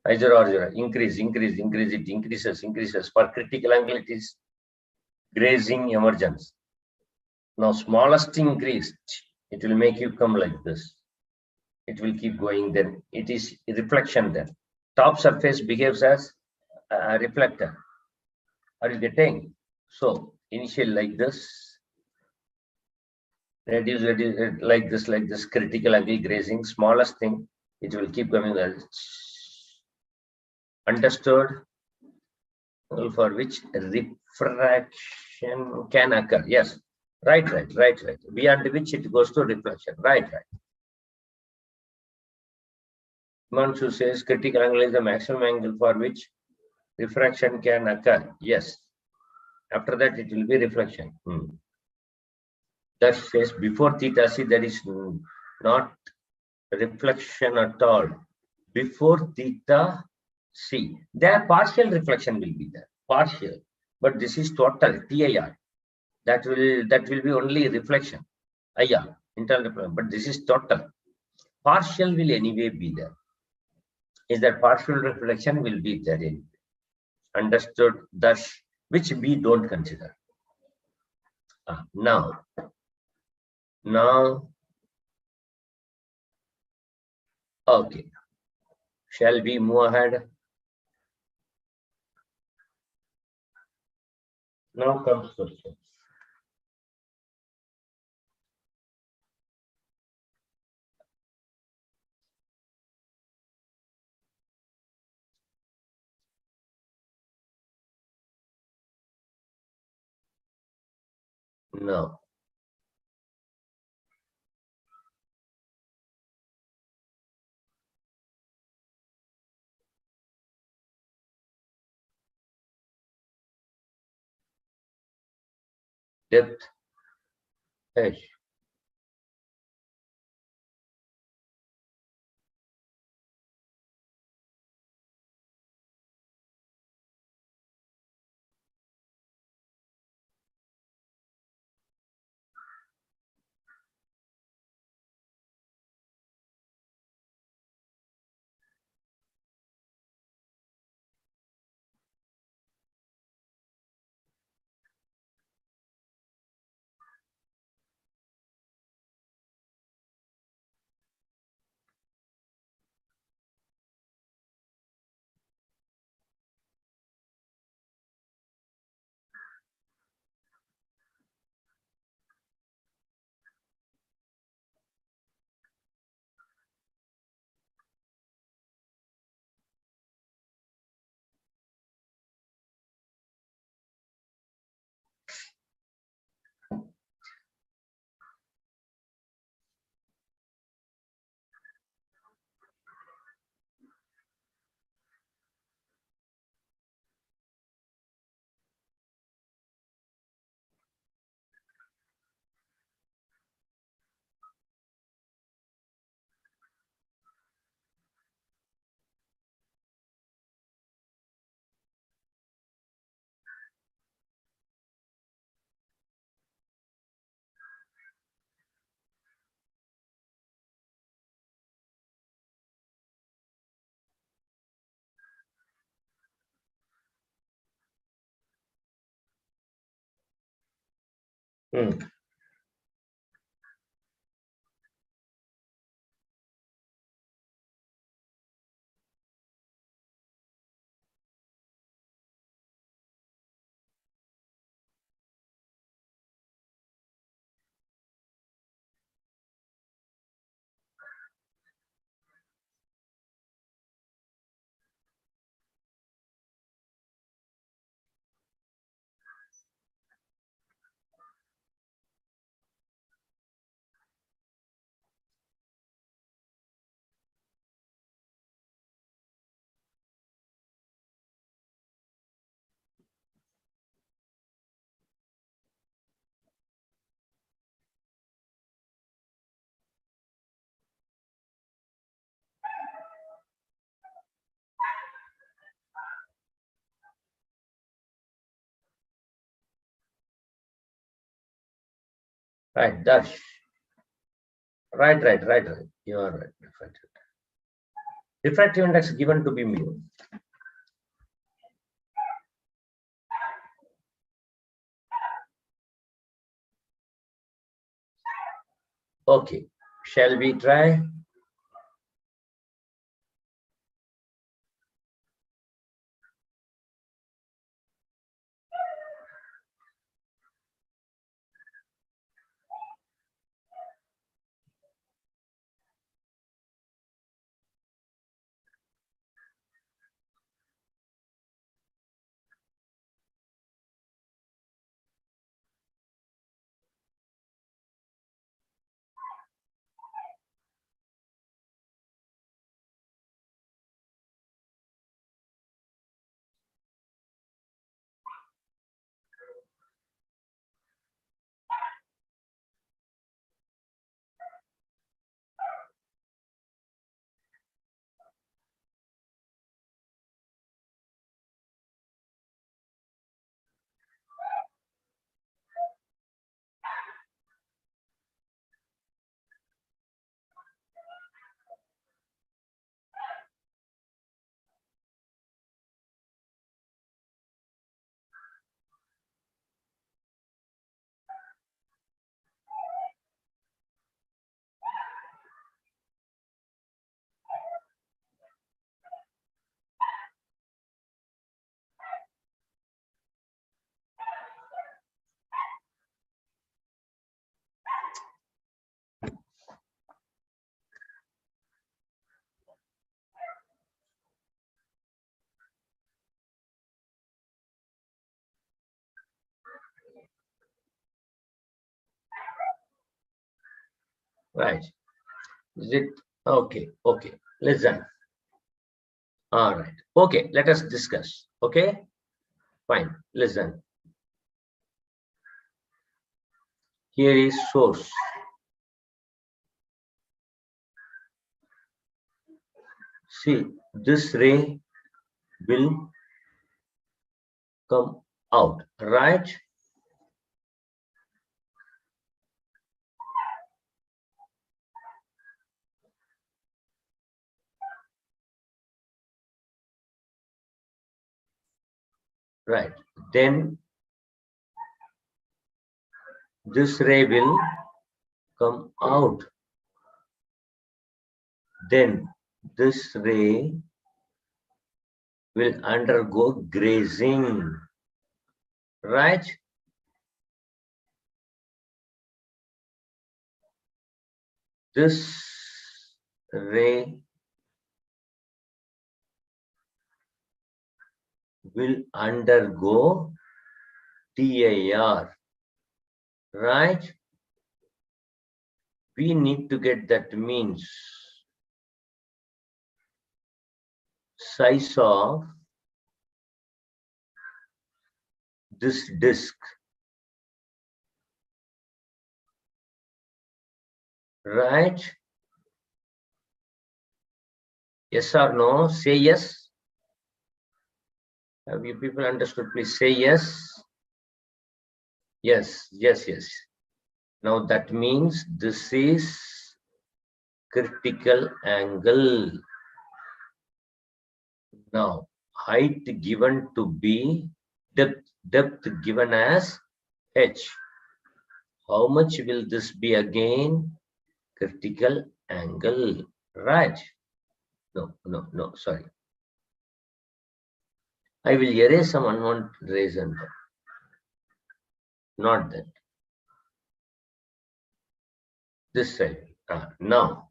I0 or 0, increase, it increases. For critical angle, it is grazing emergence. Now, smallest increase, it will make you come like this. It will keep going, then it is reflection then. Top surface behaves as a reflector. Are you getting? So, initial like this, reduce like this, critical angle grazing, smallest thing, it will keep coming as. Understood? For which refraction can occur. Yes, right. Beyond which it goes to reflection. Right. Manshu says critical angle is the maximum angle for which refraction can occur. Yes. After that, it will be reflection. That says before theta c, there is not reflection at all. Before theta c, there partial reflection will be there. Partial. But this is total TIR. That will be only reflection. IR, internal reflection. But this is total. Partial will anyway be there. Is that partial reflection will be there anyway. Understood? Thus, which we don't consider. Now, okay. Shall we move ahead? Now comes question. No. Depth H. Hmm. Right, Dash. Right. You are right. Refractive index given to be mu. Okay, shall we try? Right. Is it okay? Okay. Listen. All right. Okay. Let us discuss. Okay. Fine. Listen. Here is source. See, this ray will come out, right? Right. Then this ray will come out. Then this ray will undergo grazing, right? This ray will undergo TIR, right? We need to get that means size of this disk, right? Yes or no? Say yes. Have you people understood? Please say yes. Yes. Now that means this is critical angle. Now height given to be depth given as h. How much will this be again? Critical angle, right? No, sorry. I will erase some unwanted reason. Not that. This side. Now,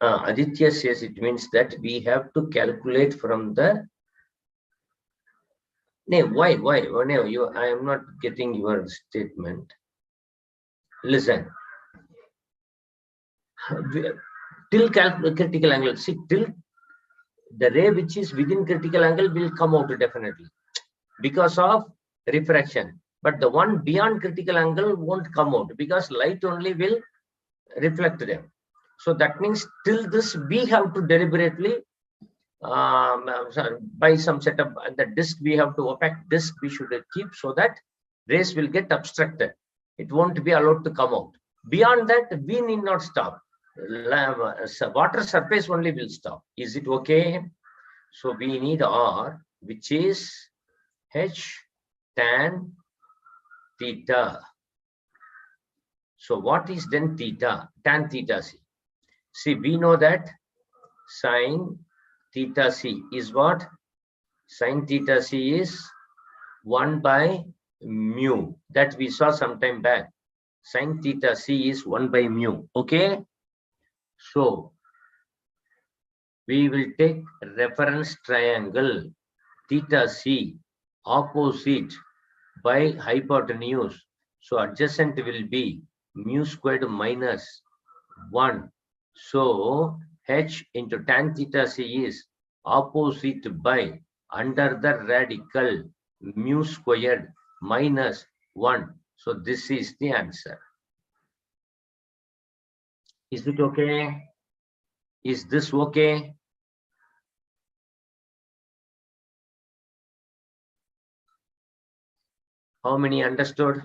Aditya says it means that we have to calculate from the. No, why? No, I am not getting your statement. Listen. Till critical angle. See, till the ray which is within critical angle will come out definitely because of refraction. But the one beyond critical angle won't come out because light only will reflect them. So that means till this we have to deliberately by some setup the disk, we have to opaque disk we should keep so that rays will get obstructed. It won't be allowed to come out. Beyond that, we need not stop. Water surface only will stop. Is it okay? So we need R, which is H tan theta. So what is then theta? Tan theta C. See, we know that sine theta C is what? Sine theta C is 1 by mu. That we saw some time back. Sine theta C is 1 by mu. Okay. So we will take reference triangle theta C opposite by hypotenuse. So adjacent will be mu squared minus 1. So H into tan theta C is opposite by under the radical mu squared minus 1. So this is the answer. Is it okay? Is this okay? How many understood?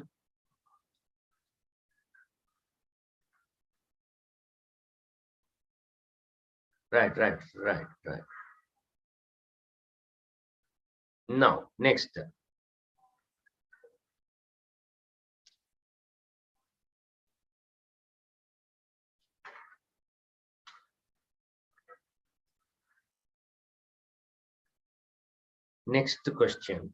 Right. Now, next. Next question.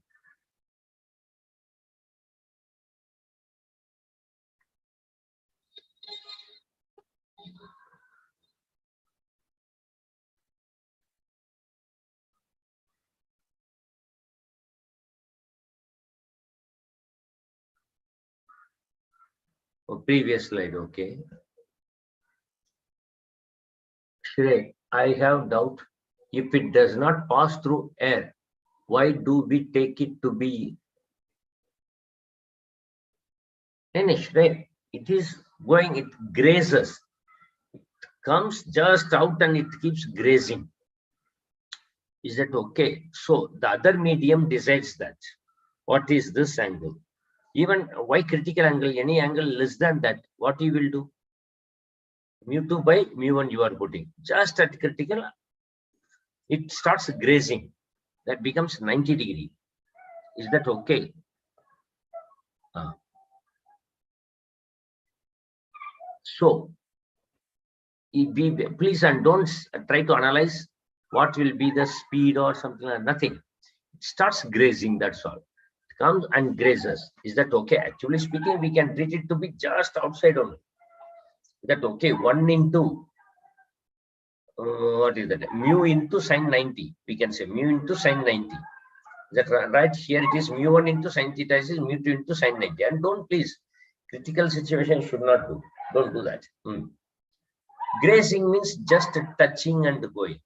Oh, previous slide, okay. Shrey, I have doubt. If it does not pass through air, why do we take it to be? Shrey, it is going, it grazes. It comes just out and it keeps grazing. Is that okay? So the other medium decides that. What is this angle? Even why critical angle, any angle less than that, what you will do? Mu2 by mu1 you are putting. Just at critical, it starts grazing. That becomes 90 degree. Is that okay? So, please and don't try to analyze what will be the speed or something like nothing. It starts grazing, that's all. It comes and grazes. Is that okay? Actually speaking, we can treat it to be just outside only. Is that okay? 1 into what is that? Mu into sine 90. We can say mu into sine 90. Is that right? Here it is mu1 into sine theta is mu2 into sine 90. And don't please, critical situation should not do. Don't do that. Grazing means just touching and going.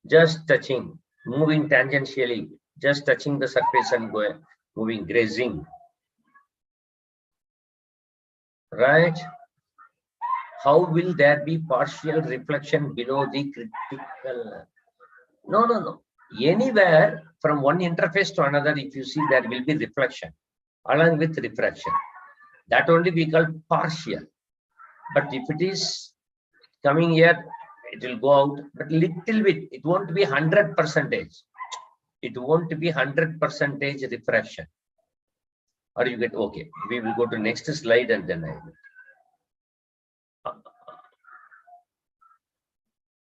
Just touching, moving tangentially, just touching the surface and going, moving, grazing. Right? How will there be partial reflection below the critical? No. Anywhere from one interface to another, if you see, there will be reflection along with refraction. That only we call partial. But if it is coming here, it will go out, but little bit. It won't be 100%. it won't be 100% refraction. Or you get, okay, we will go to next slide and then I will.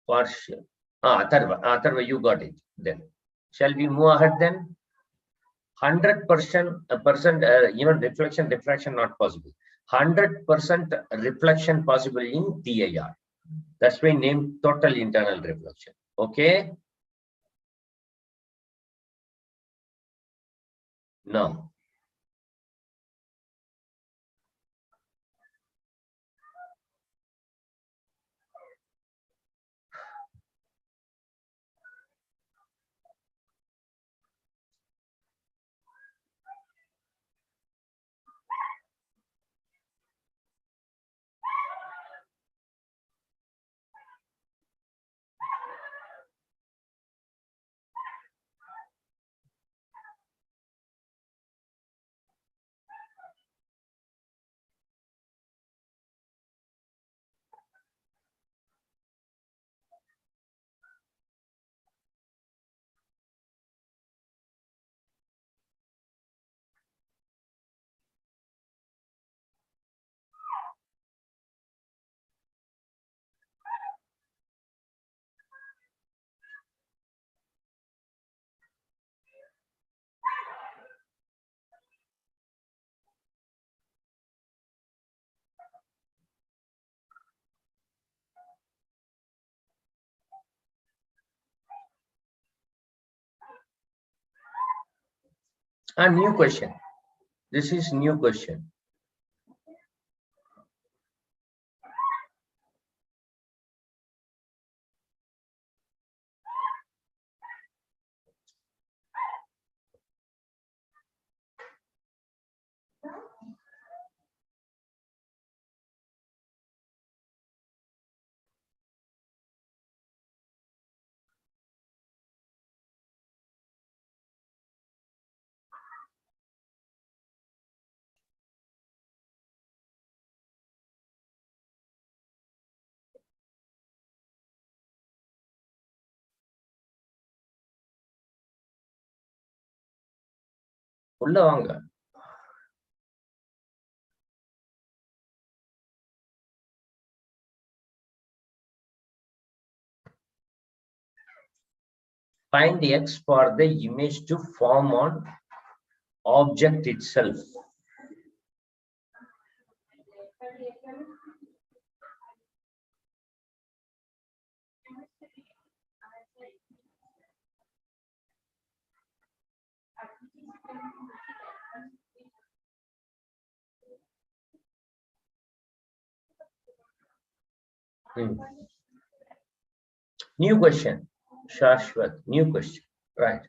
Partial. Atharva, you got it then. Shall we move ahead then? 100% even refraction not possible. 100% reflection possible in TIR. That's why named total internal reflection. Okay. No. A new question. This is new question. உள்ள வாங்க. Find X for the image to form on object itself. New question, Shashwat, new question, right?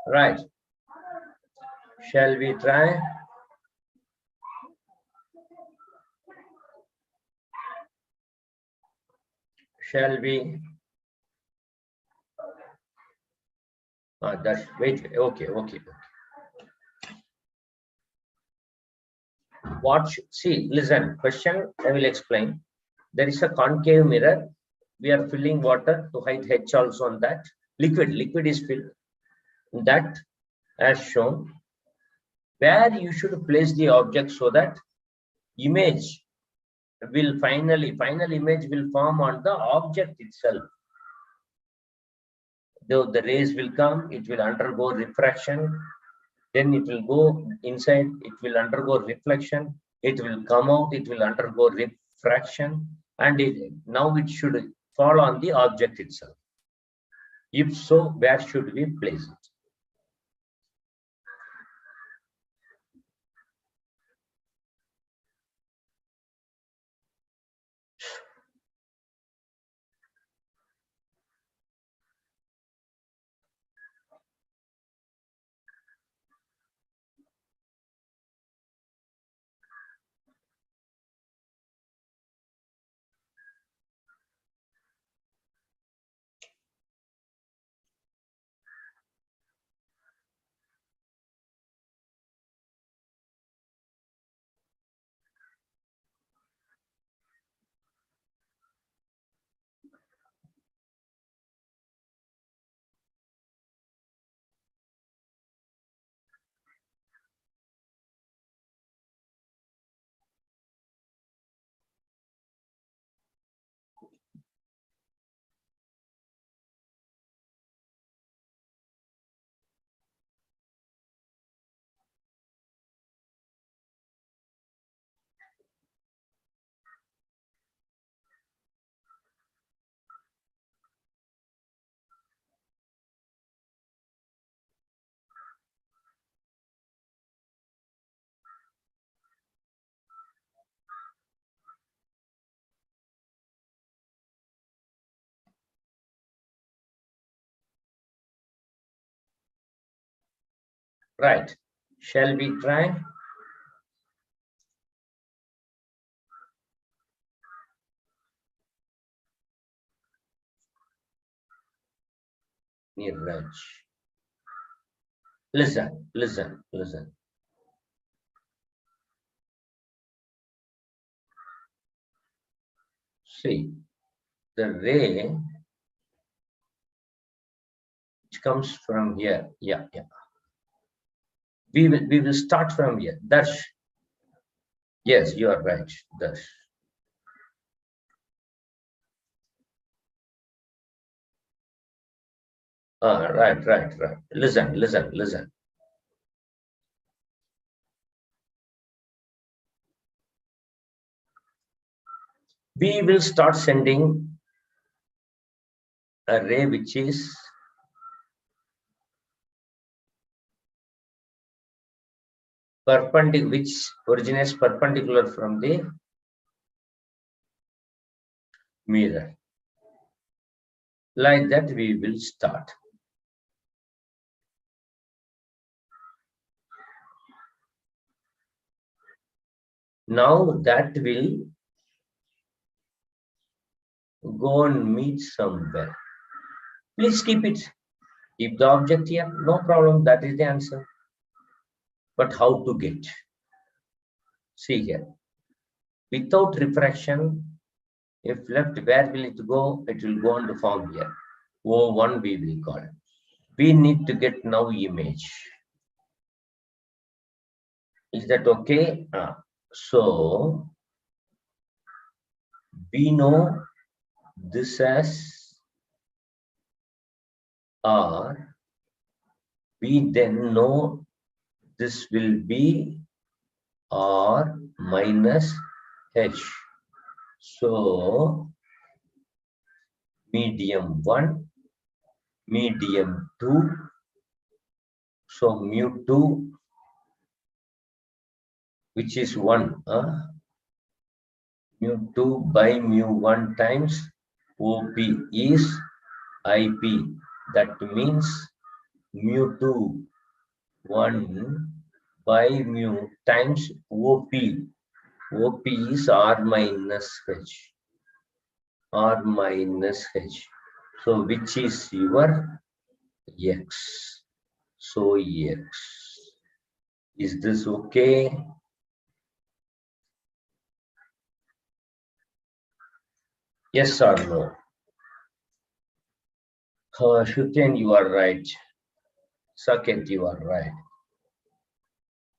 Right. Shall we try? Shall we? That's wait. Okay. Watch. See, listen. Question. I will explain. There is a concave mirror. We are filling water to hide H also on that. Liquid is filled. That, as shown, where you should place the object so that image will final image will form on the object itself. Though the rays will come, it will undergo refraction, then it will go inside, it will undergo reflection, it will come out, it will undergo refraction, and now it should fall on the object itself. If so, where should we place it? Right. Shall we try? Neeraj. Listen, listen, listen. See, the ray which comes from here. Yeah, yeah. We will start from here. Darsh. Yes, you are right. Darsh. Right, right, right. Listen, listen, listen. We will start sending a ray which is perpendicular, which originates perpendicular from the mirror. Like that, we will start. Now that will go and meet somewhere. Please keep it. Keep the object here. No problem. That is the answer. But how to get? See here. Without refraction, if left, where will it go? It will go on to form here. O1 we will call. We need to get now image. Is that okay? So we know this as R. We then know this will be R minus H. So medium 1, medium 2. So mu2, which is 1. Mu2 by mu1 times OP is IP. That means mu2 1 by mu times OP. OP is R minus H. R minus H. So which is your X? So X. Is this okay? Yes or no? Shuten, you are right. Saket, you are right.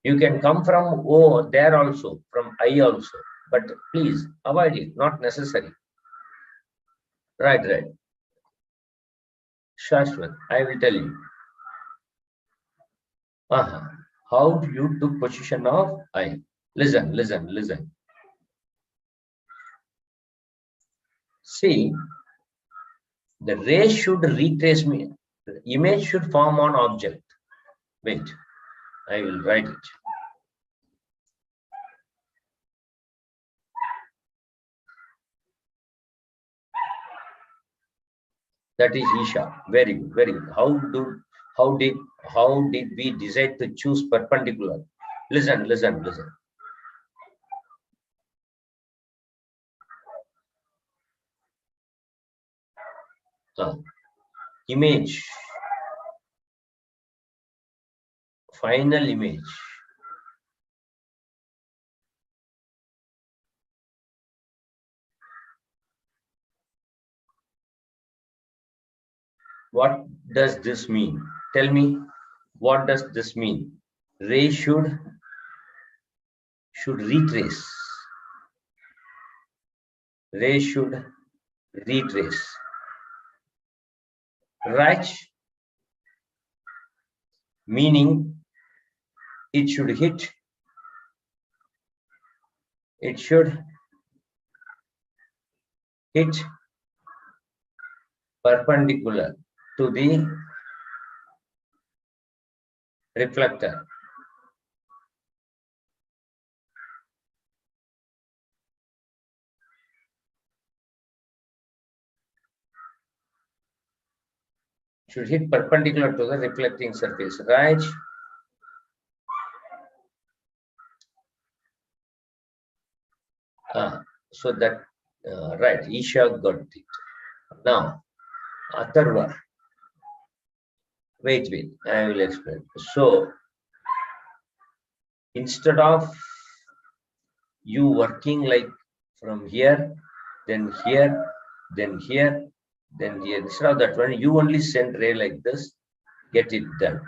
You can come from O there also, from I also, but please avoid it, not necessary. Right, right. Shashwat, I will tell you. How you took position of I? Listen. See, the ray should retrace me. The image should form on object. Wait, I will write it. That is Isha. Very good, very good. How did we decide to choose perpendicular? Listen. Image, final image. What does this mean? Tell me, what does this mean? Ray should retrace. Ray should retrace. Right? Meaning it should hit perpendicular to the reflector. Should hit perpendicular to the reflecting surface, right? So that right, Isha got it. Now, Atharva. Wait, I will explain. So, instead of you working like from here, then here, then here, then here, instead of that one, you only send ray like this, get it done.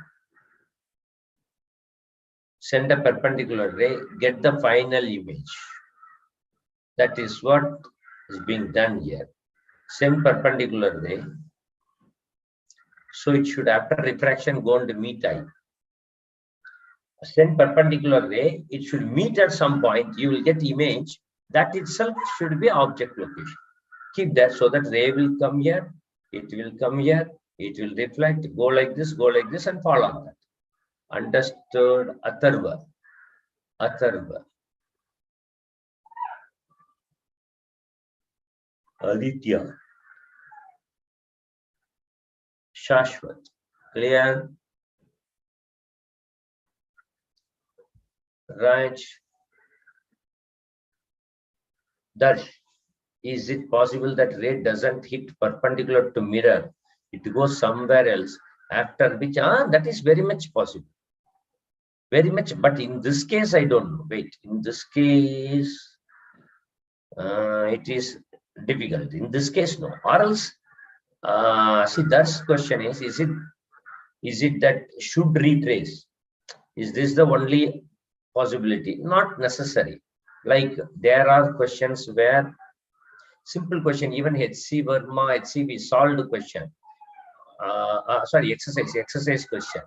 Send a perpendicular ray, get the final image. That is what is being done here. Send perpendicular ray. So it should, after refraction, go and meet I. Send perpendicular ray, it should meet at some point, you will get image. That itself should be object location. Keep that so that ray will come here, it will come here, it will reflect, go like this, and fall on that. Understood? Atharva. Aditya. Shashwat. Clear? Right. Darsh, is it possible that ray doesn't hit perpendicular to mirror? It goes somewhere else, after which, that is very much possible. Very much, but in this case, I don't know. Wait, in this case, it is difficult. In this case, no. Or else, see, that's question is it that should retrace? Is this the only possibility? Not necessary. Like there are questions where simple question, even HC Verma, HCB solved the question. Sorry, exercise question.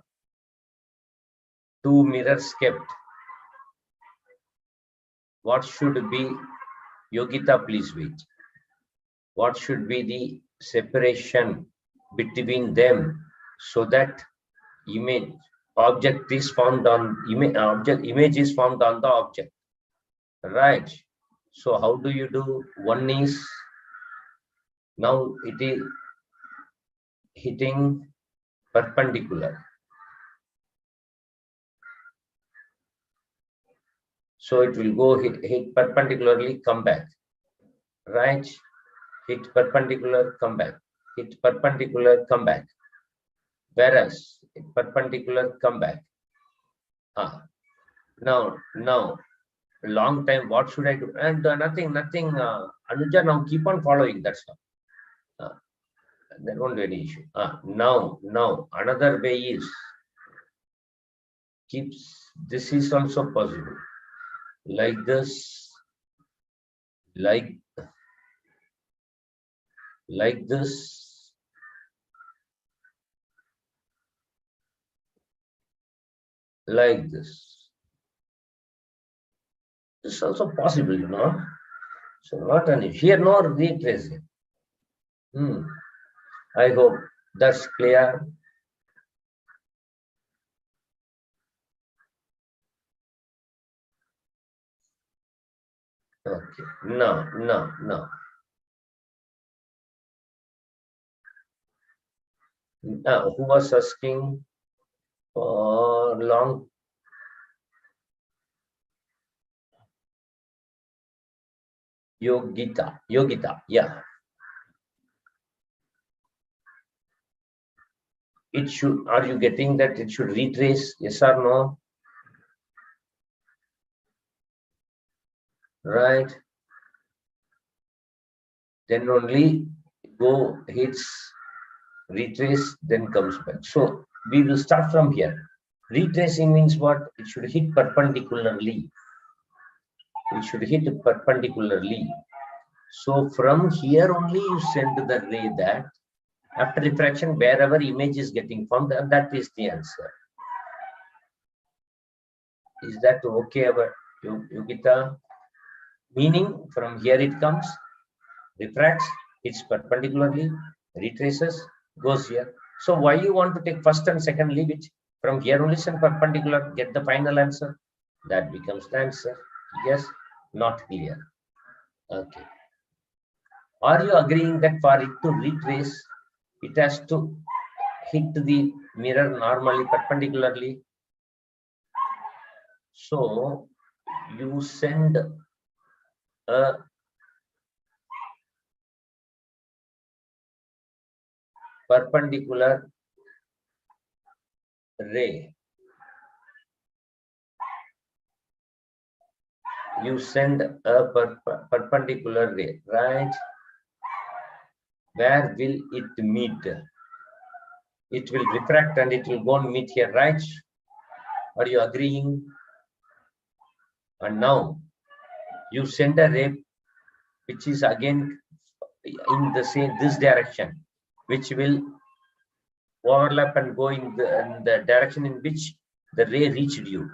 2 mirrors kept. What should be, Yogita, please wait. What should be the separation between them so that object is formed on image is formed on the object, right? So how do you do? One is, now it is hitting perpendicular, so it will go hit perpendicularly, come back, right? Hit perpendicular, come back, hit perpendicular, come back, whereas perpendicular, come back. Now long time, what should I do? And nothing, Anuja, now keep on following, that's all. There won't be any issue. Now another way is, this is also possible, like this, like this, like this. This is also possible, you know. So not an issue. Here, no retracing. I hope that's clear. Okay. No. Who was asking for long? Yogita, yeah. It should, are you getting that it should retrace? Yes or no? Right. Then only go hits retrace, then comes back. So we will start from here. Retracing means what? It should hit perpendicularly. It should hit perpendicularly. So from here only you send the ray that after refraction, wherever image is getting formed, that is the answer. Is that okay, Yogita? Meaning from here it comes, refracts, it's perpendicularly, retraces, goes here. So why you want to take first and second, leave it. From here only send perpendicular, get the final answer. That becomes the answer. Yes, not clear. Okay. Are you agreeing that for it to retrace, it has to hit the mirror normally perpendicularly? So you send a perpendicular ray. You send a perpendicular ray, right? Where will it meet? It will refract and it will go and meet here, right? Are you agreeing? And now you send a ray which is again in the same this direction, which will overlap and go in the direction in which the ray reached you.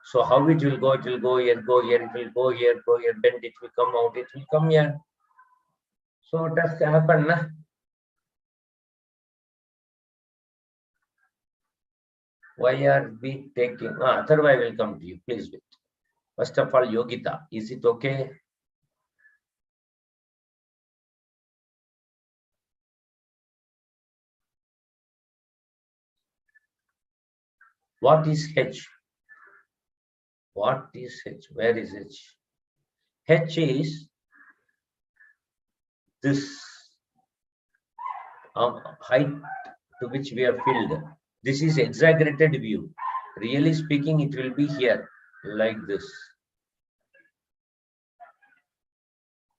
So how it will go? It will go here, go here, it will go here, bend, it will come out, it will come here. So it has to happen, nah? Why are we taking? Otherwise, I will come to you. Please wait. First of all, Yogita, is it okay? What is H? What is H? Where is H? H is this height to which we are filled. This is exaggerated view. Really speaking, it will be here like this.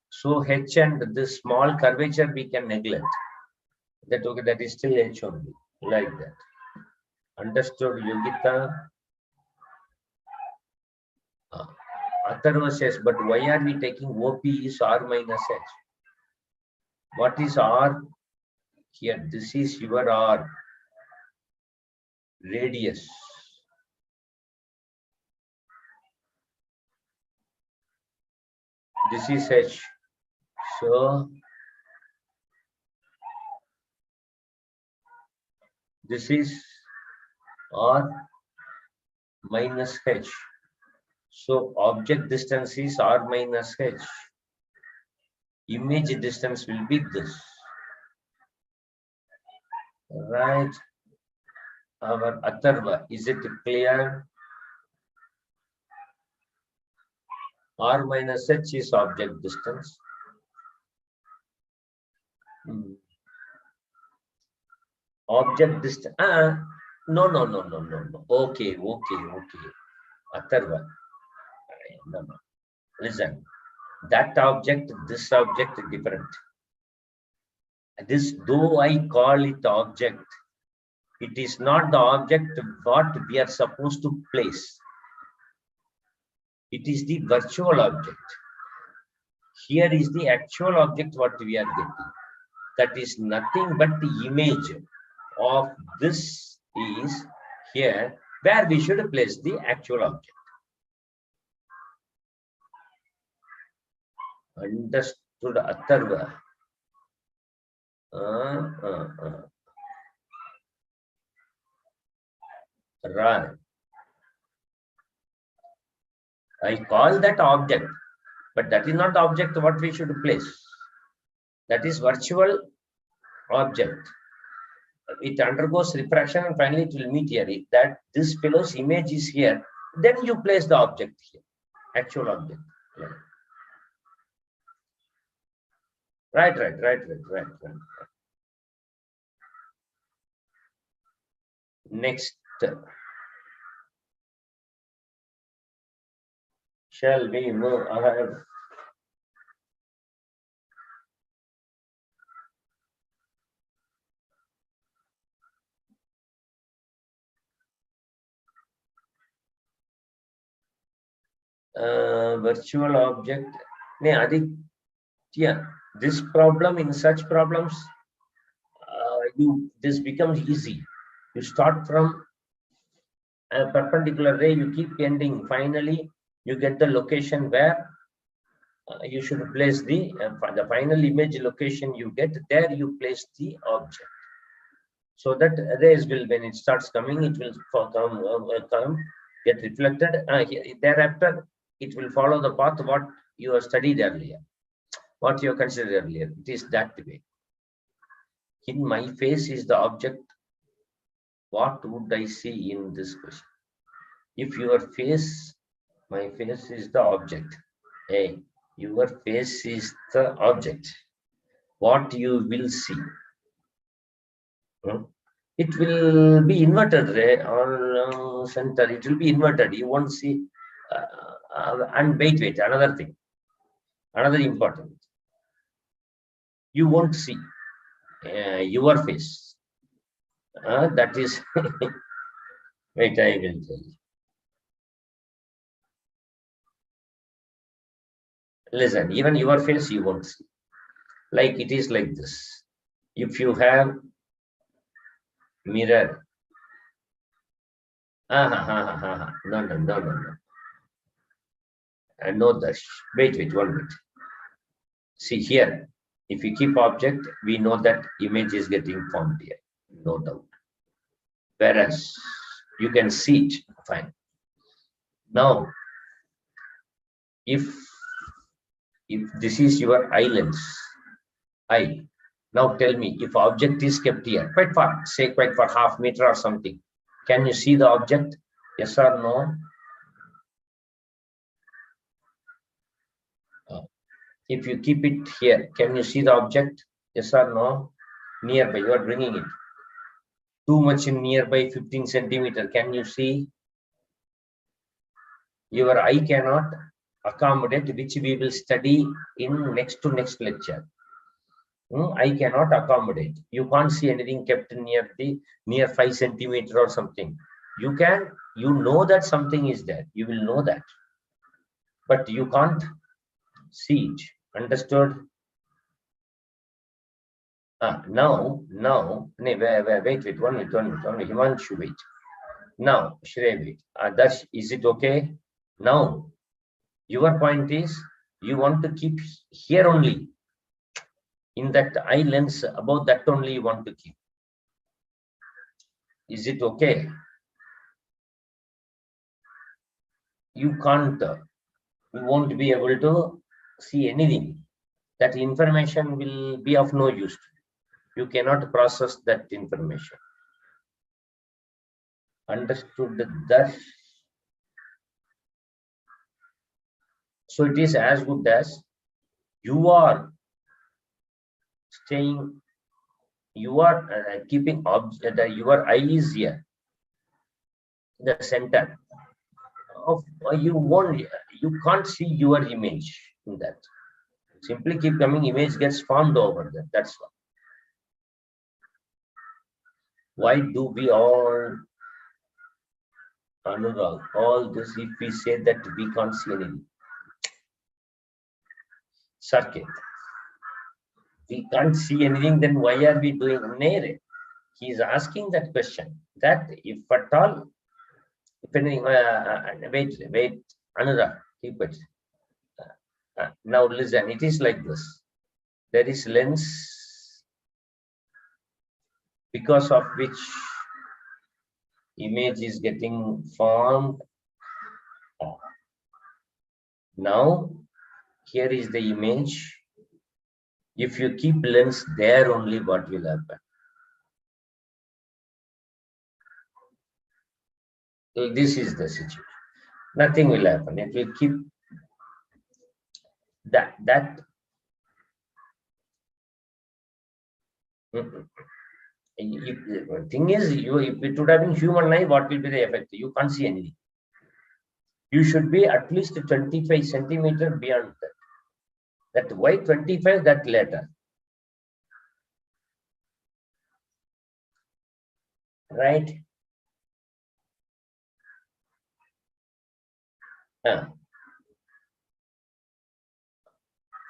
So H and this small curvature we can neglect. That okay, that is still H only, like that. Understood, Yogita? Atharva says, but why are we taking OP is R minus H? What is R here? This is your R, radius. This is H. So this is R minus H. So object distance is R minus H. Image distance will be this. Right. Our Atharva, is it clear? R minus H is object distance. Object distance. No. Okay. Atharva. No. Listen. That object, this object different. This, though I call it object, it is not the object what we are supposed to place. It is the virtual object. Here is the actual object what we are getting. That is nothing but the image of this is here where we should place the actual object. Understood, Atharva. Right. I call that object, but that is not the object what we should place. That is virtual object. It undergoes refraction and finally it will meet here. If that this fellow's image is here, then you place the object here, actual object. Right. Next, shall we move ahead? Virtual object. Yeah, this problem, in such problems, this becomes easy. You start from a perpendicular ray, you keep ending. Finally, you get the location where you should place the final image location you get. There you place the object. So that rays will, when it starts coming, it will come, get reflected. Thereafter, it will follow the path what you have studied earlier, what you have considered earlier. It is that way. In my face is the object. What would I see in this question? If your face, my face is the object. Hey, your face is the object. What you will see? It will be inverted ray or center. It will be inverted. You won't see. And wait, another thing, another important. You won't see your face. That is. Wait, I will tell you. Listen, even your face you won't see. Like it is like this. If you have mirror, no. I know that. Wait, 1 minute. See here, if you keep object, we know that image is getting formed here, no doubt. Whereas you can see it, fine. Now, if this is your eye lens, now tell me, if object is kept here, quite far, say quite far, half meter or something, can you see the object? Yes or no? If you keep it here, can you see the object? Yes or no? Nearby, you are bringing it. Too much in nearby, 15 centimeter, can you see? Your eye cannot accommodate, which we will study in next lecture. I cannot accommodate. You can't see anything kept near 5 centimeter or something. You know that something is there. You will know that, but you can't see it. Understood? Now, wait, 1 minute. Himanshu, wait. Now, Shrey, wait. Is it okay? Now, your point is you want to keep here only. In that eye lens, about that only you want to keep. Is it okay? You can't, you won't be able to see anything. That information will be of no use. You cannot process that information. Understood that? So it is as good as you are staying, you are keeping your eye is here, the center of you can't see your image in that. Simply keep coming, image gets formed over there. That's why do we all, Anurag, all this if we say that we can't see anything? Circuit. We can't see anything, then why are we doing Nere? He is asking that question, that if at all, if anything, wait, Anurag, keep it. Now listen, it is like this. There is lens because of which image is getting formed. Now here is the image. If you keep lens there only, what will happen? This is the situation. Nothing will happen. It will keep that. Thing is, if it would have been human eye, what will be the effect? You can't see anything. You should be at least 25 centimeter beyond that. That why 25? That later. Right?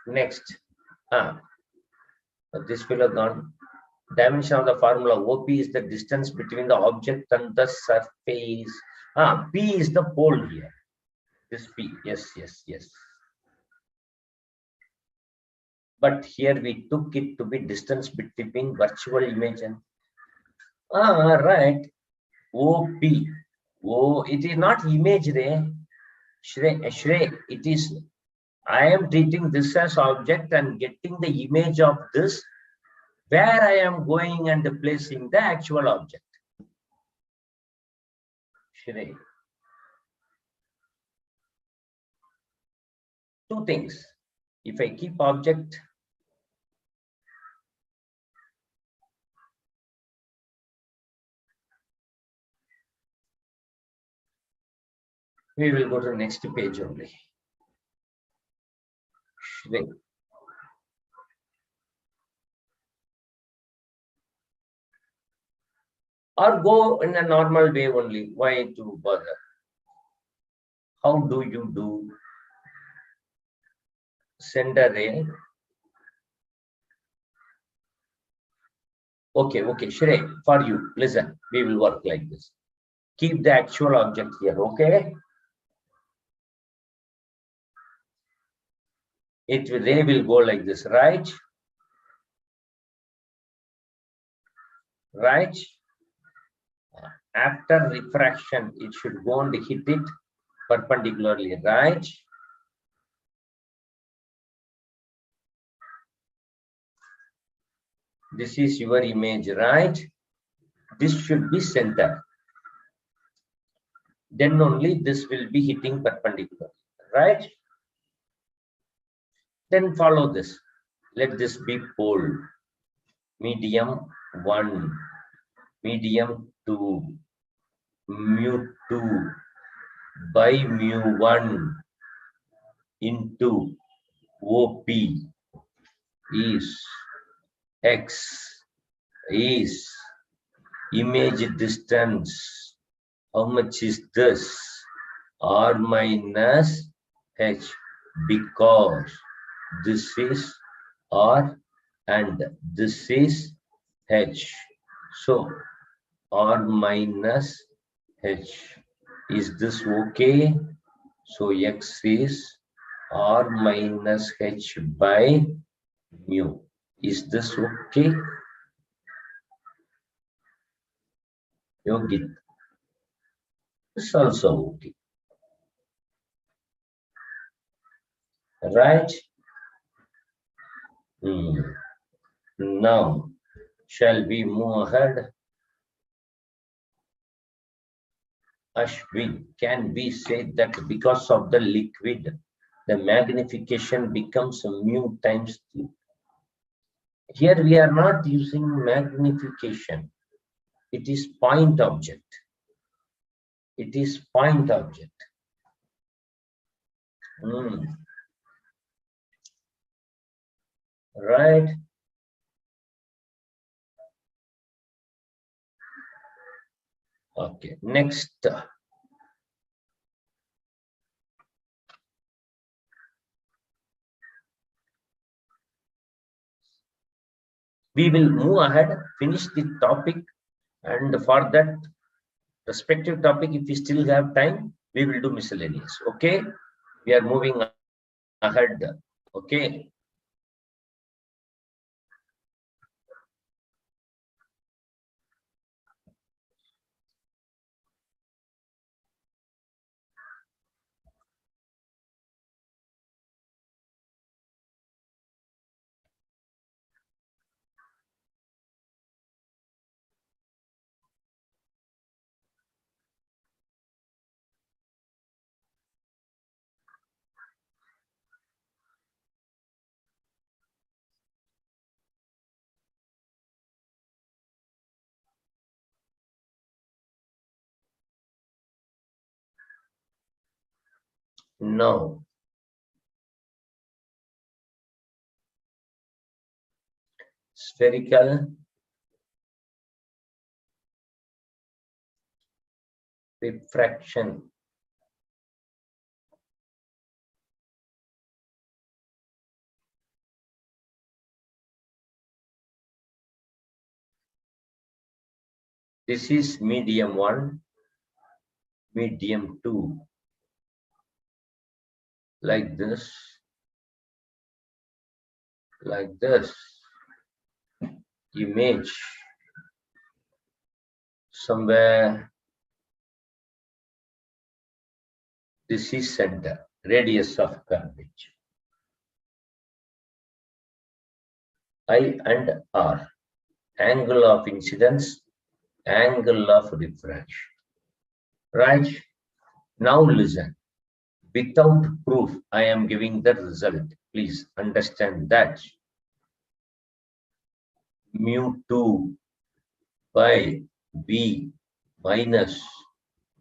Next. This will have gone. Dimension of the formula OP is the distance between the object and the surface. P is the pole here. This P. Yes. But here we took it to be distance between virtual image and right. OP. Oh, it is not image, Shrey. It is. I am treating this as object and getting the image of this, where I am going and placing the actual object. Shrey. Two things. If I keep object, we will go to the next page only. Shrey. Or go in a normal way only. Why to bother? How do you do? Send array. Okay, Shrey, for you, listen, we will work like this. Keep the actual object here, okay? They will go like this, right? Right? After refraction, it should go and hit it perpendicularly, right? This is your image, right? This should be center. Then only this will be hitting perpendicular, right? Then follow this. Let this be pole. Medium 1, medium 2, mu 2 by mu 1 into OP is X is image distance. How much is this? R minus H, because this is R and this is H. So R minus H. Is this okay? So X is R minus H by mu. Is this okay? Yogit. It's also okay. Right? Now, shall we move ahead? Ashwin, can we say that because of the liquid, the magnification becomes mu times 3? Here we are not using magnification. It is point object. It is point object. Right? Okay, next. We will move ahead, finish the topic, and for that respective topic, if we still have time, we will do miscellaneous. Okay, we are moving ahead. Okay. Now, spherical refraction. This is medium 1, medium 2, like this, image somewhere. This is center, radius of curvature. I and R, angle of incidence, angle of refraction. Right? Now listen. Without proof, I am giving the result. Please understand that. Mu2 by V minus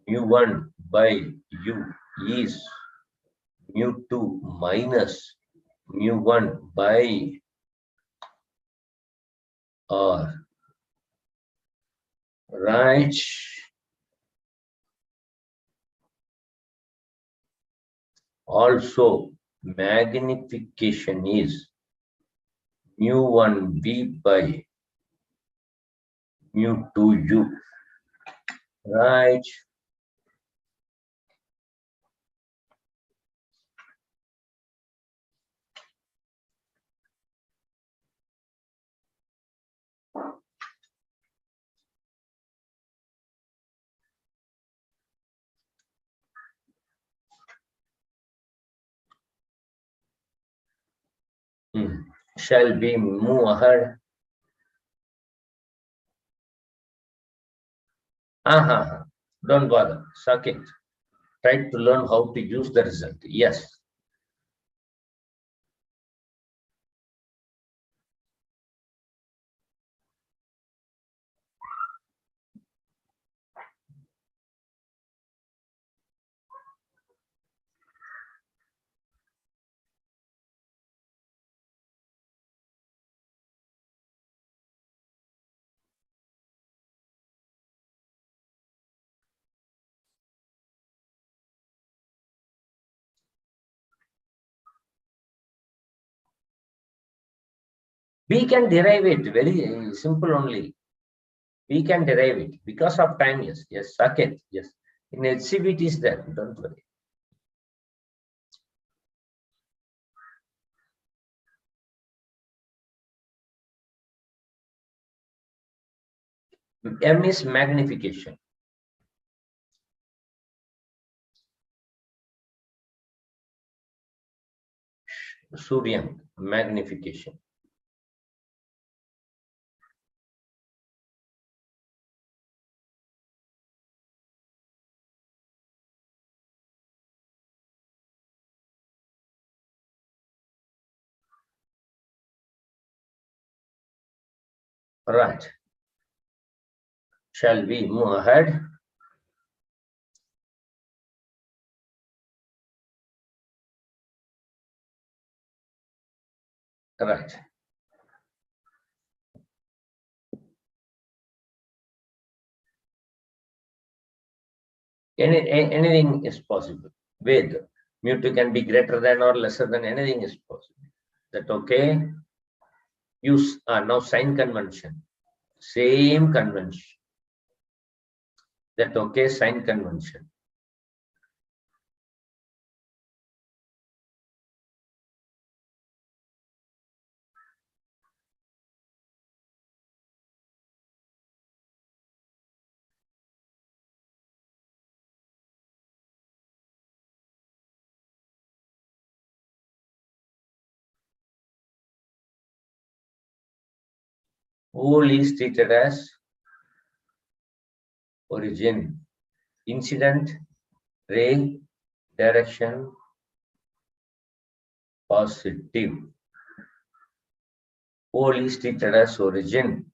mu1 by U is mu2 minus mu1 by R. Right? Also, magnification is mu1V by mu2U. Right? Shall we move ahead? Don't bother. Suck it. Try to learn how to use the result. Yes. We can derive it very simple only. We can derive it because of time. Yes, yes, suck it. Yes. In HCV it is there. Don't worry. M is magnification. Suryam, magnification. Right. Shall we move ahead? Right. Anything is possible. With mu2 can be greater than or lesser than, anything is possible. That okay? Use now sign convention. Same convention. That okay? Sign convention. Whole is treated as origin. Incident ray direction positive. Whole is treated as origin.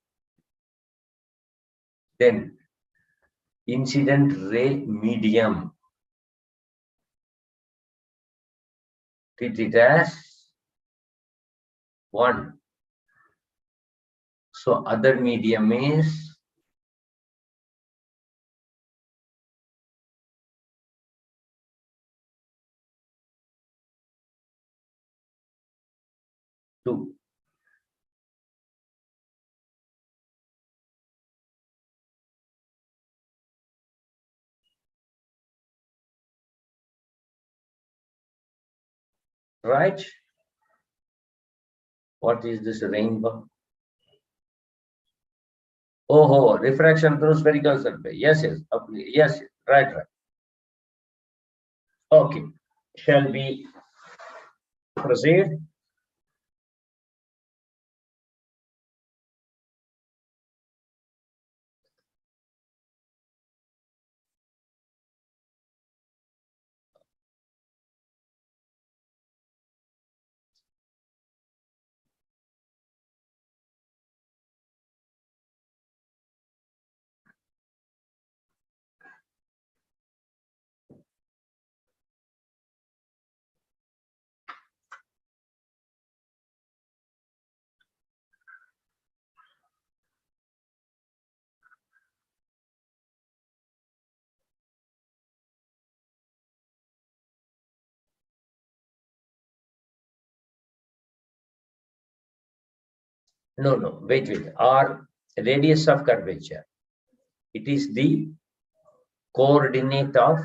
Then incident ray medium, treat it as 1. So other medium is 2. Right? What is this rainbow? Oh, refraction through spherical surface. Yes, yes, yes, right. Okay. Shall we proceed? No, wait. R, radius of curvature. It is the coordinate of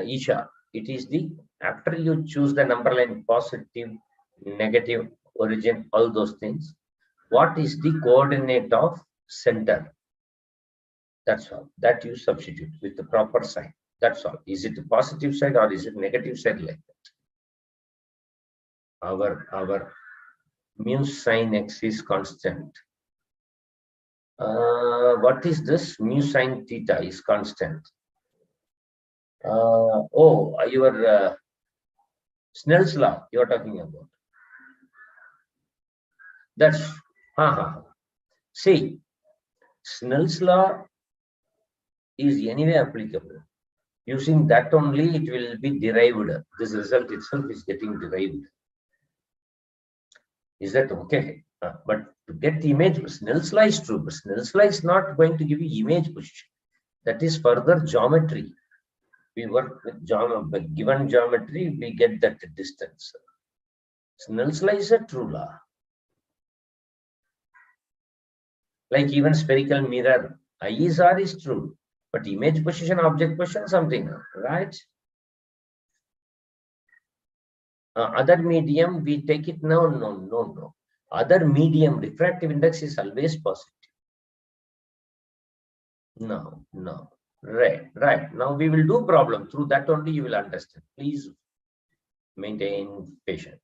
Isha. It is the, after you choose the number line positive, negative, origin, all those things, what is the coordinate of center? That's all. That you substitute with the proper sign. That's all. Is it the positive side or is it negative side like that? Our mu sin x is constant. What is this? Mu sin theta is constant. Your Snell's law you are talking about. That's see, Snell's law is anyway applicable. Using that only it will be derived. This result itself is getting derived. Is that okay? But to get the image, Snell's law is true, but Snell's law is not going to give you image position. That is further geometry. We work with given geometry, we get that distance. Snell's law is a true law. Like even spherical mirror, ISR is true, but image position, object position, something, right? Other medium, we take it now. No. Other medium, refractive index is always positive. No. Right. Now we will do problem. Through that only you will understand. Please maintain patience.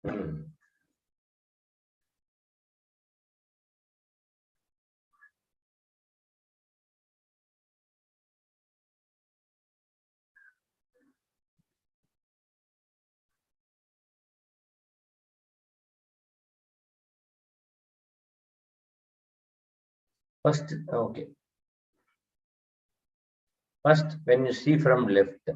Hmm. First, okay. First, when you see from left,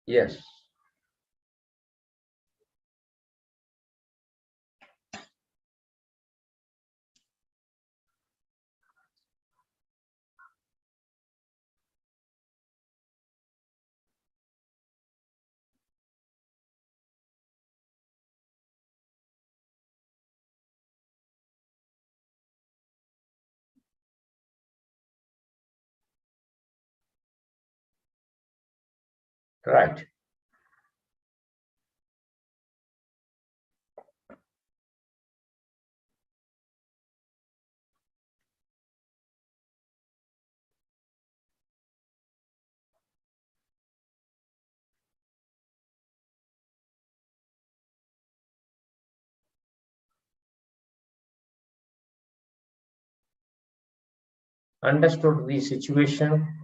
yes, right. Understood the situation.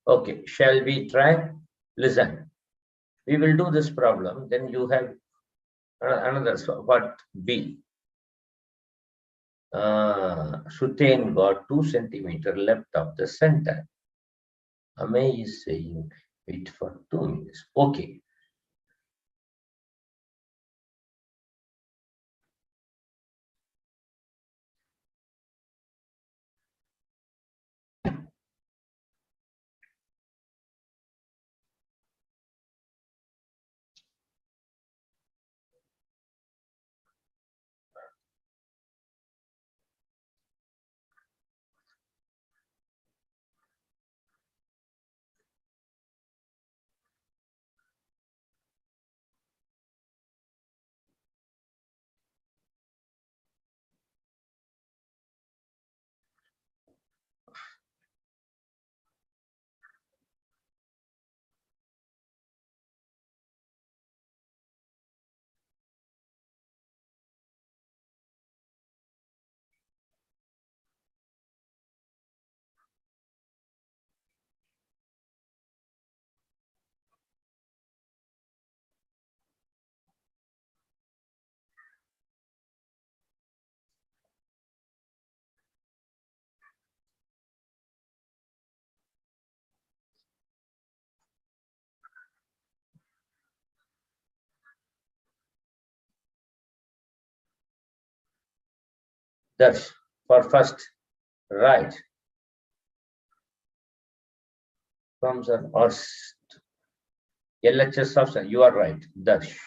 Okay, shall we try? Listen, we will do this problem. Then you have another what B. Sutain got 2 centimeter left of the center. Amey is saying wait for 2 minutes. Okay. That's for first, right. Comes an or LHS of you are right. Dash.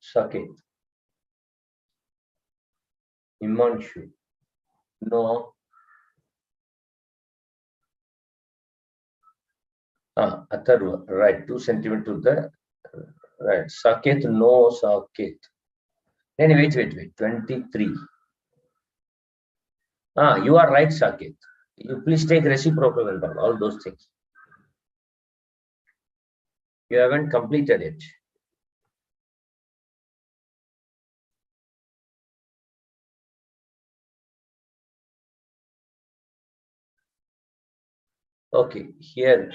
Sakit. Himanshu. No. Atharva, right, 2 centimeter to the right. Saket, no Saket. Then wait, 23. You are right, Saket. You please take reciprocal and all those things. You haven't completed it. Okay, here.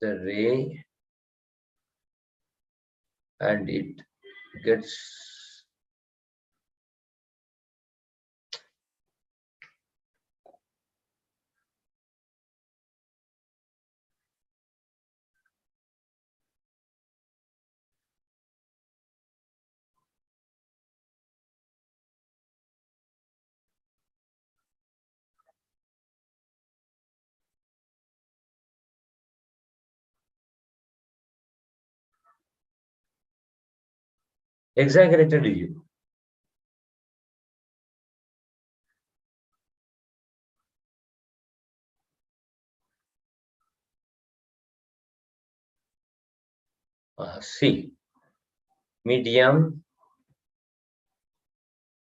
The ray and it gets exaggerated to you. See, medium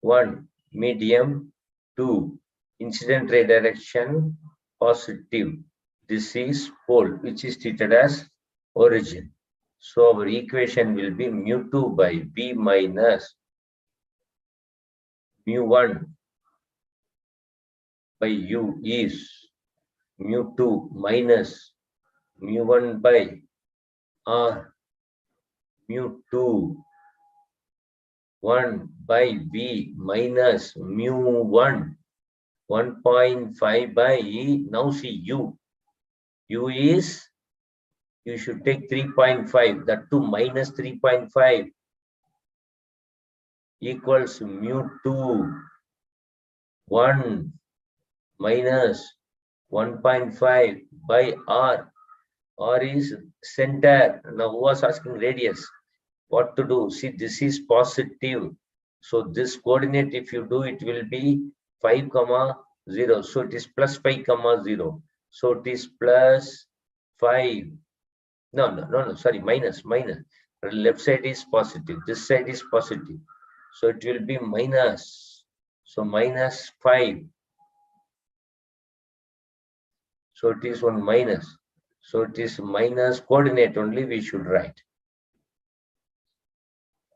1, medium 2, incident ray direction positive. This is pole, which is treated as origin. So our equation will be mu2 by b minus mu1 by u is mu2 minus mu1 by r mu2 1 by b minus mu1 1.5 by e. Now see u is, you should take 3.5, that to minus 3.5 equals mu2 1 minus 1.5 by r. R is center. Now who was asking radius? What to do? See, this is positive. So this coordinate, if you do, it will be 5, 0. So it is plus 5, 0. So it is plus 5. No, sorry, minus. Left side is positive. This side is positive. So it will be minus. So minus 5. So it is one minus. So it is minus coordinate only we should write.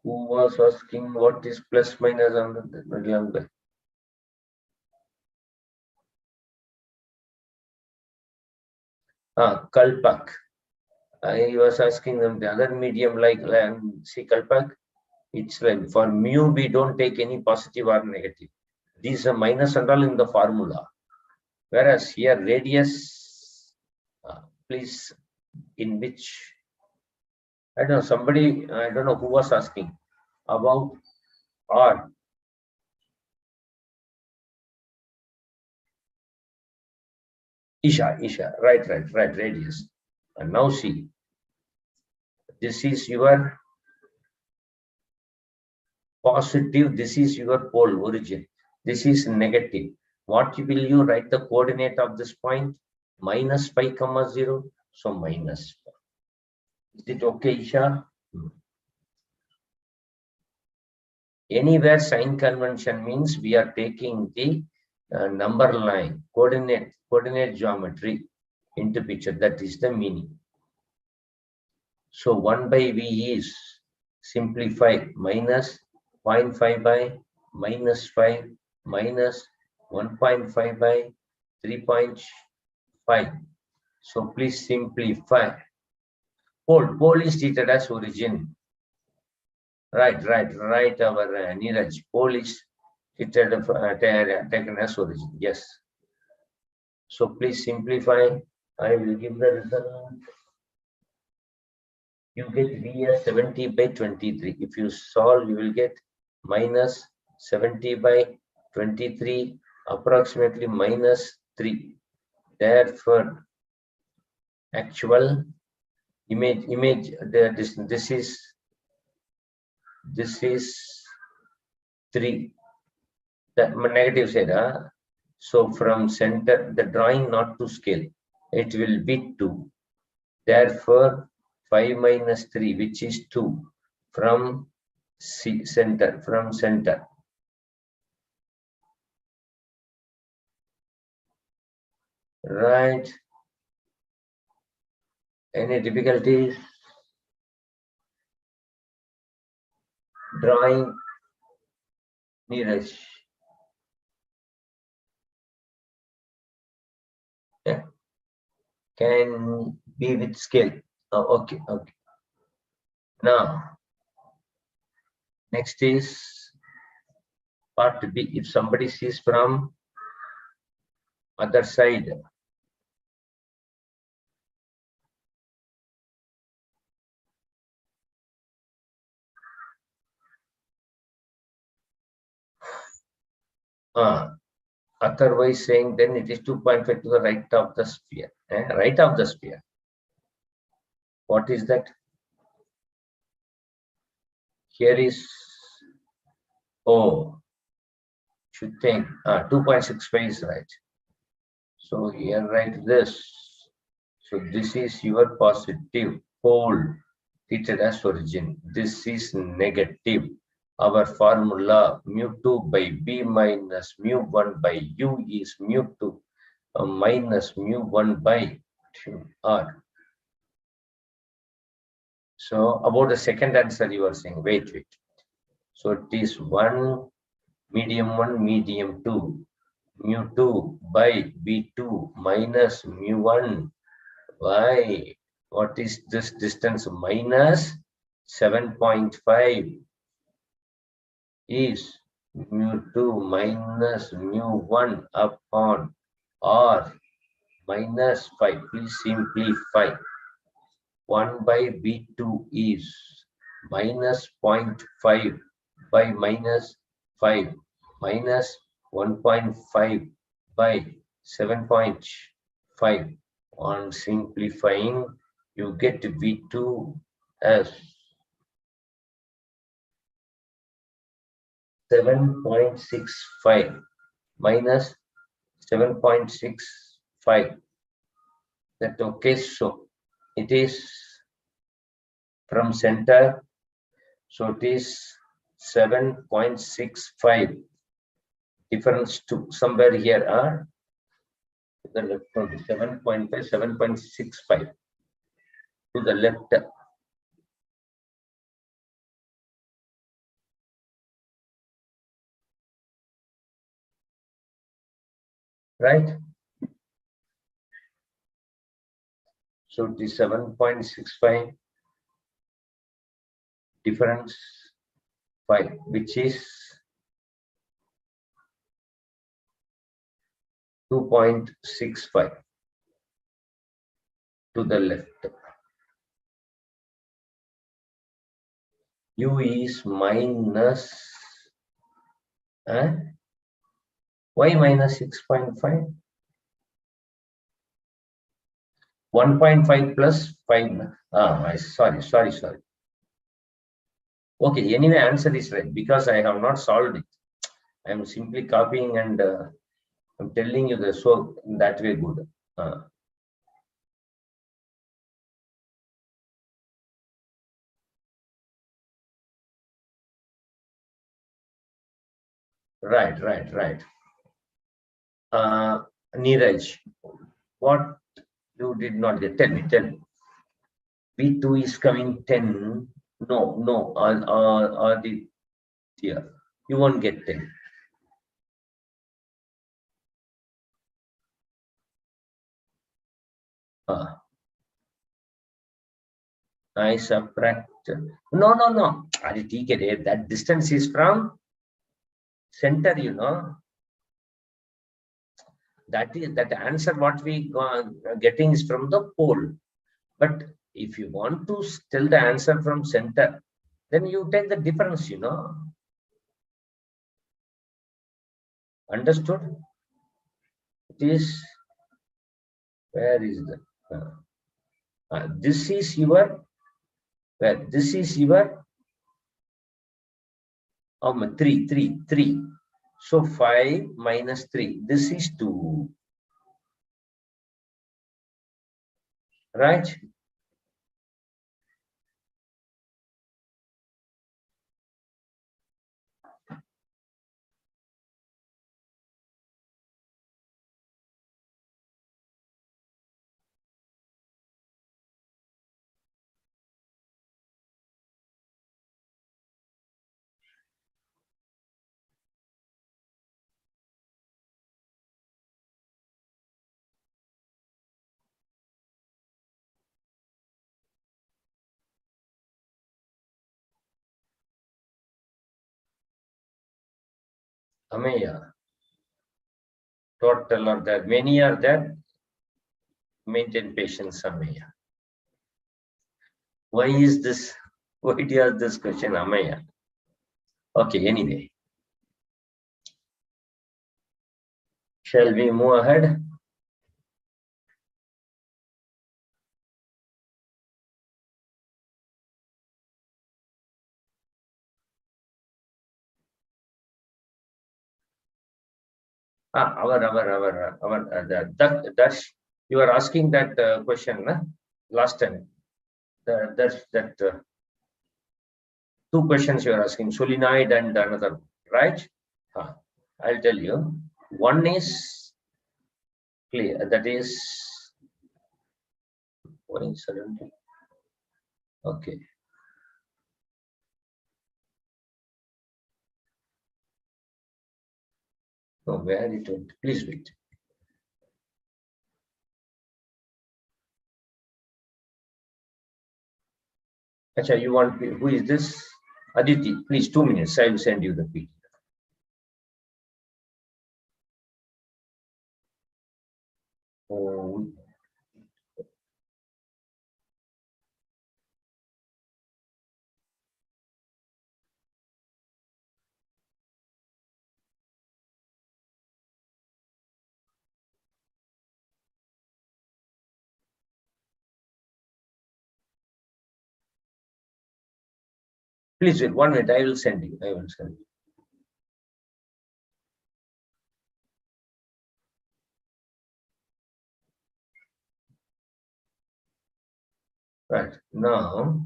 Who was asking what is plus minus on the Kalpak. I was asking them the other medium like see Kalpak. It's like for mu we don't take any positive or negative. These are minus and all in the formula. Whereas here radius, please, in which, I don't know, somebody, I don't know who was asking about R. Isha, right, radius. And now see, this is your positive, this is your pole origin, this is negative. What will you write the coordinate of this point? Minus 5, 0. So minus. Is it okay, Isha? Anywhere sign convention means we are taking the number line, coordinate geometry into picture. That is the meaning. So 1 by v is simplify minus 0.5 by minus 5 minus 1.5 by 3.5. So please simplify. Pole is treated as origin. Right. Our Neeraj, pole is treated taken as origin. Yes. So please simplify. I will give the result. You get V as 70 by 23. If you solve, you will get minus 70 by 23, approximately minus 3. Therefore, actual image this is 3. The negative side. So from center, the drawing not to scale, it will be 2. Therefore, 5 minus 3, which is 2, from center. Right. Any difficulties? Drawing, Neeraj. Yeah. Can be with scale. Oh, okay. Now, next is part B. If somebody sees from other side, otherwise saying then it is 2.5 to the right of the sphere. Right of the sphere. What is that? Here is should think 2.65 is right. So here write this. So this is your positive pole treated as origin. This is negative. Our formula mu2 by b minus mu1 by u is mu2 minus mu1 by 2r. So about the second answer you are saying, wait. So it is 1, medium 1, medium 2, mu2 by b2 minus mu1 by, what is this distance, minus 7.5 is mu2 minus mu1 upon r minus 5. Please simplify. 1 by b2 is minus 0.5 by minus 5 minus 1.5 by 7.5. On simplifying, you get v2 as 7.65 minus 7.65. That okay? So it is from center. So it is 7.65. Difference to somewhere here are the left of 7.5, 7.65 to the left. Right? So it is 7.65 difference 5, which is 2.65 to the left. U is minus, why minus 6.5? 1.5 plus 5. Sorry. Okay, anyway, answer is right because I have not solved it. I am simply copying and I'm telling you the, so that way good. Right. Neeraj, what you did not get? Tell me. B2 is coming 10. No, or the here. You won't get 10. I subtract. No. That distance is from center, you know. That is that answer what we getting is from the pole. But if you want to tell the answer from center, then you take the difference, you know. Understood? It is Where is the this is your where this is your 3. So 5 minus 3. This is 2. Right? Ameya. Total are there. Many are there. Maintain patience, Ameya. Why is this? Why do you ask this question, Ameya? Okay, anyway. Shall we move ahead? That you are asking that question last time. That two questions you are asking, solenoid and another, right? I'll tell you. One is clear. That is what is suddenly? Okay. No, where it went? Please wait. Acha, you want who is this? Aditi, please 2 minutes. I will send you the PDF. Oh, please wait 1 minute. I will send you. I will send you. Right now,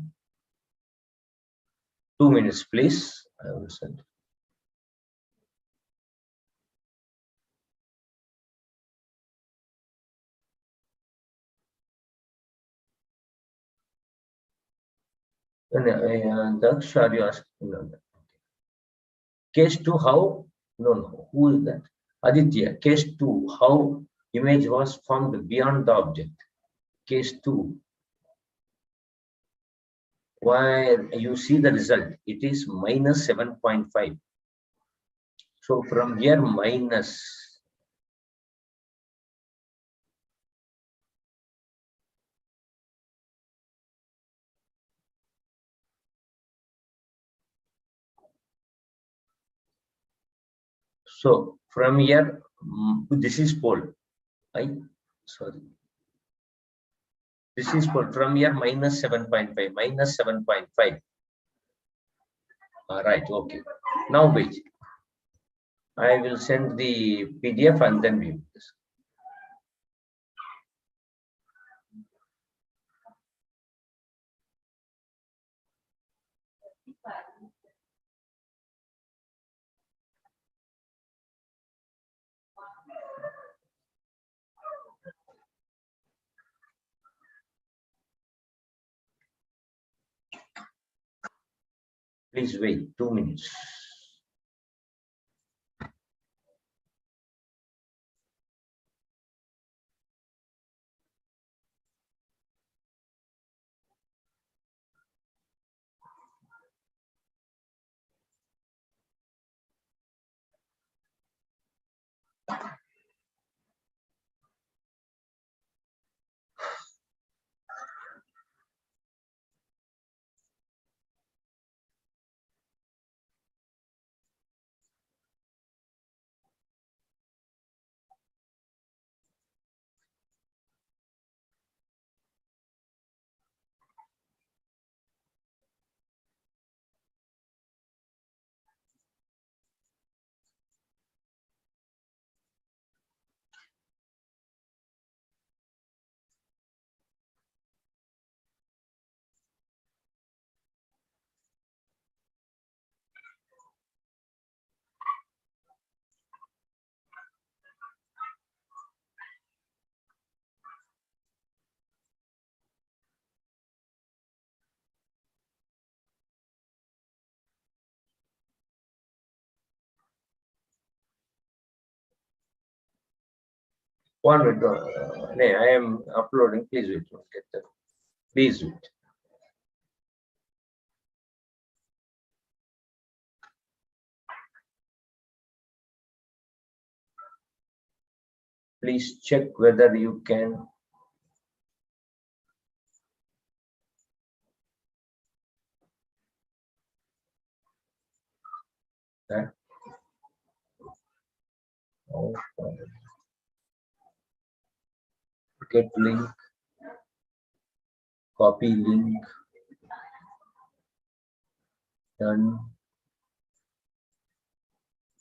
2 minutes, please. I will send. Daksh, are you asking? No. Case 2, how? No. Who is that? Aditya. Case 2, how image was formed beyond the object. Case 2, where you see the result, it is minus 7.5. So from here, minus. So from here, this is pole. Sorry. This is pole. From here, minus 7.5. Minus 7.5. All right. Okay. Now wait. I will send the PDF and then view this. Please wait 2 minutes. 1 minute. I am uploading. Please wait. Get that. Please wait. Please check whether you can. Get link, copy link, done,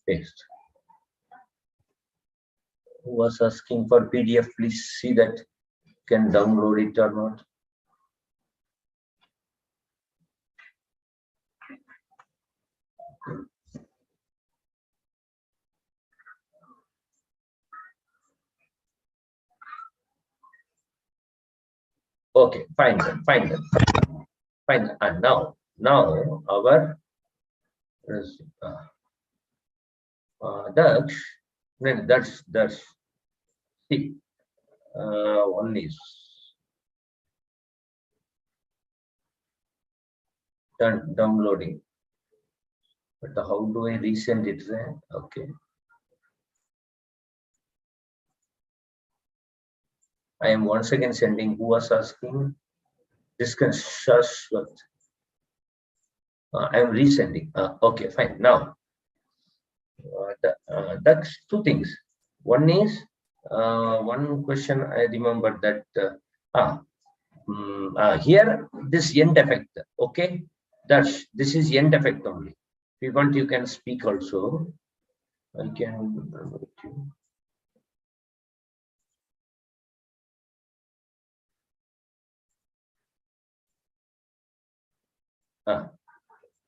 paste. Who was asking for PDF? Please see that you can download it or not. Okay, fine then, fine then, fine. And now our that's see, one is done downloading, but how do I resend it there? Okay, I am once again sending. Who was asking? Discuss what? I am resending. Okay, fine. Now that's two things. One is one question I remember that here this end effect. Okay, this is end effect only. If you want, you can speak also. I can.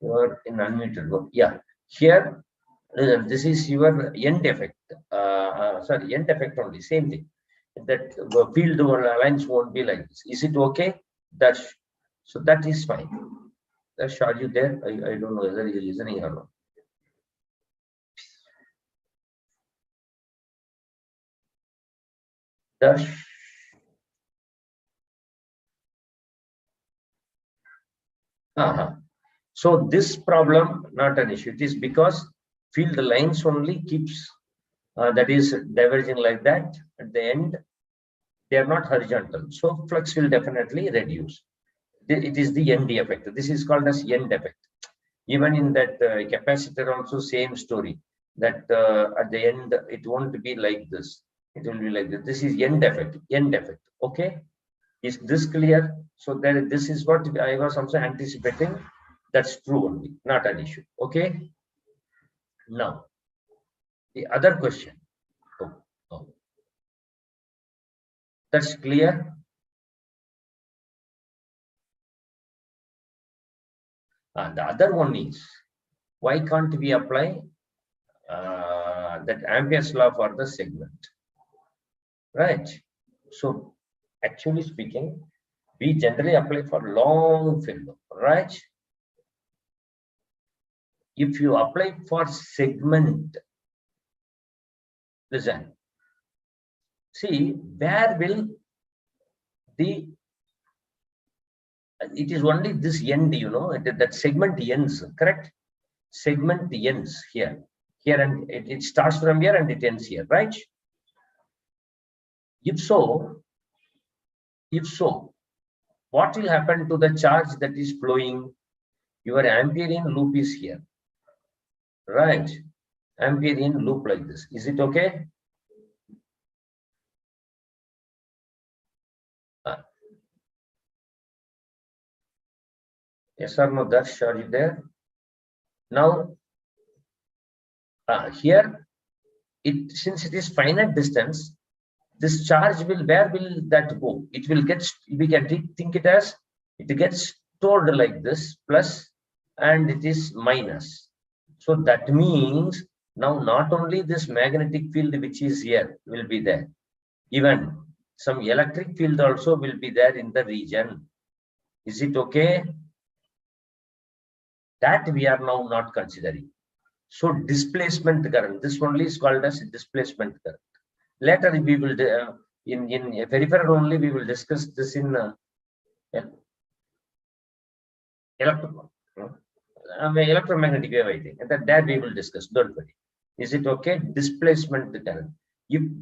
You are in unmuted mode. Yeah, here this is your end effect. Sorry, end effect only. Same thing. That field lines won't be like this. Is it okay? So that is fine. That's are you there? I don't know whether you're listening or not. So this problem not an issue. It is because field lines only keeps that is diverging like that at the end. They are not horizontal, so flux will definitely reduce. It is the end effect. This is called as end effect. Even in that capacitor also same story, that at the end it won't be like this, it will be like this. This is end effect. Okay, is this clear? So that this is what I was also anticipating. That's true only, not an issue. Okay, now the other question. That's clear. And the other one is, why can't we apply that Ampere's law for the segment? Right. So actually speaking, we generally apply for long film, right? If you apply for segment, listen, see where will the, it is only this end, you know, that segment ends, correct? Segment ends here, and it starts from here and it ends here, right? If so, what will happen to the charge that is flowing? Your Amperian loop is here, right? Amperian loop like this. Is it okay? Yes or no? That's are you there? Now, here, since it is finite distance, this charge will, where will that go? It will get, we can think it as, it gets stored like this, plus, and it is minus. So that means now not only this magnetic field which is here will be there, even some electric field also will be there in the region. Is it okay? That we are now not considering. So displacement current, this only is called as displacement current. Later we will in peripheral only we will discuss this in electromagnetic wave, I think. And that we will discuss. Don't worry. Is it okay? Displacement current.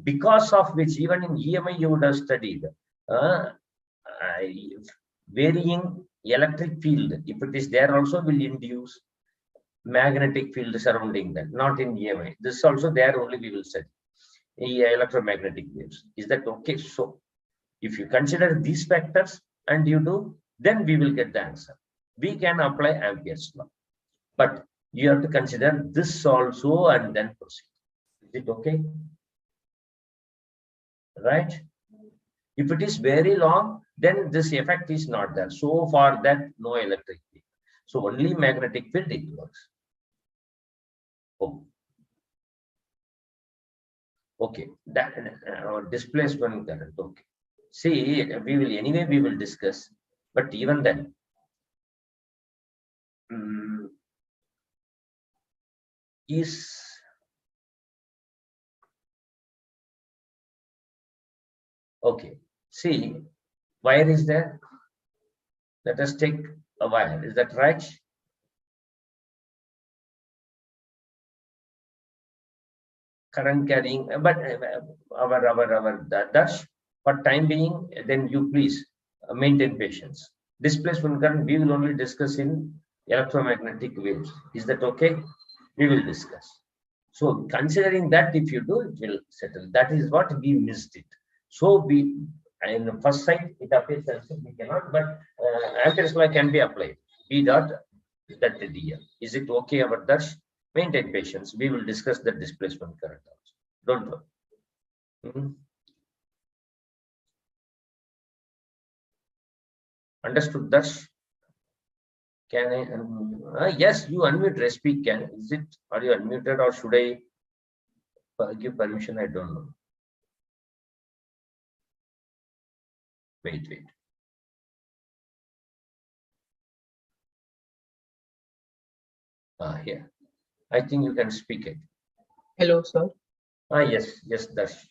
Because of which even in EMI you would have studied varying electric field. If it is there, also will induce magnetic field surrounding that. Not in EMI. This also there only we will study electromagnetic waves. Is that okay? So if you consider these factors and you do, then we will get the answer. We can apply Ampere's law, but you have to consider this also and then proceed. Is it okay? Right? If it is very long, then this effect is not there. So for that, no electric field. So only magnetic field it works. Oh. Okay, that displacement current. Okay. See, we will discuss, but even then, is okay. See, wire is there. Let us take a wire. Is that right? Current carrying, but our dash for time being, then you please maintain patience. Displacement current we will only discuss in electromagnetic waves. Is that okay? We will discuss. So considering that, if you do, it will settle. That is what we missed it. So we, in the first sight, it appears as if we cannot, but Ampere's law can be applied. B dot that dl. Is it okay about that? Maintain patience. We will discuss the displacement current also. Don't worry. Understood that? Can I? Yes, you unmute. Speak. Can is it? Are you unmuted or should I give permission? I don't know. Wait. Here. I think you can speak it. Hello, sir. Yes, Dash.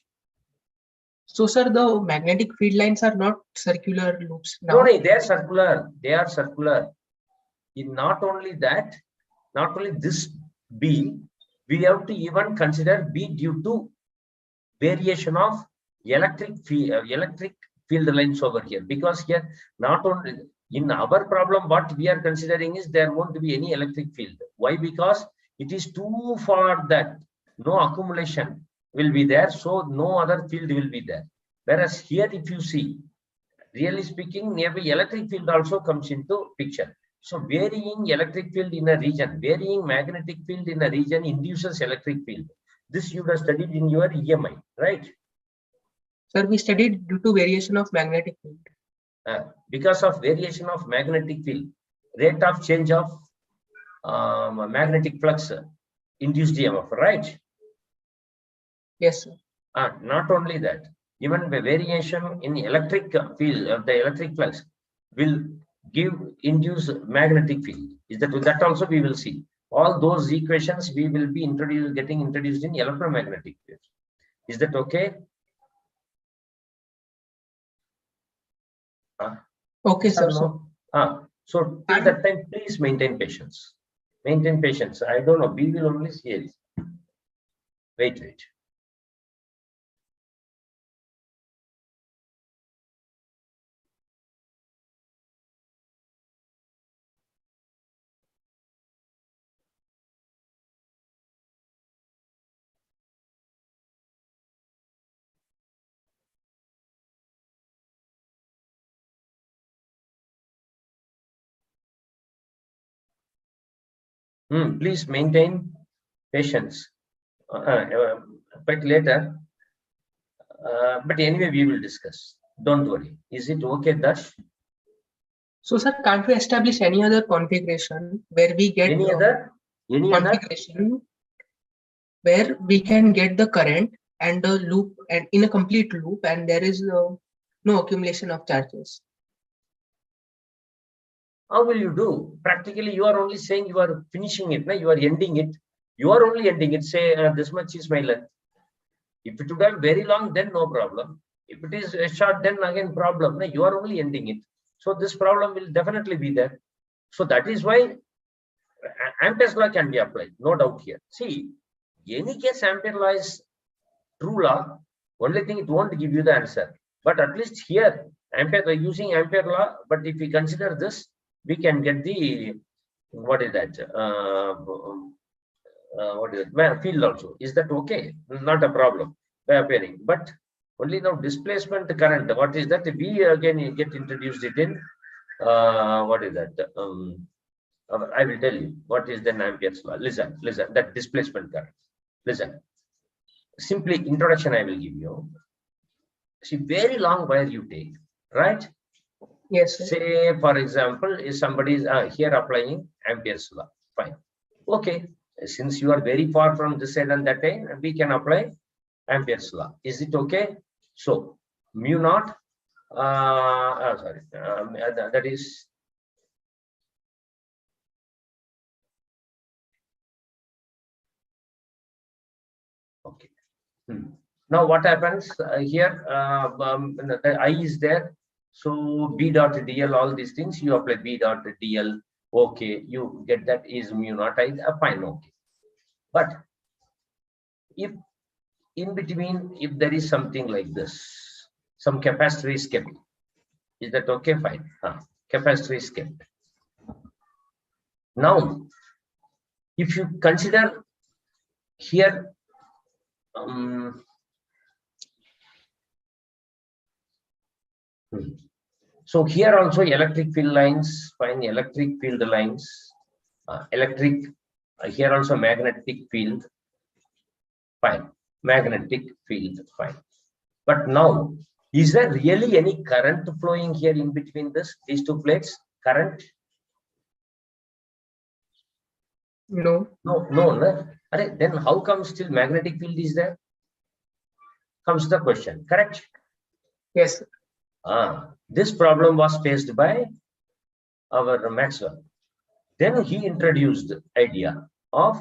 So, sir, the magnetic field lines are not circular loops now. No, they are circular. They are circular. In not only that, not only this B, we have to even consider B due to variation of electric field lines over here. Because here, not only in our problem, what we are considering is there won't be any electric field. Why? Because it is too far that no accumulation will be there, so no other field will be there. Whereas here, if you see, really speaking, nearby electric field also comes into picture. So varying electric field in a region, varying magnetic field in a region induces electric field. This you have studied in your EMI, right? Sir, we studied due to variation of magnetic field. Because of variation of magnetic field, rate of change of magnetic flux induced EMF, right? Yes, sir. Not only that, even the variation in electric field of the electric flux will induce magnetic field. Is that also we will see? All those equations we will be getting introduced in electromagnetic waves. Is that okay? Okay, sir. No? So till that time, please maintain patience. Maintain patience. I don't know. We will only see it. Wait. Please maintain patience. But later. But anyway, we will discuss. Don't worry. Is it okay, Dash? So, sir, can't we establish any other configuration where we get any other configuration where we can get the current and the loop and in a complete loop, and there is no accumulation of charges? How will you do? Practically, you are only saying you are finishing it. No? You are ending it. You are only ending it. Say this much is my length. If it would have very long, then no problem. If it is a short, then again problem. You are only ending it. So this problem will definitely be there. So that is why Ampere's law can be applied, no doubt here. See, any case Ampere law is true law. Only thing, it won't give you the answer. But at least here, Ampere, using Ampere law, but if we consider this, we can get the, what is that? What is it? Well, field also. Is that okay? Not a problem by appearing. But only now displacement current. What is that? We again get introduced it in what is that? I will tell you what is the Ampere's law. Listen, that displacement current. Listen. Simply introduction I will give you. See, very long wire you take, right? Yes, sir. Say, for example, if somebody is here applying Ampere's law, fine. Okay, since you are very far from this side and that side, we can apply Ampere's law. Is it okay? So, mu naught, that is, okay. Now what happens here? The I is there. So B dot dl, all these things, you apply B dot dl. Okay, you get that is mu naught I, fine, okay. But if in between, if there is something like this, some capacitor is kept, is that okay? Fine. Capacitor is kept. Now, if you consider here, so here also electric field lines, fine, electric field lines, electric, here also magnetic field, fine, magnetic field, fine. But now, is there really any current flowing here in between these two plates? Current? No. No. Then how come still magnetic field is there? Comes the question, correct? Yes. This problem was faced by our Maxwell. Then he introduced the idea of,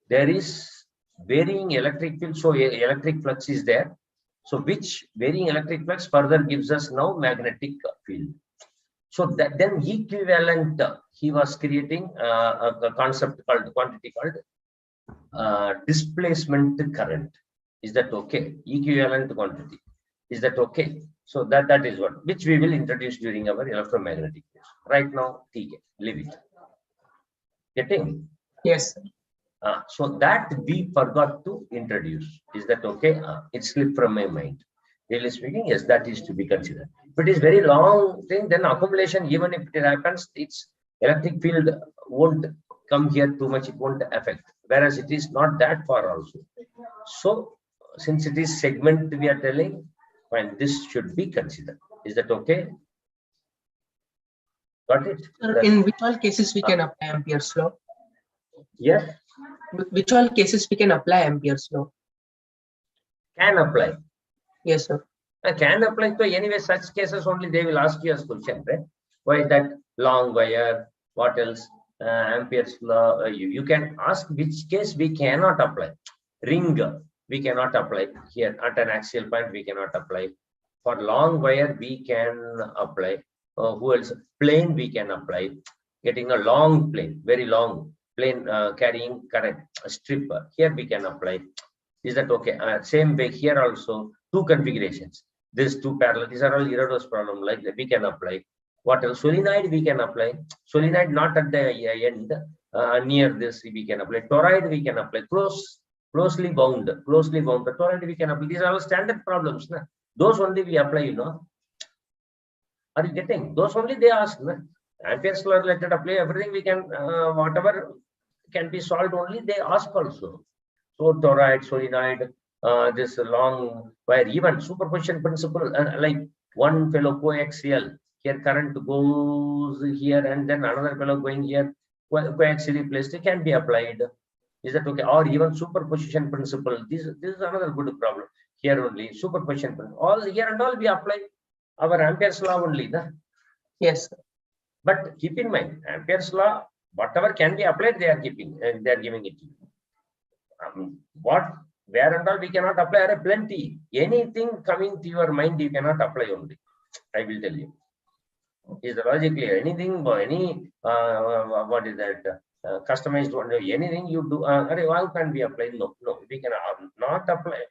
there is varying electric field, so electric flux is there. So which varying electric flux further gives us now magnetic field. So that then equivalent, he was creating a concept called, quantity called displacement current. Is that okay? Equivalent quantity. Is that okay? So that is what, which we will introduce during our electromagnetic course. Right now, leave it. Getting? Yes. So that we forgot to introduce. Is that okay? It slipped from my mind. Really speaking, yes, that is to be considered. If it is very long thing, then accumulation, even if it happens, its electric field won't come here too much, it won't affect. Whereas it is not that far also. So since it is segment we are telling, fine, this should be considered. Is that okay? Got it? In which all cases we can apply Ampere's law? Yes. Which all cases we can apply Ampere's law? Can apply. Yes, sir. Can apply. So anyway, such cases only they will ask you as question, right? Why that long wire? What else? Ampere's law. You can ask which case we cannot apply. Ring, we cannot apply here at an axial point. We cannot apply. For long wire, we can apply. Who else? Plane, we can apply. Getting a long plane, very long plane carrying current, a strip. Here we can apply. Is that okay? Same way here also, two configurations. These two parallel. These are all Irado's problem. Like that we can apply. What else? Solenoid we can apply. Solenoid not at the end. Near this we can apply. Toroid we can apply. Closely bound. The toroid we can apply. These are all standard problems. Na? Those only we apply. You know. Are you getting? Those only they ask. Na? Ampere's law related apply. Everything we can. Whatever can be solved only they ask also. So toroid, solenoid, this long wire, even superposition principle, like one fellow coaxial, here current goes here and then another fellow going here, coaxially placed, it can be applied. Is that okay? Or even superposition principle. This is another good problem. Here only superposition principle. All here and all we apply our Ampere's law only. Na? Yes. But keep in mind, Ampere's law, whatever can be applied, they are keeping and they are giving it to you. What Where and all we cannot apply, are plenty. Anything coming to your mind, you cannot apply only. I will tell you. Is the logic clear? Anything, any, what is that? Customized one, anything you do, how can we apply? No, we cannot not apply.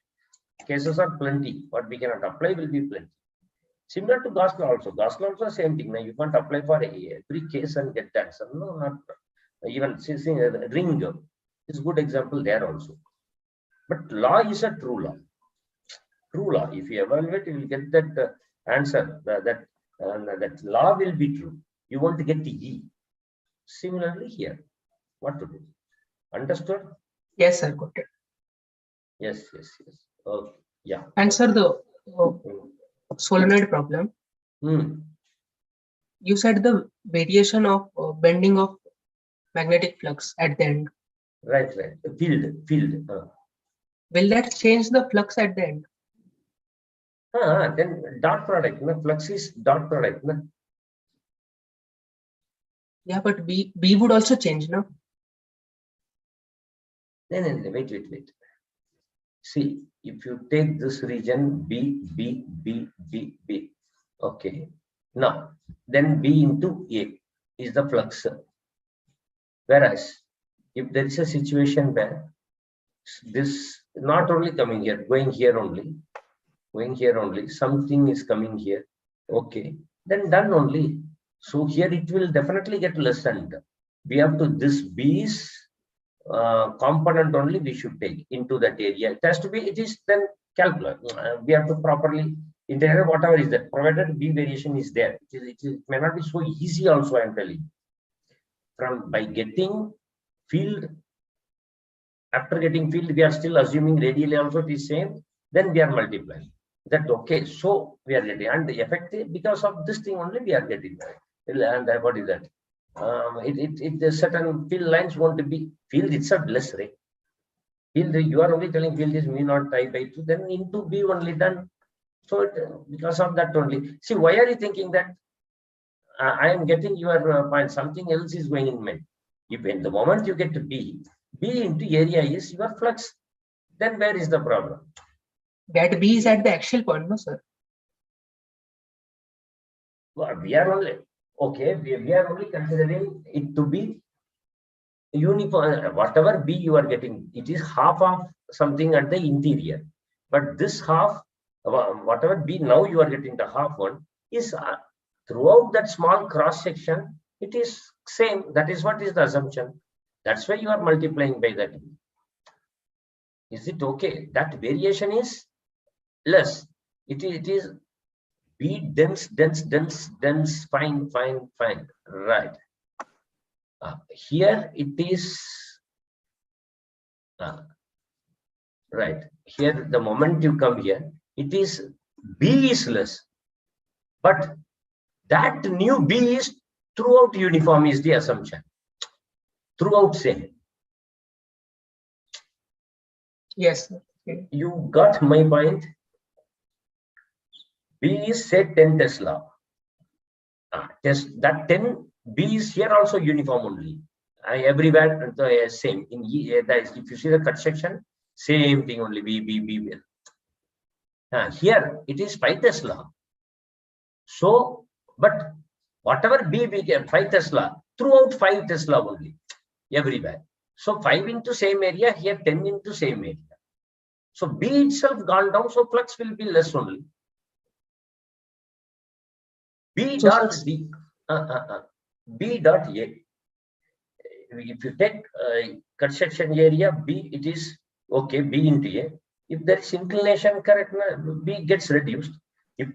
Cases are plenty. What we cannot apply will be plenty. Similar to Gauss law also. Gauss law also same thing. Now you can't apply for every case and get the answer. No, not even ring is a good example there also. But law is a true law. True law. If you evaluate, you will get that answer. That law will be true. You want to get the E. Similarly here, what to do? Understood? Yes, sir. Got it. Yes. Okay. Yeah. And sir, the solenoid problem. You said the variation of bending of magnetic flux at the end. Right. Field. Will that change the flux at the end? Then dot product. Flux is dot product. Yeah, but B would also change, no? No, wait. See, if you take this region B, okay. Now, then B into A is the flux. Whereas, if there is a situation where this not only coming here, going here only, something is coming here, okay, then done only. So here it will definitely get lessened. We have to, this B's component only we should take into that area. It has to be, it is then calculate. We have to properly integrate whatever is there, provided B variation is there. It may not be so easy also, I am telling. By getting field, after getting field, we are still assuming radially also it is same, then we are multiplying. That okay, so we are getting, and the effect, because of this thing only we are getting that. And what is that? The certain field lines want to be, field itself less, right? Field, you are only telling field is mu naught I by 2, then into B only done. So because of that only. See, why are you thinking that? I am getting your point. Something else is going in mind. If in the moment you get to B into area is your flux, then where is the problem? That B is at the axial point, no, sir? Well, we are only, okay, we are only considering it to be uniform. Whatever B you are getting, it is half of something at the interior. But this half, whatever B now you are getting the half one, is throughout that small cross section, it is same. That is what is the assumption. That's why you are multiplying by that. Is it okay? That variation is less. It is B dense, fine. Right. Here it is right. Here the moment you come here, it is B is less. But that new B is throughout uniform is the assumption. Throughout same. Yes. Okay. You got my point. B is say 10 Tesla. That 10 B is here also uniform only. Everywhere the same. In if you see the cut section, same thing only. B. Here it is 5 Tesla. So, but whatever B we get 5 Tesla throughout 5 Tesla only everywhere. So 5 into same area, here 10 into same area. So B itself gone down, so flux will be less only. B dot A. If you take cut section area B, it is okay. B into A. If there is inclination correct, B gets reduced. If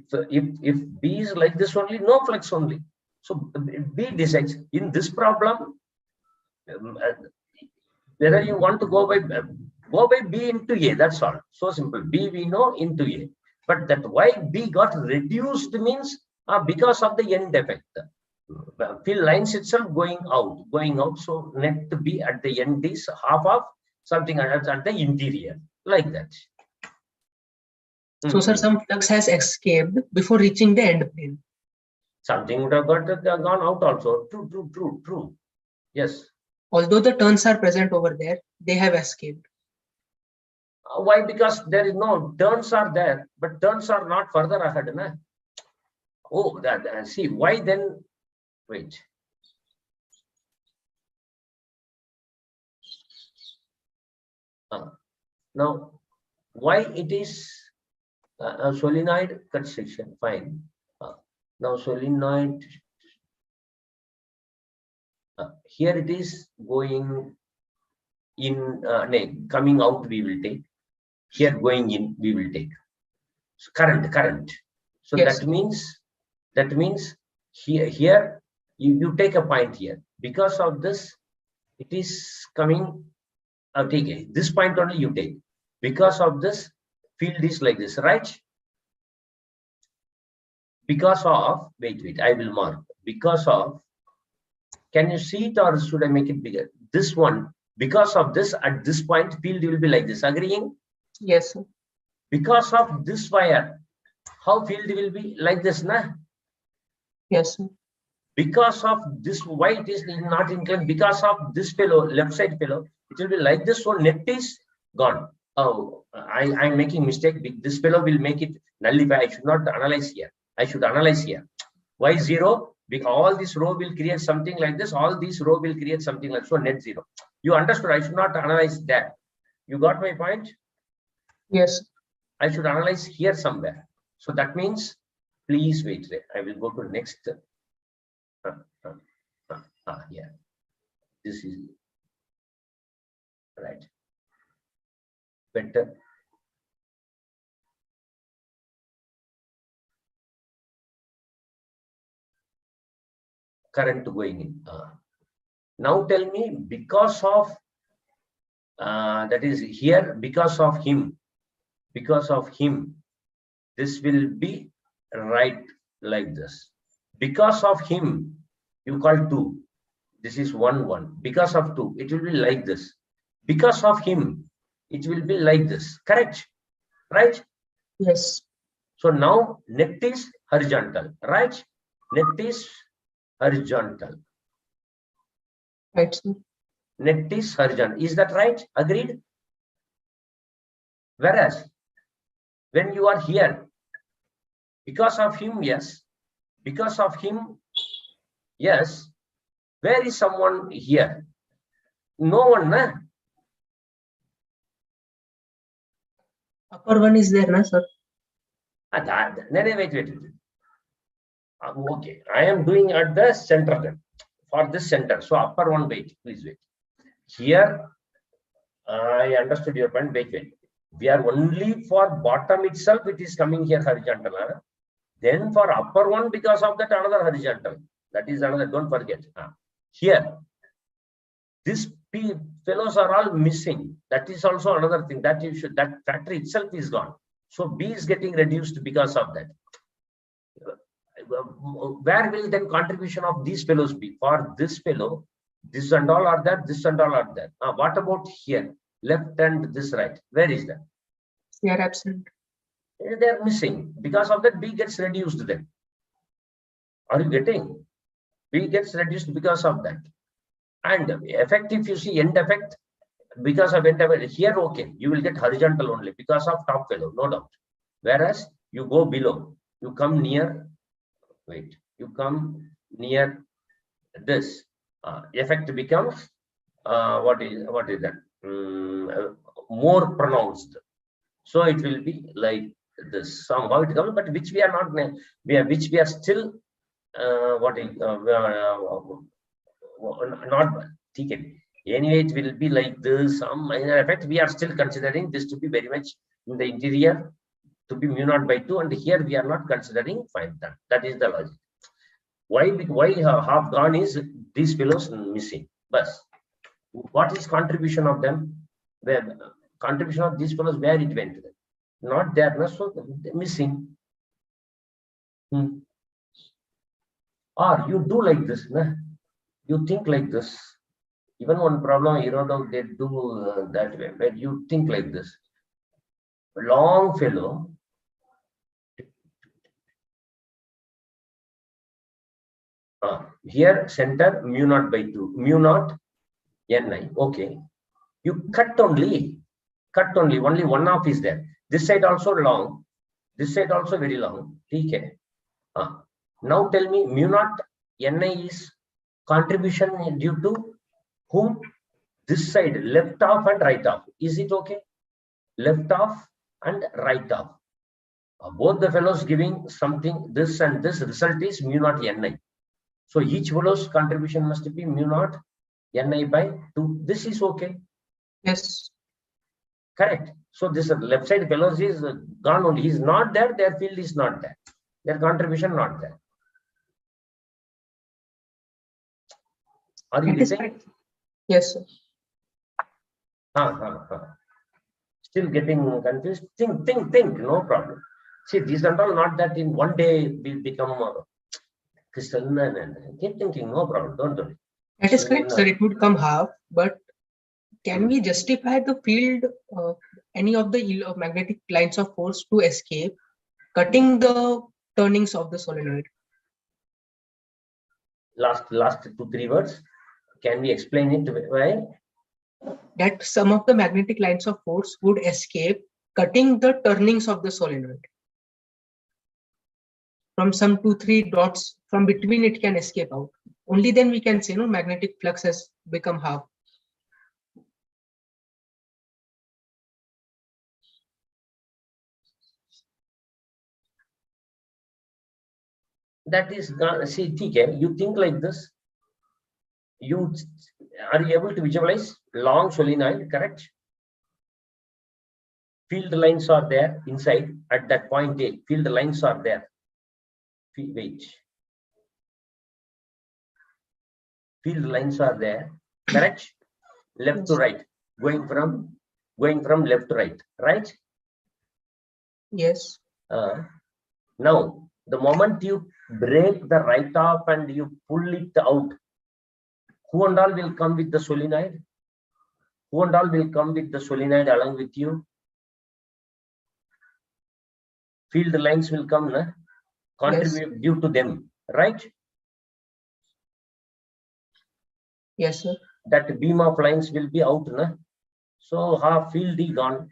B is like this only, no flux only. So B decides in this problem whether you want to go by B into A. That's all. So simple. B we know into A. But that why B got reduced means because of the end effect. Field lines itself going out. So net B at the end is half of something at the interior, like that. So, sir, some flux has escaped before reaching the end plane. Something would have gone out also. True. Yes. Although the turns are present over there, they have escaped. Why? Because there is no turns are there, but turns are not further ahead. Na? Oh, that see why then? Wait. Now, why it is a solenoid cut section? Fine. Now solenoid. Here it is going in. Coming out. We will take. Here going in. We will take. So current. So Yes. that means here you take a point here. Because of this, it is coming. Take it. This point only you take. Because of this, field is like this, right? Because of, wait, I will mark. Because of, can you see it or should I make it bigger? This one, because of this, at this point, field will be like this. Agreeing? Yes, sir. Because of this wire, how field will be like this, na? Yes, sir. Because of this, why it is not inclined? Because of this fellow, left side fellow, it will be like this. So net is gone. Oh, I'm making mistake. This fellow will make it nullify. I should not analyze here. I should analyze here. Why 0? Because all this row will create something like this. All these row will create something like so. Net 0. You understood? I should not analyze that. You got my point? Yes. I should analyze here somewhere. So that means, please wait. I will go to next. Yeah. This is right. Better. Current going in. Now tell me, because of that is here, because of him, this will be right like this. Because of him, you call 2. This is 1, 1. Because of 2, it will be like this. Because of him, it will be like this. Correct? Right? Yes. So now net is horizontal, right? Net is horizontal. Right, sir. Net is horizontal. Is that right? Agreed? Whereas when you are here, because of him, yes. Because of him, yes. Where is someone here? No one, na? Upper one is there, na, sir? Wait. Okay, I am doing at the center then. For this center. So upper one, wait, please wait. Here, I understood your point. Wait. We are only for bottom itself, it is coming here horizontal. Huh? Then for upper one, because of that, another horizontal. That is another, don't forget. Here, these fellows are all missing. That is also another thing that you should, that factor itself is gone. So B is getting reduced because of that. Where will then contribution of these fellows be? For this fellow, this and all are there, this and all are there. What about here? Left and this right. Where is that? They are absent. They are missing. Because of that, B gets reduced then. Are you getting? B gets reduced because of that. And effect, if you see end effect, because of end effect, here, okay, you will get horizontal only because of top fellow, no doubt. Whereas you go below, you come near, wait, you come near this, effect becomes, what is that? More pronounced. So it will be like this. Somehow it comes, but which we are not, which we are still, not taken. Anyway, it will be like this. Some minor effect. We are still considering this to be very much in the interior to be mu0/2, and here we are not considering. Fine, that is the logic. Why half gone is these fellows missing. But what is contribution of them? Where contribution of these fellows, where it went? Not there, so missing. Or you do like this, nah? You think like this. Even one problem, they do that way, where you think like this. Long fellow. Here center mu0/2, mu0 ni. Okay. You cut only. cut only one half is there. This side also long, this side also very long. Okay. Now tell me, mu naught Ni is contribution due to whom? This side, left half and right half. Is it okay? Left half and right half. Both the fellows giving something, this and this result is mu naught Ni. So each fellow's contribution must be mu naught Ni by 2. This is okay. Yes. Correct. So this left side fellows is gone only. He is not there. Their field is not there. Their contribution not there. Are you listening? Yes, sir. Still getting confused? Think. No problem. See, these are all not that in one day will become crystal. Keep thinking. No problem. Don't worry. That is correct, sir. It would come half, but can we justify the field, any of the magnetic lines of force to escape, cutting the turnings of the solenoid? Last 2-3 words. Can we explain it? Why? That some of the magnetic lines of force would escape, cutting the turnings of the solenoid. From some 2-3 dots from between, it can escape out. Only then we can say, no, magnetic flux has become half. That is, see, TK, you think like this. Are you able to visualize long solenoid, correct? Field lines are there inside at that point A. Field lines are there. Wait. Field lines are there, correct? Left to right, going from left to right, right? Yes. Now, the moment you break the right half and you pull it out, who and all will come with the solenoid? Who and all will come with the solenoid along with you? Field lines will come, contribute due to them, right? Yes, sir. That beam of lines will be out, so half field is gone.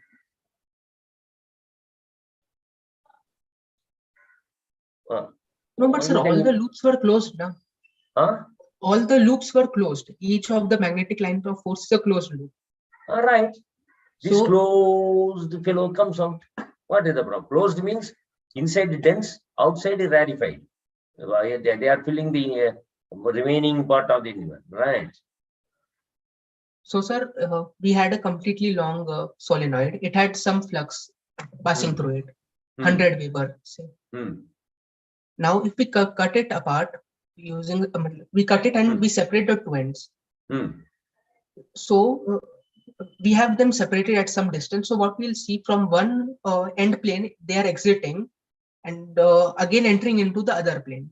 No, but sir, all the loops were closed now. All the loops were closed. Each of the magnetic lines of force is a closed loop. All right. This closed fellow comes out. What is the problem? Closed means inside dense, outside rarefied. They are filling the remaining part of the universe, right? So, sir, we had a completely long solenoid. It had some flux passing through it, 100 Weber, say. Now, if we cut it apart using, we cut it and we separate the two ends. So, we have them separated at some distance. So, what we'll see from one end plane, they are exiting and again entering into the other plane,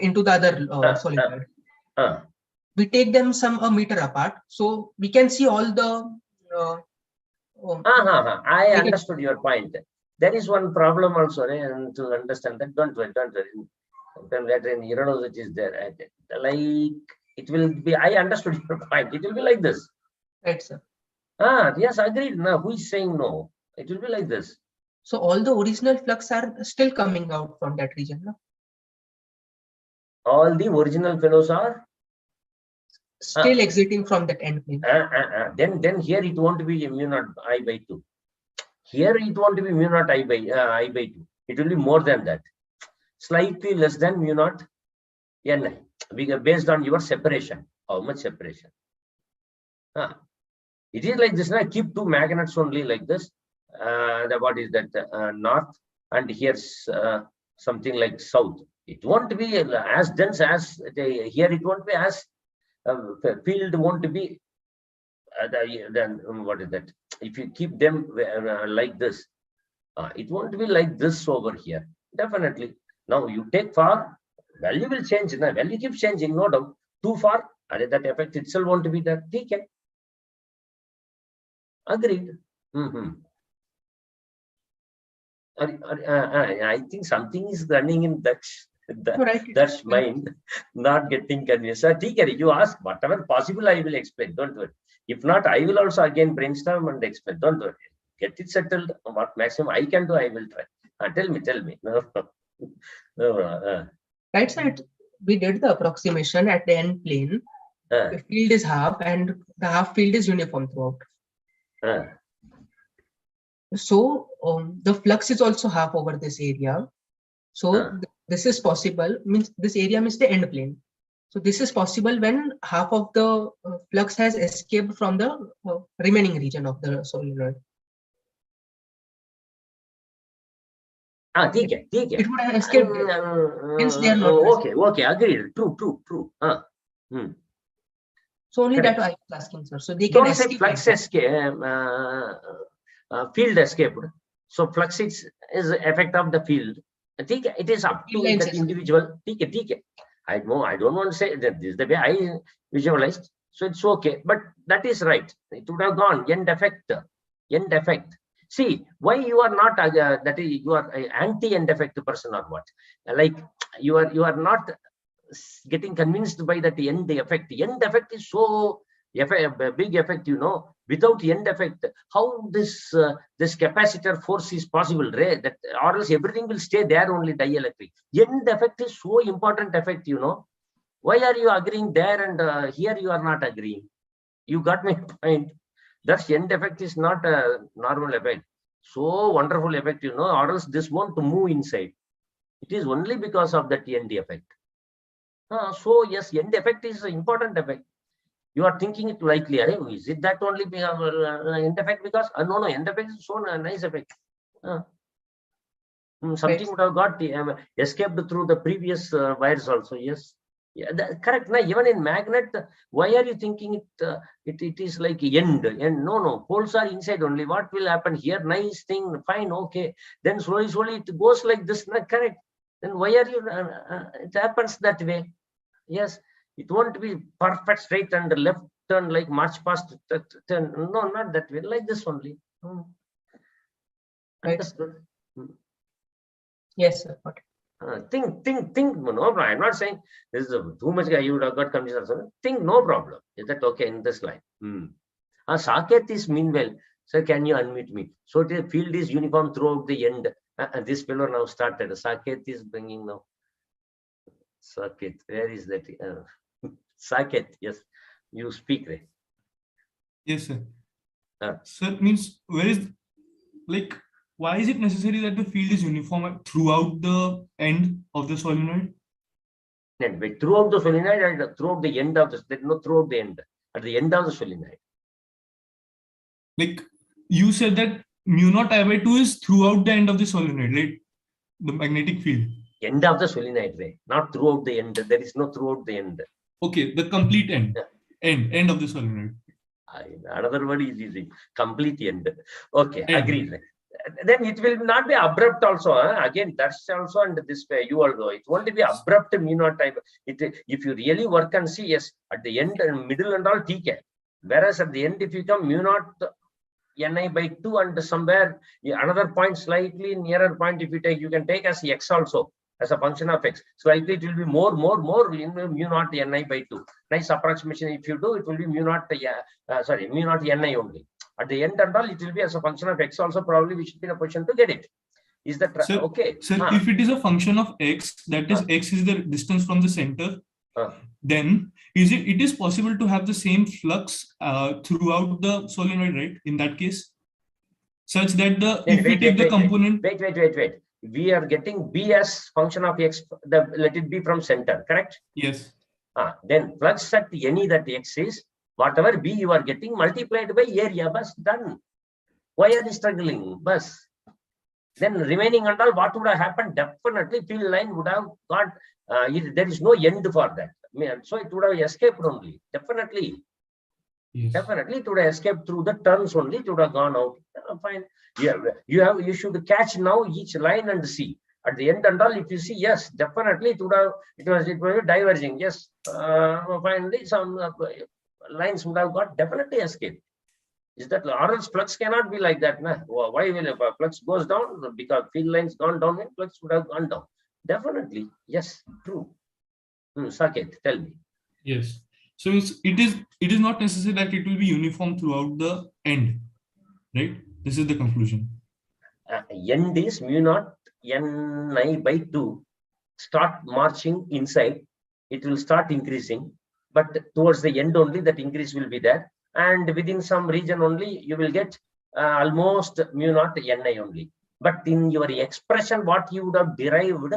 into the other solenoid. We take them a meter apart, so we can see all the. I understood your point. There is one problem also, and to understand that, don't worry. Then later in university is there. Like it will be. I understood your point. It will be like this. Right, sir. Yes, agreed. Now, who is saying no? It will be like this. So all the original flux are still coming out from that region, no? All the original fellows are still exiting from that end plane. Then here it won't be mu naught I by 2. Here it won't be mu naught I by 2. It will be more than that. Slightly less than mu naught Ni. Based on your separation. How much separation? It is like this. Keep two magnets only like this. What is that? North, and here's something like south. It won't be as dense as here. It won't be as field won't be. Then what is that? If you keep them like this, it won't be like this over here. Definitely. Now you take far, value will change. Value keeps changing, no doubt. Too far, that effect itself won't be there. Okay. Agreed. I think something is running in that Right. That's mind not getting convinced. So, you ask whatever possible, I will explain. Don't worry. If not, I will also again brainstorm and explain. Don't worry. Get it settled. What maximum I can do, I will try. Tell me. No. Right side, we did the approximation at the end plane. The field is half and the half field is uniform throughout. So the flux is also half over this area. So this is possible, means this area means the end plane. So this is possible when half of the flux has escaped from the remaining region of the solenoid. It would have escaped. Hence they are not. Okay, agreed. True. So only Correct. that I was asking, sir. So they can Don't say escape. flux escape, field escape. So flux is effect of the field. I think it is up to that individual. I don't want to say that this is the way I visualized. So it's okay, but that is right. It would have gone end effect. See, why you are not that is you are anti-end effect person or what? Like you are not getting convinced by that end effect. End effect is so big effect, without end effect, how this capacitor force is possible, right? That or else everything will stay there only dielectric. End effect is so important effect, Why are you agreeing there and here you are not agreeing? You got my point. That end effect is not a normal effect. So wonderful effect, or else this won't move inside. It is only because of that end effect. So yes, end effect is an important effect. You are thinking it likely. Is it that only end effect? Because no, end effect is so nice effect. Something would have got escaped through the previous wires also. Yes, yeah, correct. Now even in magnet, why are you thinking it is like end? And no, poles are inside only. What will happen here? Nice thing, fine, okay. Then slowly it goes like this. Correct. Then why are you? It happens that way. Yes, it won't be perfect straight and left turn like march past turn. No, not that way. Like this only. Understood. Yes, sir. Think. No, I'm not saying this is too much. You would have got confused also. Think, no problem. Is that okay in this line? Saket is meanwhile. Sir, can you unmute me? So the field is uniform throughout the end. This fellow now started. Saket is bringing now. Saket, where is that? Saket, yes, you speak, right? Yes, sir. Sir, means where is, like, why is it necessary that the field is uniform throughout the end of the solenoid? And throughout the solenoid and throughout the end of the, no, throughout the end, at the end of the solenoid. Like you said that mu naught I by 2 is throughout the end of the solenoid, right? The magnetic field. End of the solenoid, right? Not throughout the end. There is no throughout the end. Okay, the complete end. Yeah. End of the solenoid. Another word is easy. Complete end. Okay, agreed. Then it will not be abrupt also. Again, that's also under this way. You all go. It won't be abrupt mu naught type. If you really work and see, yes, at the end and middle and all, TK. Whereas at the end, if you come mu naught Ni by 2 and somewhere another point slightly nearer point, if you take, you can take as X also as a function of X. Slightly it will be more in mu naught Ni by 2. Nice approximation. If you do, it will be mu naught Ni only. At the end and all, it will be as a function of X also. Probably we should be in a position to get it. Is that sir, okay? Sir, if it is a function of X, that is X is the distance from the center, then it is possible to have the same flux throughout the solenoid, right? In that case, such that if we take the component. Wait. We are getting B as function of X. Let it be from center, correct? Yes. Then flux at any that X is, whatever B you are getting multiplied by area, bus done. Why are you struggling? Bus. Then remaining and all, what would have happened? Definitely field line would have got, there is no end for that. So it would have escaped only. Definitely. Yes. Definitely it would have escaped through the turns only. It would have gone out. Fine. Yeah, you should catch now each line and see. At the end and all, if you see, yes, definitely it was diverging. Yes. Finally, some lines would have got definitely escaped. Is that or else flux cannot be like that? Nah? Why will flux goes down? Because field lines gone down and flux would have gone down. Definitely. Yes, true. Saket, tell me. Yes. So it is not necessary that it will be uniform throughout the end, right? This is the conclusion. End is mu naught ni by 2. Start marching inside, it will start increasing, but towards the end only that increase will be there, and within some region only you will get almost mu naught ni only. But in your expression, what you would have derived,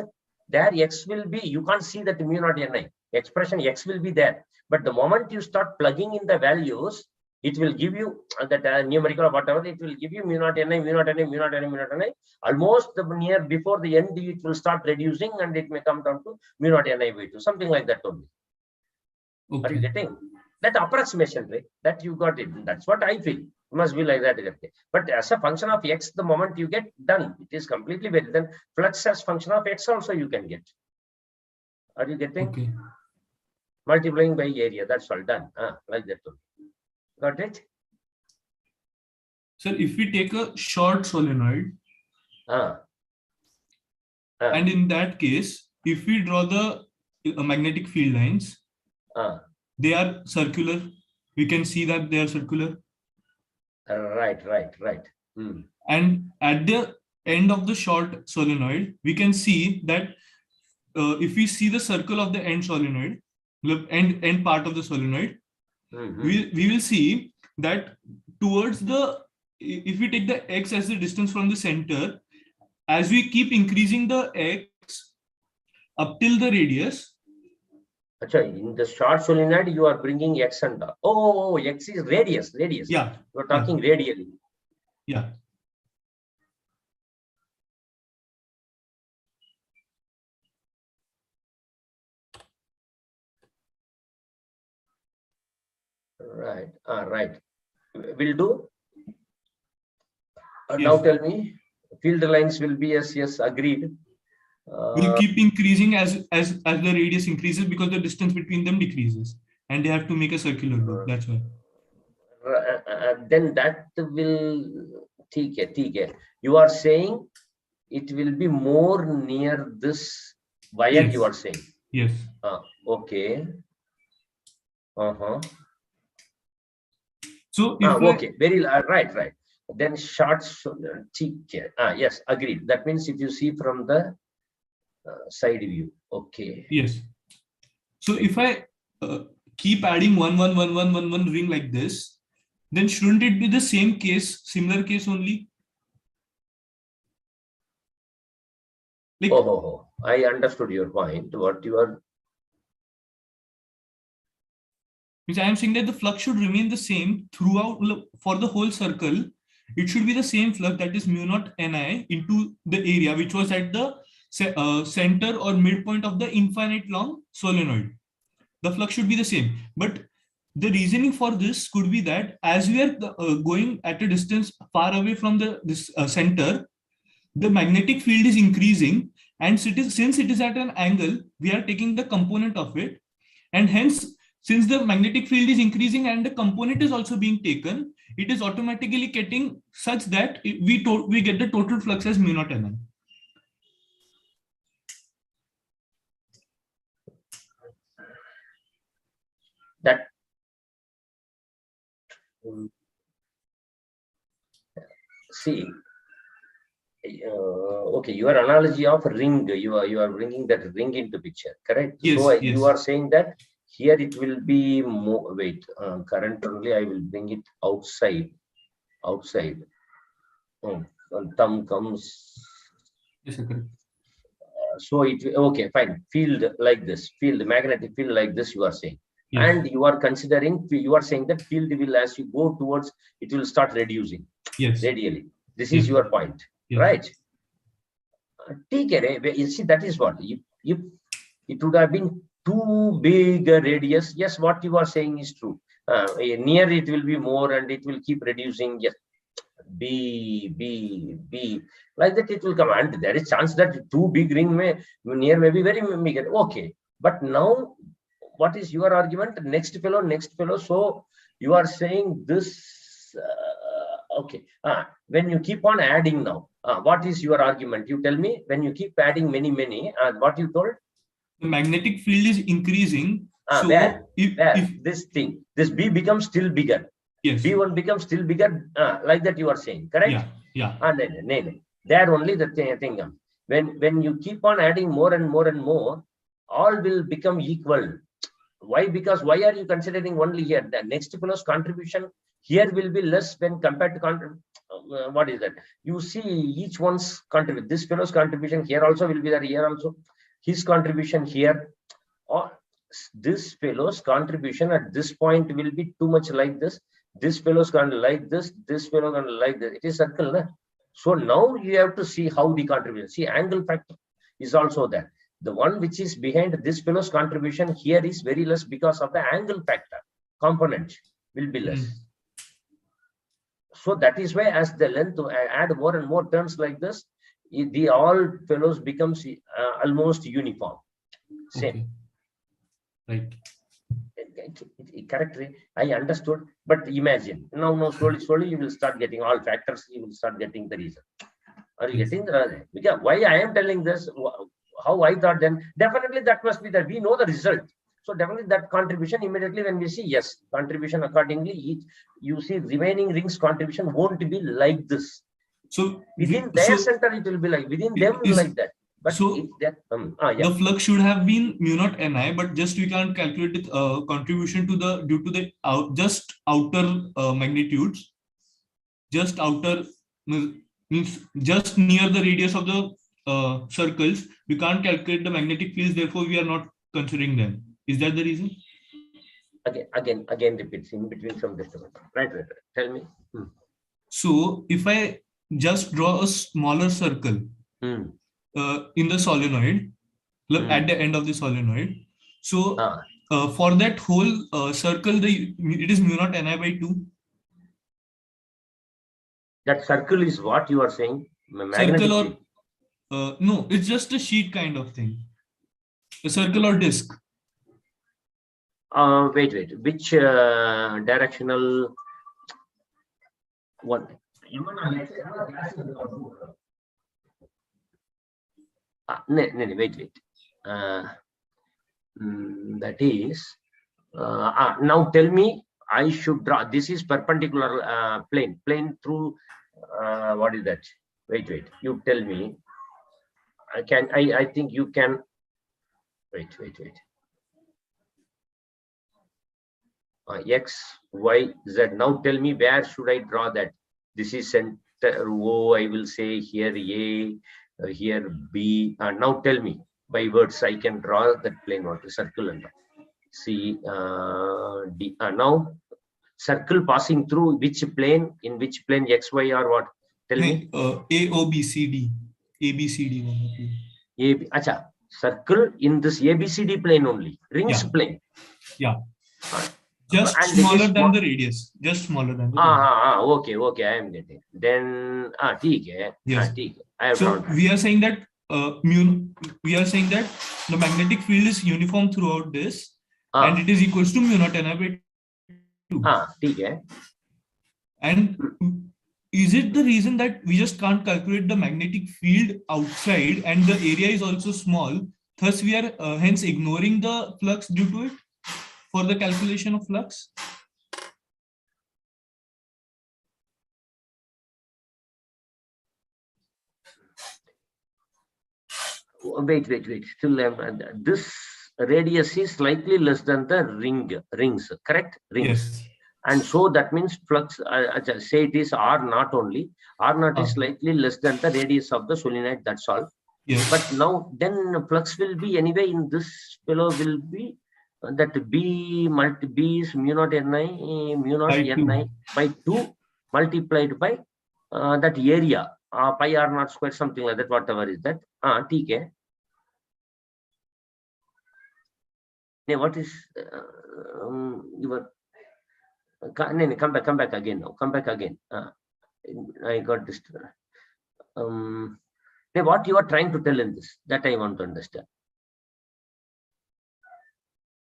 there x will be, you can't see that mu naught ni. Expression x will be there, but the moment you start plugging in the values, it will give you that numerical or whatever, it will give you mu naught ni, mu naught ni, mu naught ni, mu naught ni. Almost near before the end, it will start reducing and it may come down to mu naught ni by 2, something like that only. Okay. Are you getting that approximation, right? That you got it. That's what I feel. It must be like that. But as a function of x, the moment you get done, it is completely valid. Then flux as function of x also you can get. Are you getting? Okay. Multiplying by area, that's all done. Like that only. Got it? Sir, if we take a short solenoid, and in that case, if we draw the magnetic field lines, they are circular. We can see that they are circular. Right. And at the end of the short solenoid, we can see that if we see the circle of the end solenoid, the end part of the solenoid, we will see that towards the, if we take the x as the distance from the center, as we keep increasing the x up till the radius. In the short solenoid, you are bringing x and x is radius. Yeah. You are talking radially. Yeah. Right. Right. Will do. Yes. Now tell me, field lines will be yes, agreed. Will keep increasing as the radius increases, because the distance between them decreases, and they have to make a circular loop. That's why. Then that will TK. You are saying it will be more near this wire. Yes. You are saying. Yes. Okay. So if okay, very right. Then short TK. Yes, agreed. That means if you see from the side view. Okay. Yes. So if I keep adding 1 1 1 1 1 1 ring like this, then shouldn't it be the same case, similar case only? Like, I understood your point. What you are. Which I am saying that the flux should remain the same throughout for the whole circle. It should be the same flux, that is mu naught ni into the area which was at the center or midpoint of the infinite long solenoid. The flux should be the same. But the reasoning for this could be that as we are going at a distance far away from this center, the magnetic field is increasing, and since it is at an angle, we are taking the component of it, and hence, since the magnetic field is increasing and the component is also being taken, it is automatically getting such that we get the total flux as mu naught ni. That see. Okay, your analogy of ring, you are bringing that ring into picture, correct? Yes, so yes. You are saying that here it will be more. Wait, current only. I will bring it outside. Thumb comes. Yes, okay. So it okay, fine. Field like this, magnetic field like this. You are saying, yes. And you are considering. You are saying that field will, as you go towards, it will start reducing. Yes. Radially. This yes. is your point. Yes. Right. You see, that is what if it would have been too big a radius. Yes, what you are saying is true. Near it will be more, and it will keep reducing. Yes, B like that it will come, and there is chance that too big ring may be very big. Okay, but now what is your argument? Next fellow. So you are saying this. Okay. When you keep on adding now, What is your argument? You tell me. When you keep adding many, what you told? The magnetic field is increasing. So where if this thing, this B becomes still bigger. yes, B1 becomes still bigger, like that you are saying, correct? Yeah. No. There only the thing comes. When you keep on adding more and more, all will become equal. Why? Because why are you considering only here? The next fellow's contribution here will be less when compared to what is that? You see each one's contribution. This fellow's contribution here also will be there, here also. His contribution here, or this fellow's contribution at this point will be too much like this. This fellow's going to like this. This fellow going to like this. It is circle, na? So now you have to see how the contribution. See, angle factor is also there. The one which is behind this fellow's contribution here is very less because of the angle factor component will be less. So that is why as the length add more and more terms like this, the all fellows becomes almost uniform. Same. Okay. Right. Correctly, I understood, but imagine now slowly you will start getting all factors. You will start getting the reason. Are you getting the because why I am telling this? How I thought then definitely that must be that we know the result. So definitely that contribution immediately when we see yes contribution accordingly each you see remaining rings contribution won't be like this. So within their center it will be like within them like that. But so if that the flux should have been mu naught Ni, but just we can't calculate the contribution to the due to the just outer magnitudes, just outer means just near the radius of the circles. We can't calculate the magnetic fields. Therefore, we are not considering them. Is that the reason? Again repeats in between some disturbance. Right. Tell me. So if I just draw a smaller circle. In the solenoid, at the end of the solenoid. So for that whole circle, it is mu naught Ni by 2. That circle is what you are saying? Circle or no, it's just a sheet kind of thing. A circle or disk. Wait. Which directional one? Wait. That is now tell me. I should draw. This is perpendicular plane through. What is that? Wait. You tell me. I think you can. Wait. X, Y, Z. Now tell me where should I draw that? This is center O. I will say here A. Here B. Now tell me by words I can draw that plane or circle and C D. Now circle passing through which plane? In which plane? X, Y, or what? Tell me. A, O, B, C, D. A, B, C, D. A, B. Acha. Circle in this A, B, C, D plane only. Rings plane. Yeah. Just smaller than the radius. Just smaller than the radius. Okay. I am getting. Then yes. I have so we are saying that the magnetic field is uniform throughout this, and it is equals to mu naught Ni by 2. And is it the reason that we just can't calculate the magnetic field outside, and the area is also small? Thus, we are hence ignoring the flux due to it for the calculation of flux. Wait. Still, this radius is slightly less than the rings, correct? Rings. Yes. And so that means flux, say it is R naught only. R naught is slightly less than the radius of the solenoid, that's all. Yes. But now then flux will be anyway in this fellow will be that B multi B is mu naught Ni by 2 multiplied by that area pi R naught square, something like that, whatever is that. TK. What is your come back again now. Come back again. I got this. What you are trying to tell in this, that I want to understand.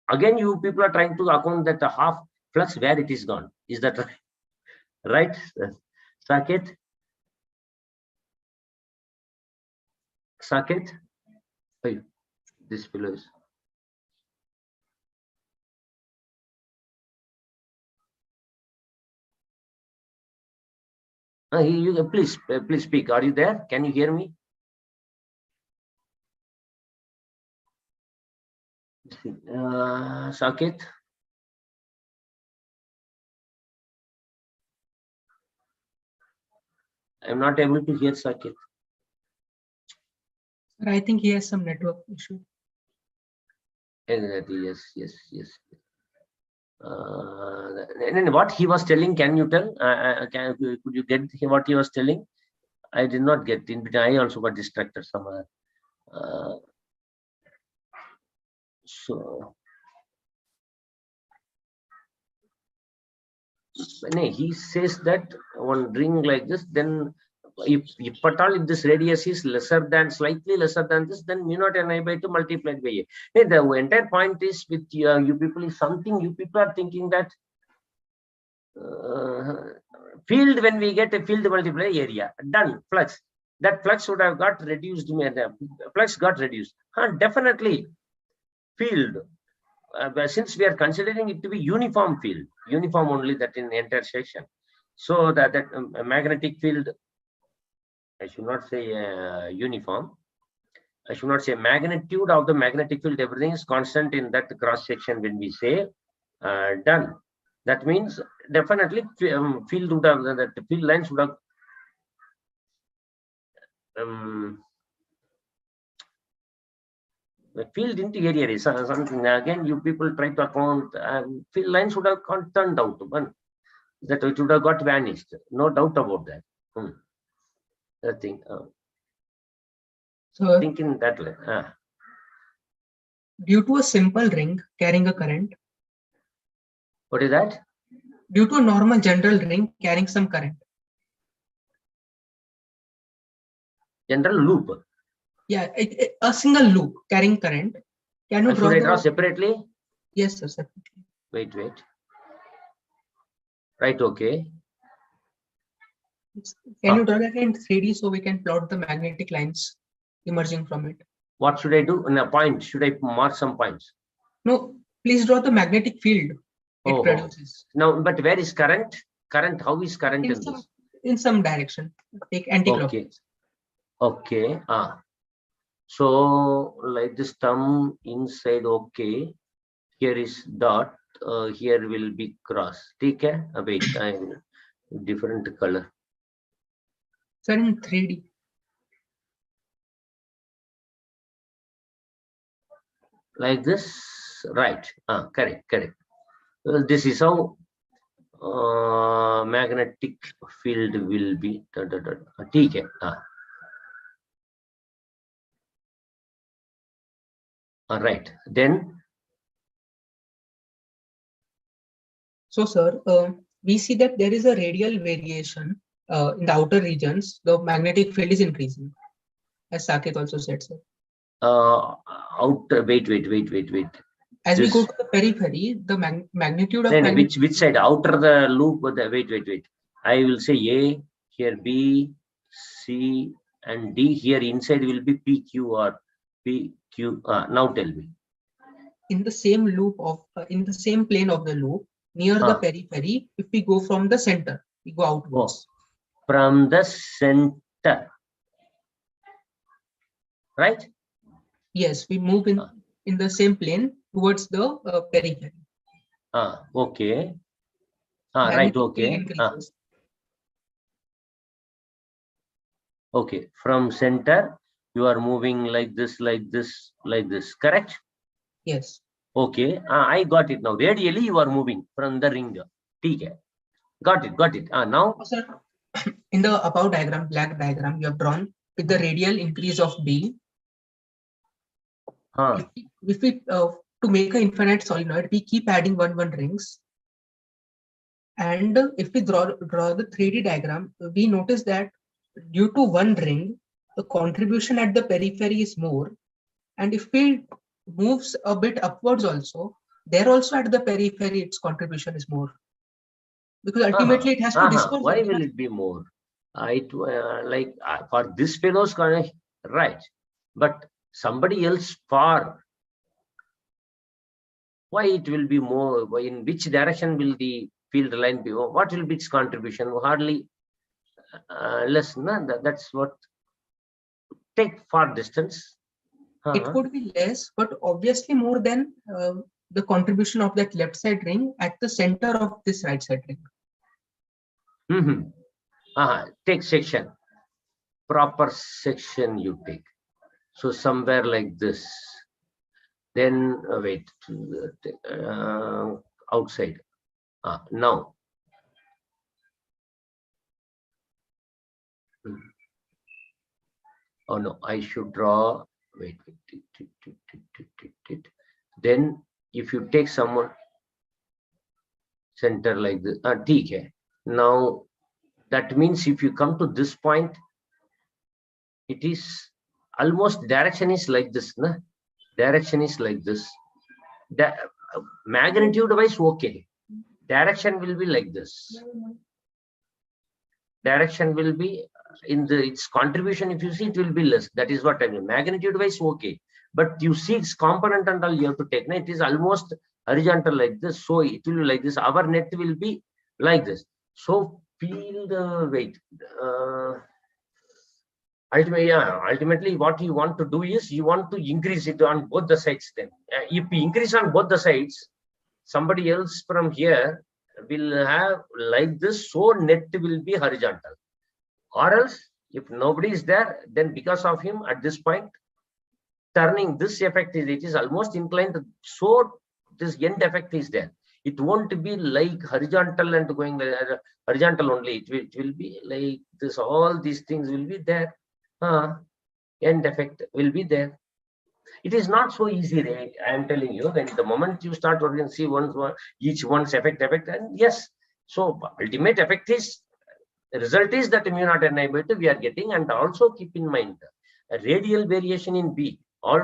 Again, you people are trying to account that half flux where it is gone. Is that right? Saket? Saket? Hey, this fellow is. You please speak. Are you there? Can you hear me? Saket? I'm not able to hear Saket. I think he has some network issue. Exactly. Yes. And what he was telling, can you tell? Could you get what he was telling? I did not get in between. I also got distracted somewhere. So he says that one ring like this, then if at all if this radius is slightly lesser than this, then mu naught ni by 2 multiplied by a. The entire point is with you people is something you people are thinking that field, when we get a field multiply area, done, flux. That flux would have got reduced, flux got reduced. Definitely field. Since we are considering it to be uniform field, uniform only that in entire section. So that magnetic field, I should not say uniform. I should not say magnitude of the magnetic field. Everything is constant in that cross section when we say done. That means definitely field would have, that field lines would have the field into area is something. Again, you people try to account field lines would have turned out one that it would have got vanished. No doubt about that. I think So thinking that way. Due to a simple ring carrying a current. What is that? Due to a normal general ring carrying some current. General loop. Yeah, a single loop carrying current. Can you Should I draw separately? Yes, sir, separately. Wait. Right, okay. Can you draw that in 3D so we can plot the magnetic lines emerging from it? What should I do? In a point, should I mark some points? No, please draw the magnetic field it produces. Now, but where is current? Current, how is current in this? In some direction. Take anti-clockwise. Okay. So like this thumb inside, okay. Here is dot. Here will be cross. Take care. Wait, I'm different color. Sir, in 3D. Like this, right? Correct. Well, this is how magnetic field will be. Okay. Right. Then. So, sir, we see that there is a radial variation in the outer regions. The magnetic field is increasing, as Saket also said, sir. Outer. Wait. As we go to the periphery, the magnitude of which side? Outer the loop. Wait. I will say A, here B, C, and D. Here inside will be PQ or PQ. Now tell me. In the same loop of in the same plane of the loop near the periphery, if we go from the center, we go outwards. From the center, right? Yes, we move in the same plane towards the periphery. Okay. Right. Okay. Okay. From center, you are moving like this. Correct? Yes. Okay. I got it now. Radially, you are moving from the ring. Okay. Got it. Now. Sir, in the above diagram, black diagram, you have drawn with the radial increase of B. If we to make an infinite solenoid, we keep adding one rings. And if we draw the 3D diagram, we notice that due to one ring, the contribution at the periphery is more. And if we moves a bit upwards also, there also at the periphery, its contribution is more. Because ultimately it has to disperse. Why will it be more? For this fellow's connection, right? but somebody else far, why it will be more? In which direction will the field line be? What will be its contribution? Hardly less. No? That's what. Take far distance. It could be less, but obviously more than the contribution of that left side ring at the center of this right side ring. Take section. Proper section you take. So somewhere like this. Then wait. Outside. Now. Oh no, I should draw. Wait. Then if you take someone center like this, okay. Now that means if you come to this point, it is almost direction is like this, na? Direction is like this. Magnitude wise, okay. Direction will be like this. Direction will be in its contribution. If you see, it will be less. That is what I mean. Magnitude wise, okay. But you see its component and all you have to take. Now it is almost horizontal like this. So it will be like this. Our net will be like this. So feel the weight. Ultimately, what you want to do is you want to increase it on both the sides. Then, if you increase on both the sides, somebody else from here will have like this. So net will be horizontal. Or else, if nobody is there, then because of him at this point, turning this effect is it is almost inclined. So this end effect is there. It won't be like horizontal and going horizontal only. It will be like this. All these things will be there. End effect will be there. It is not so easy, right? I am telling you. When the moment you start working, see each one's effect, and yes. So ultimate effect is the result is that mu naught Ni/2 we are getting, and also keep in mind a radial variation in B. All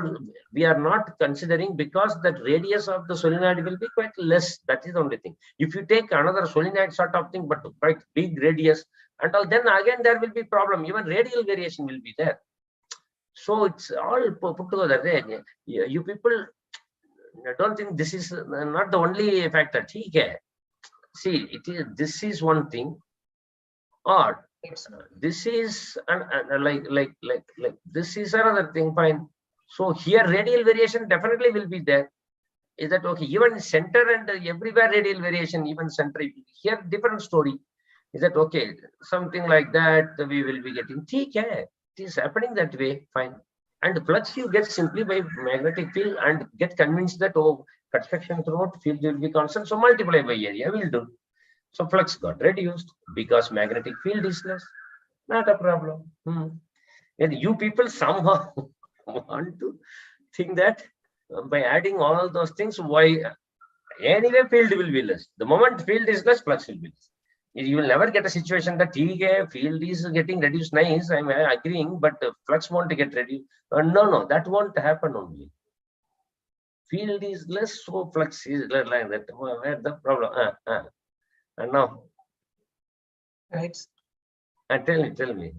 we are not considering because that radius of the solenoid will be quite less. That is the only thing. If you take another solenoid sort of thing, but quite big radius and all, then again there will be problem. Even radial variation will be there. So it's all put together. You people don't think this is not the only factor. Okay. See, this is one thing, or this is like this is another thing. Fine. So here radial variation definitely will be there. Is that okay? Even center and everywhere radial variation, even center here different story. Is that okay? Something like that we will be getting. Okay. It is happening that way. Fine. And flux you get simply by magnetic field and get convinced that construction throughout field will be constant. So multiply by area will do. So flux got reduced because magnetic field is less. Not a problem. And you people somehow want to think that by adding all those things, why anyway field will be less. The moment field is less, flux will be less. You will never get a situation that field is getting reduced. Nice, I'm agreeing, but flux won't get reduced. No, that won't happen only. Field is less, so flux is less like that. Where the problem? And now, Right. Tell me.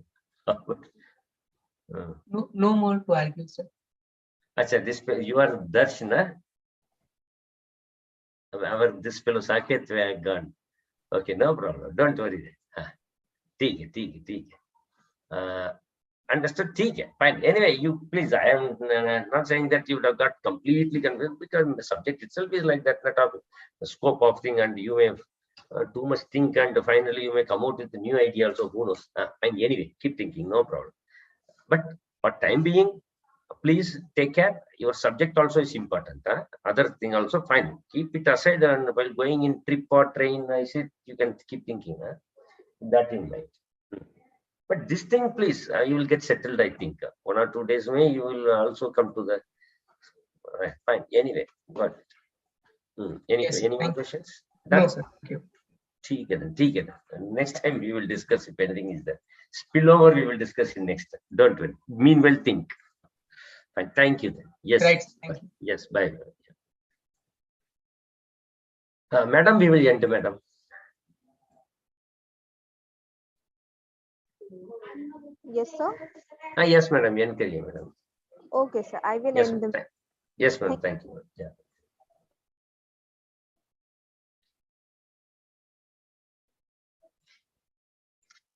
No more to argue, sir. Achha, this you are Darshana. This fellow Saket we have gone. Okay, no problem. Don't worry. Understood? Fine. Anyway, you please. I am not saying that you would have got completely convinced because the subject itself is like that. The scope of thing, and you may have too much think, and finally you may come out with a new idea. Also, who knows? Fine. Anyway, keep thinking. No problem. But for time being, please take care. Your subject also is important. Other thing also fine. Keep it aside, and while going in trip or train, I said you can keep thinking. That in mind. But this thing, please, you will get settled. I think 1 or 2 days may you will also come to the fine. Anyway, got it. Any more questions? No, sir. Thank you. Take it. Next time we will discuss if anything is there. Spillover we will discuss in next time. Don't worry. Meanwhile, think. Fine. Thank you then. Yes. Right. Thank you. Yes. Bye. Madam, we will end, madam. Yes, sir. Yes, madam. Madam. Okay, sir. I will Yes, end ma'am. the. Yes, ma'am. Thank you. Yeah.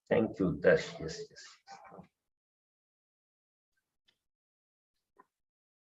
Thank you, Dash. Yes, yes.